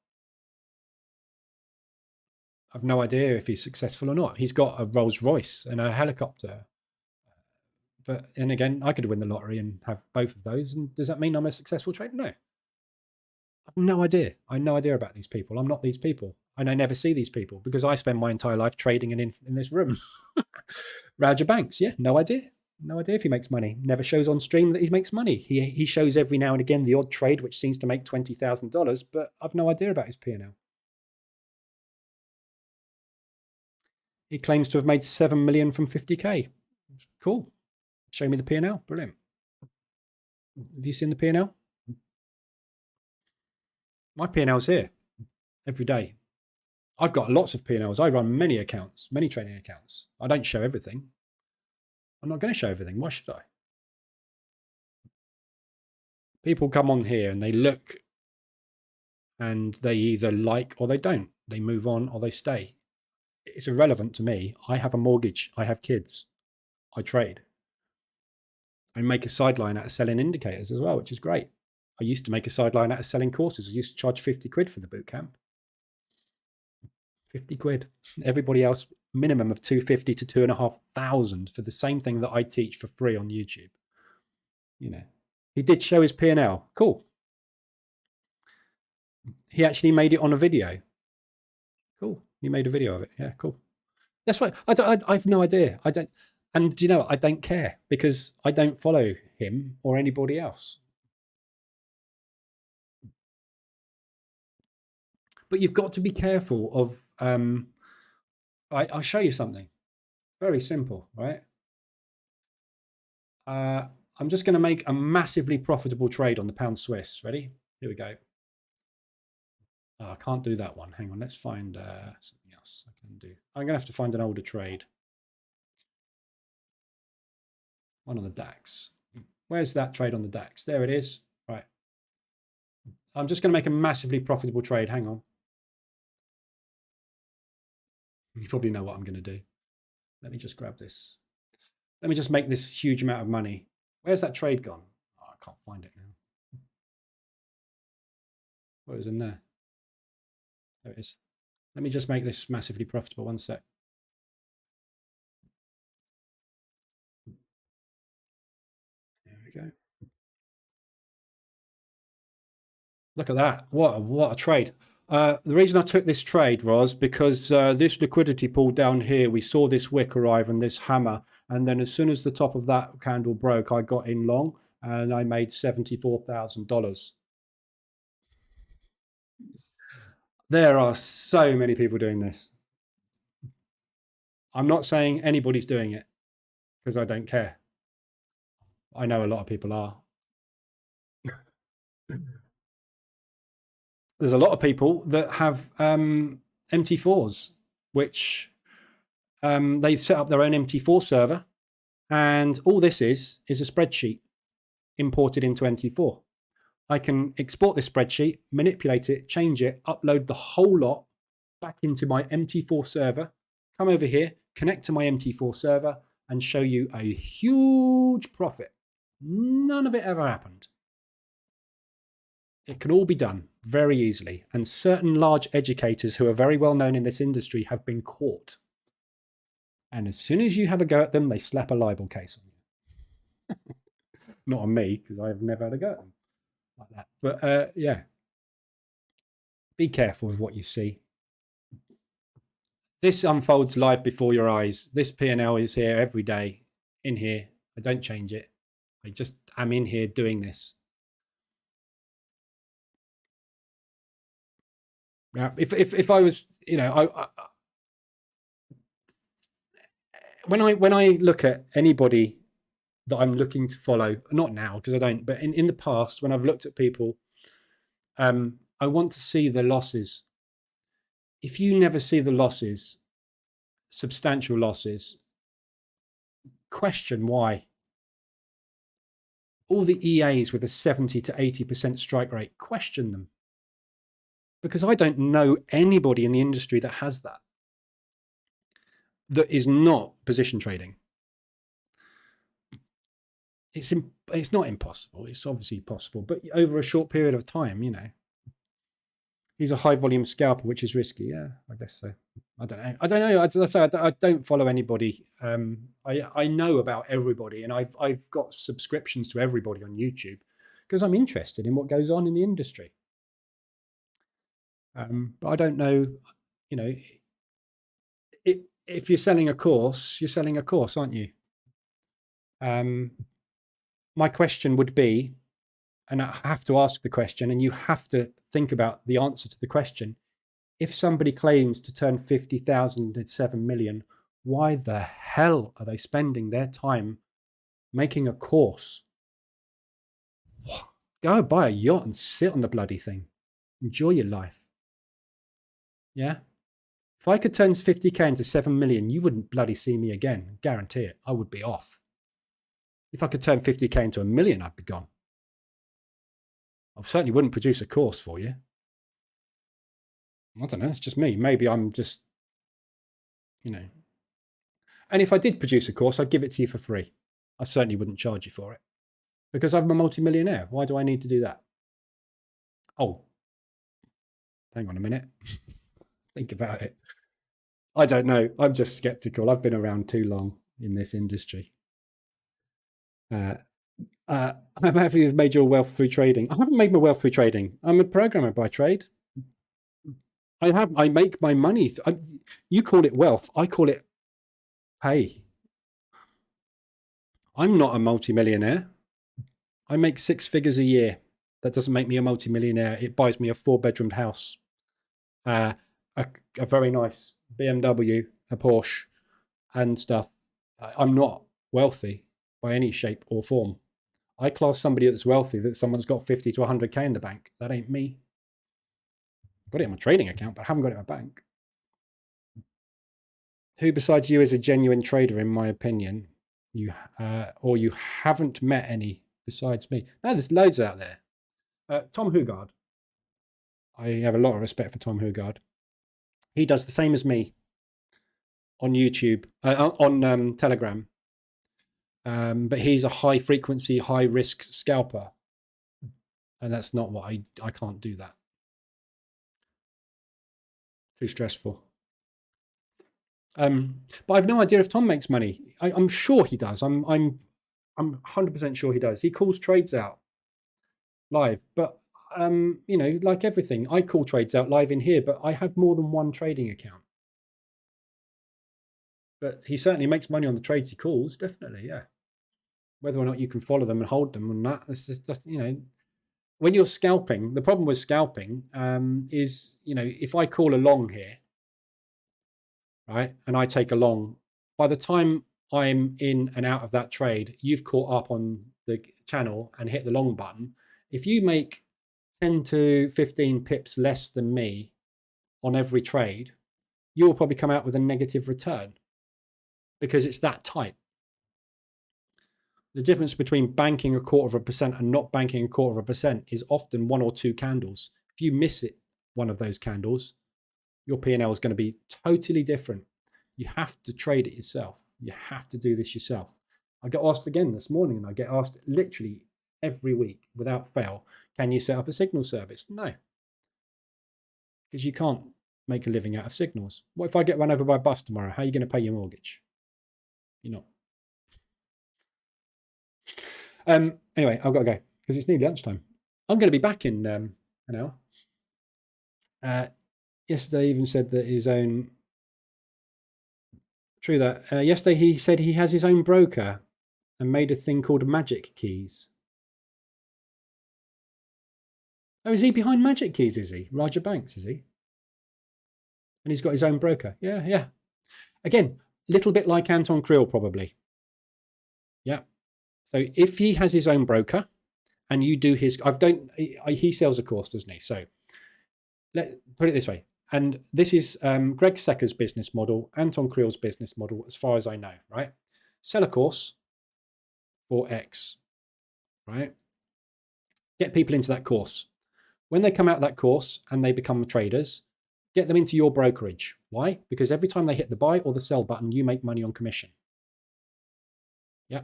I've no idea if he's successful or not. He's got a Rolls Royce and a helicopter. But, and again, I could win the lottery and have both of those. And does that mean I'm a successful trader? No. I've no idea. I have no idea about these people. I'm not these people. And I never see these people because I spend my entire life trading and in this room. Roger Banks, yeah, no idea. No idea if he makes money. Never shows on stream that he makes money. He shows every now and again the odd trade, which seems to make $20,000, but I've no idea about his P&L. He claims to have made 7 million from 50K. Cool. Show me the P&L. Brilliant. Have you seen the P&L? My P&L's here every day. I've got lots of P&Ls. I run many accounts, many trading accounts. I don't show everything. I'm not going to show everything. Why should I? People come on here and they look and they either like or they don't. They move on or they stay. it's irrelevant to me. I have a mortgage. I have kids. I trade. I make a sideline out of selling indicators as well, which is great. I used to make a sideline out of selling courses. I used to charge 50 quid for the bootcamp. 50 quid. Everybody else, minimum of 250 to 2,500 for the same thing that I teach for free on YouTube. You know, he did show his P&L. Cool. He actually made it on a video. Cool. He made a video of it. Yeah, cool. That's right. I have no idea. I don't. And you know, I don't care because I don't follow him or anybody else. But you've got to be careful of. I'll show you something very simple, right? I'm just going to make a massively profitable trade on the pound Swiss. Ready? Here we go. Oh, I can't do that one. Hang on. Let's find something else I can do. I'm going to have to find an older trade. One on the DAX. Where's that trade on the DAX? There it is. Right. I'm just going to make a massively profitable trade. Hang on. You probably know what I'm going to do. Let me just grab this. Let me just make this huge amount of money. Where's that trade gone? Oh, I can't find it now. What was in there? There it is. Let me just make this massively profitable. One sec. There we go. Look at that. What a trade. The reason I took this trade was because this liquidity pool down here, we saw this wick arrive and this hammer. And then as soon as the top of that candle broke, I got in long and I made $74,000. There are so many people doing this. I'm not saying anybody's doing it because I don't care. I know a lot of people are. There's a lot of people that have MT4s, which they've set up their own MT4 server. And all this is a spreadsheet imported into MT4. I can export this spreadsheet, manipulate it, change it, upload the whole lot back into my MT4 server, come over here, connect to my MT4 server, and show you a huge profit. None of it ever happened. It can all be done very easily. And certain large educators who are very well known in this industry have been caught. And as soon as you have a go at them, they slap a libel case on you. Not on me, because I've never had a go at them like that. But yeah, be careful with what you see. This unfolds live before your eyes. This P&L is here every day, in here. I don't change it. I just am in here doing this. Now, if I was, you know, when I look at anybody that I'm looking to follow, not now because I don't, but in the past when I've looked at people, I want to see the losses. If you never see the losses, substantial losses, question why. All the EAs with a 70 to 80% strike rate, question them. Because I don't know anybody in the industry that has that is not position trading. It's not impossible. It's obviously possible, but over a short period of time, you know. He's a high volume scalper, which is risky. Yeah, I guess so. I don't know. As I say, I don't follow anybody. I know about everybody, and I've got subscriptions to everybody on YouTube because I'm interested in what goes on in the industry. But I don't know, you know, if you're selling a course, you're selling a course, aren't you? My question would be, and I have to ask the question, and you have to think about the answer to the question. If somebody claims to turn 50,000 into 7 million, why the hell are they spending their time making a course? Go buy a yacht and sit on the bloody thing. Enjoy your life. Yeah? If I could turn 50k into 7 million, you wouldn't bloody see me again. Guarantee it. I would be off. If I could turn 50k into 1 million, I'd be gone. I certainly wouldn't produce a course for you. I don't know. It's just me. Maybe I'm just you know. And if I did produce a course, I'd give it to you for free. I certainly wouldn't charge you for it because I'm a multimillionaire. Why do I need to do that? Oh, hang on a minute. Think about it. I don't know. I'm just skeptical. I've been around too long in this industry. I'm happy you've made your wealth through trading. I haven't made my wealth through trading. I'm a programmer by trade. I make my money. You call it wealth. I call it pay. I'm not a multimillionaire. I make 6 figures a year. That doesn't make me a multimillionaire. It buys me a 4-bedroomed house, a very nice BMW, a Porsche, and stuff. I'm not wealthy by any shape or form. I class somebody that's wealthy that someone's got 50 to 100k in the bank. That ain't me. I've got it in my trading account, but I haven't got it in my bank. Who besides you is a genuine trader, in my opinion? Or you haven't met any besides me? No, there's loads out there. Tom Hugard. I have a lot of respect for Tom Hugard. He does the same as me on YouTube, on Telegram. But he's a high frequency, high risk scalper. And that's not what I can't do that. Too stressful. But I've no idea if Tom makes money. I'm sure he does. I'm 100% sure he does. He calls trades out live, but you know, like everything, I call trades out live in here, but I have more than one trading account. But he certainly makes money on the trades he calls, definitely, yeah. Whether or not you can follow them and hold them and that, it's just you know, when you're scalping, the problem with scalping is, you know, if I call a long here, right, and I take a long, by the time I'm in and out of that trade, you've caught up on the channel and hit the long button. If you make 10 to 15 pips less than me on every trade, you will probably come out with a negative return because it's that tight. The difference between banking 0.25% and not banking 0.25% is often 1 or 2 candles. If you miss it, one of those candles, your P&L is going to be totally different. You have to trade it yourself. You have to do this yourself. I got asked again this morning, and I get asked literally every week without fail, can you set up a signal service? No, because you can't make a living out of signals. What if I get run over by a bus tomorrow? How are you going to pay your mortgage? You're not. Anyway, I've got to go because it's nearly lunchtime. I'm going to be back in an hour. Yesterday even said that his own... True that. Yesterday he said he has his own broker and made a thing called Magic Keys. Oh, is he behind Magic Keys, is he? Roger Banks, is he? And he's got his own broker. Yeah, yeah. Again, little bit like Anton Krill, probably. Yeah. So if he has his own broker and you do his... he sells a course, doesn't he? So let's put it this way. And this is Greg Secker's business model, Anton Krill's business model, as far as I know, right? Sell a course for X, right? Get people into that course. When they come out of that course and they become traders, get them into your brokerage. Why? Because every time they hit the buy or the sell button, you make money on commission. Yeah.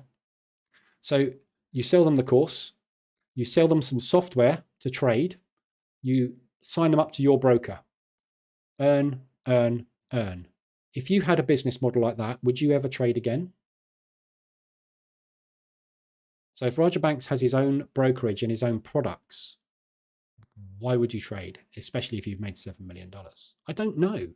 So you sell them the course, you sell them some software to trade, you sign them up to your broker. Earn, earn, earn. If you had a business model like that, would you ever trade again? So if Roger Banks has his own brokerage and his own products, why would you trade, especially if you've made $7 million? I don't know.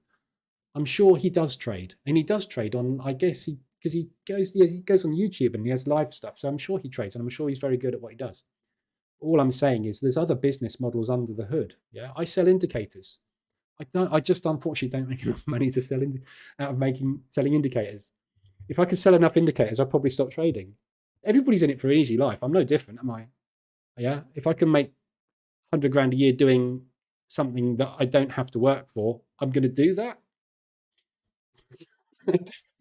I'm sure he does trade, and he does trade on, I guess, because he goes on YouTube and he has live stuff. So I'm sure he trades, and I'm sure he's very good at what he does. All I'm saying is there's other business models under the hood. Yeah, I sell indicators. I just unfortunately don't make enough money to sell out of selling indicators. If I could sell enough indicators, I'd probably stop trading. Everybody's in it for an easy life. I'm no different, am I? Yeah. If I can make 100 grand a year doing something that I don't have to work for, I'm going to do that.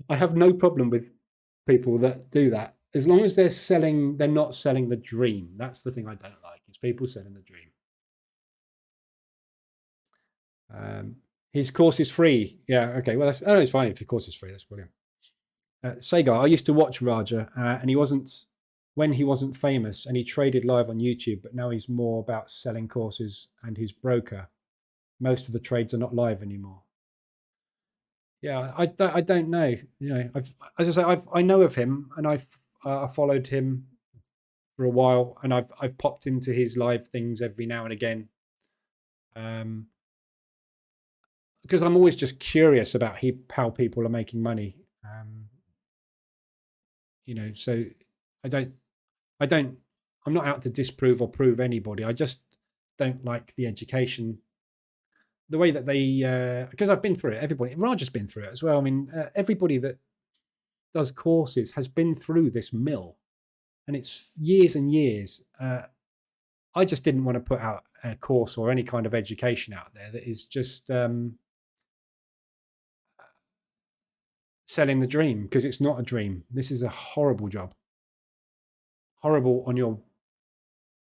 I have no problem with people that do that. As long as they're not selling the dream. That's the thing I don't like, is people selling the dream. His course is free. Yeah, okay. Well, it's fine if your course is free. That's brilliant. Sagar, I used to watch Raja, and when he wasn't famous, and he traded live on YouTube, but now he's more about selling courses and his broker. Most of the trades are not live anymore. Yeah, I don't know. You know, as I say, I know of him, and I've followed him for a while, and I've popped into his live things every now and again, because I'm always just curious about how people are making money. You know, so I don't, I don't, I'm not out to disprove or prove anybody. I just don't like the education, the way that they, because I've been through it. Everybody, Raj has been through it as well. I mean, everybody that does courses has been through this mill, and it's years and years. I just didn't want to put out a course or any kind of education out there that is just selling the dream, because it's not a dream. This is a horrible job. Horrible on your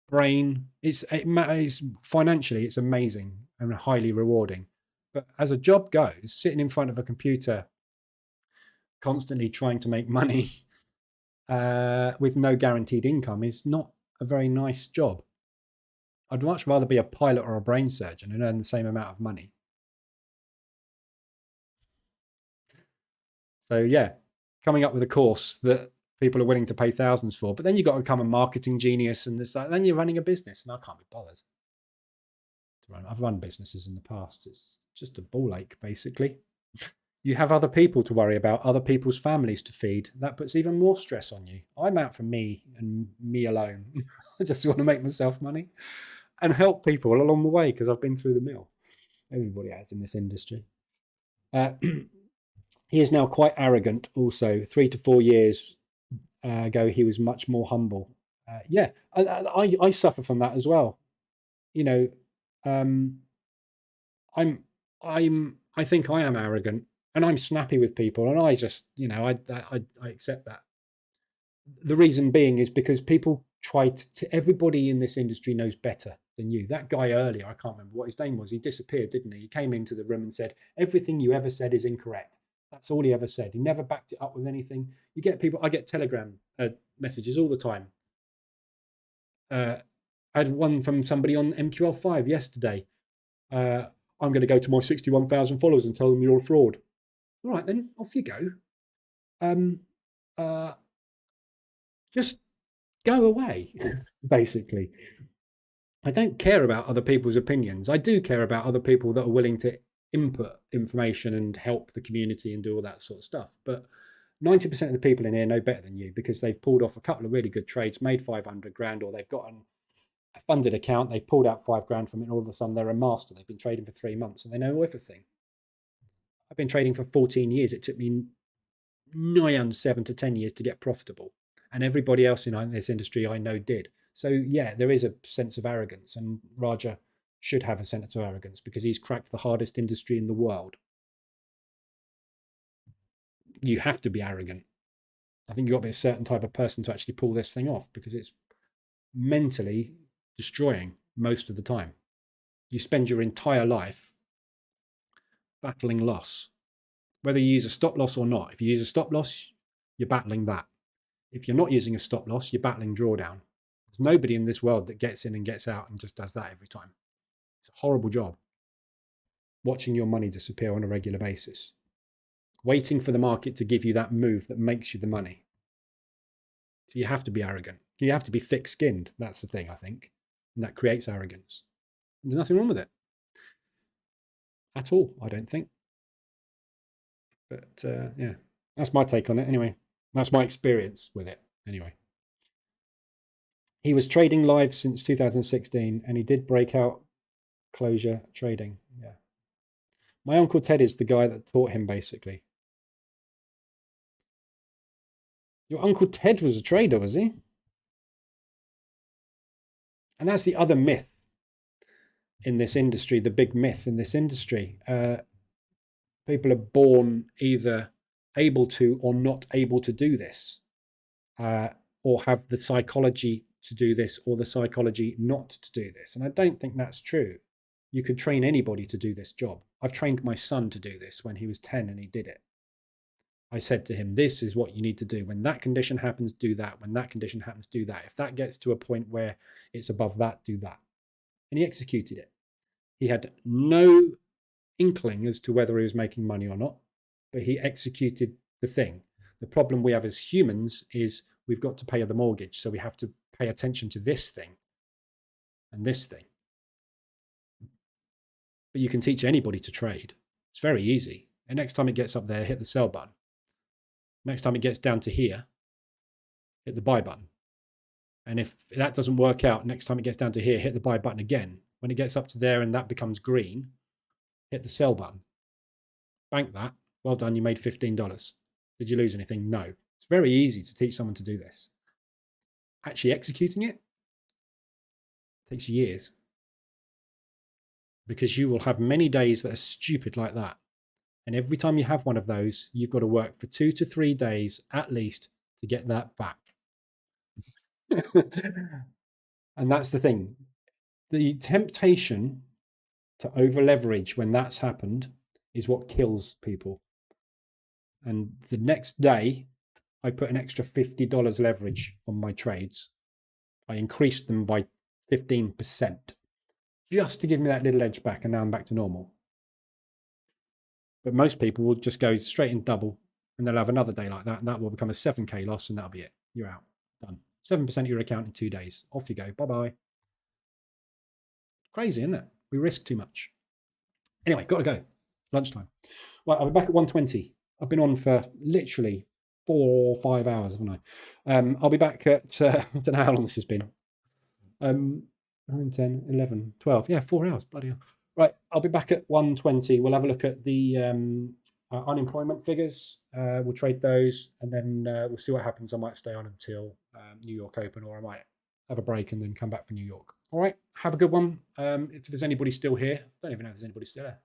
brain. It's financially, it's amazing and highly rewarding. But as a job goes, sitting in front of a computer, constantly trying to make money with no guaranteed income is not a very nice job. I'd much rather be a pilot or a brain surgeon and earn the same amount of money. So yeah, coming up with a course that people are willing to pay thousands for, but then you've got to become a marketing genius, and then you're running a business, and I can't be bothered to run. I've run businesses in the past. It's just a ball ache, basically. You have other people to worry about, other people's families to feed. That puts even more stress on you. I'm out for me and me alone. I just want to make myself money and help people along the way, because I've been through the mill. Everybody has in this industry. He is now quite arrogant also. 3 to 4 years ago, he was much more humble. Yeah, I suffer from that as well. You know, I think I am arrogant, and I'm snappy with people, and I just, you know, I accept that. The reason being is because people try to everybody in this industry knows better than you. That guy earlier, I can't remember what his name was. He disappeared, didn't he? He came into the room and said, everything you ever said is incorrect. That's all he ever said. He never backed it up with anything. You get people, I get Telegram messages all the time. I had one from somebody on MQL5 yesterday. I'm going to go to my 61,000 followers and tell them you're a fraud. All right, then, off you go. Just go away, basically. I don't care about other people's opinions. I do care about other people that are willing to input information and help the community and do all that sort of stuff. But 90% of the people in here know better than you, because they've pulled off a couple of really good trades, made 500 grand, or they've got a funded account, they've pulled out 5 grand from it, and all of a sudden they're a master. They've been trading for 3 months and they know everything. I've been trading for 14 years. It took me nigh on 7 to 10 years to get profitable. And everybody else in this industry I know did. So yeah, there is a sense of arrogance, and Raja should have a sense of arrogance because he's cracked the hardest industry in the world. You have to be arrogant. I think you've got to be a certain type of person to actually pull this thing off, because it's mentally destroying most of the time. You spend your entire life battling loss, whether you use a stop loss or not. If you use a stop loss, you're battling that. If you're not using a stop loss, you're battling drawdown. There's nobody in this world that gets in and gets out and just does that every time. It's a horrible job. Watching your money disappear on a regular basis. Waiting for the market to give you that move that makes you the money. So you have to be arrogant. You have to be thick-skinned. That's the thing, I think. And that creates arrogance. And there's nothing wrong with it. At all, I don't think. But yeah, that's my take on it anyway. That's my experience with it anyway. He was trading live since 2016, and he did breakout closure trading. Yeah. My Uncle Ted is the guy that taught him, basically. Your Uncle Ted was a trader, was he? And that's the other myth in this industry, the big myth in this industry. People are born either able to or not able to do this, or have the psychology to do this or the psychology not to do this. And I don't think that's true. You could train anybody to do this job. I've trained my son to do this when he was 10 and he did it. I said to him, this is what you need to do. When that condition happens, do that. When that condition happens, do that. If that gets to a point where it's above that, do that. And he executed it. He had no inkling as to whether he was making money or not, but he executed the thing. The problem we have as humans is we've got to pay the mortgage. So we have to pay attention to this thing and this thing. But you can teach anybody to trade. It's very easy. And next time it gets up there, hit the sell button. Next time it gets down to here, hit the buy button. And if that doesn't work out, next time it gets down to here, hit the buy button again. When it gets up to there and that becomes green, hit the sell button. Bank that. Well done, you made $15. Did you lose anything? No. It's very easy to teach someone to do this. Actually executing it takes years. Because you will have many days that are stupid like that. And every time you have one of those, you've got to work for 2 to 3 days at least to get that back. And that's the thing. The temptation to over leverage when that's happened is what kills people. And the next day, I put an extra $50 leverage on my trades. I increased them by 15% just to give me that little edge back, and now I'm back to normal. But most people will just go straight in double, and they'll have another day like that, and that will become a 7K loss, and that'll be it. You're out. Done. 7% of your account in 2 days. Off you go. Bye-bye. Crazy, isn't it? We risk too much. Anyway, got to go. Lunchtime. Well, I'll be back at 1:20. I've been on for literally 4 or 5 hours, haven't I? I'll be back at, I don't know how long this has been. 9, 10, 11, 12. Yeah, 4 hours. Bloody hell. Right, I'll be back at 1:20. We'll have a look at the unemployment figures. We'll trade those, and then we'll see what happens. I might stay on until New York Open, or I might have a break and then come back for New York. All right, have a good one. If there's anybody still here, I don't even know if there's anybody still there.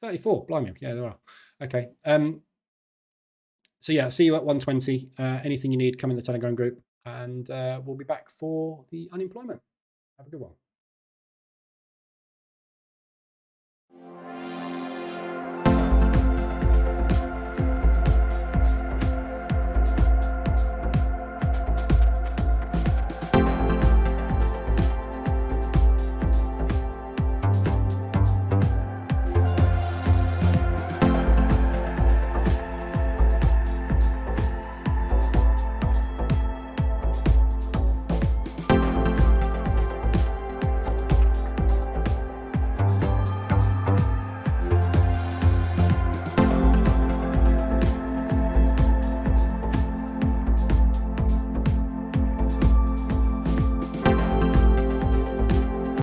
34, blimey. Yeah, there are. Okay. So yeah, see you at 1:20. Anything you need, come in the Telegram group, and we'll be back for the unemployment. Have a good one.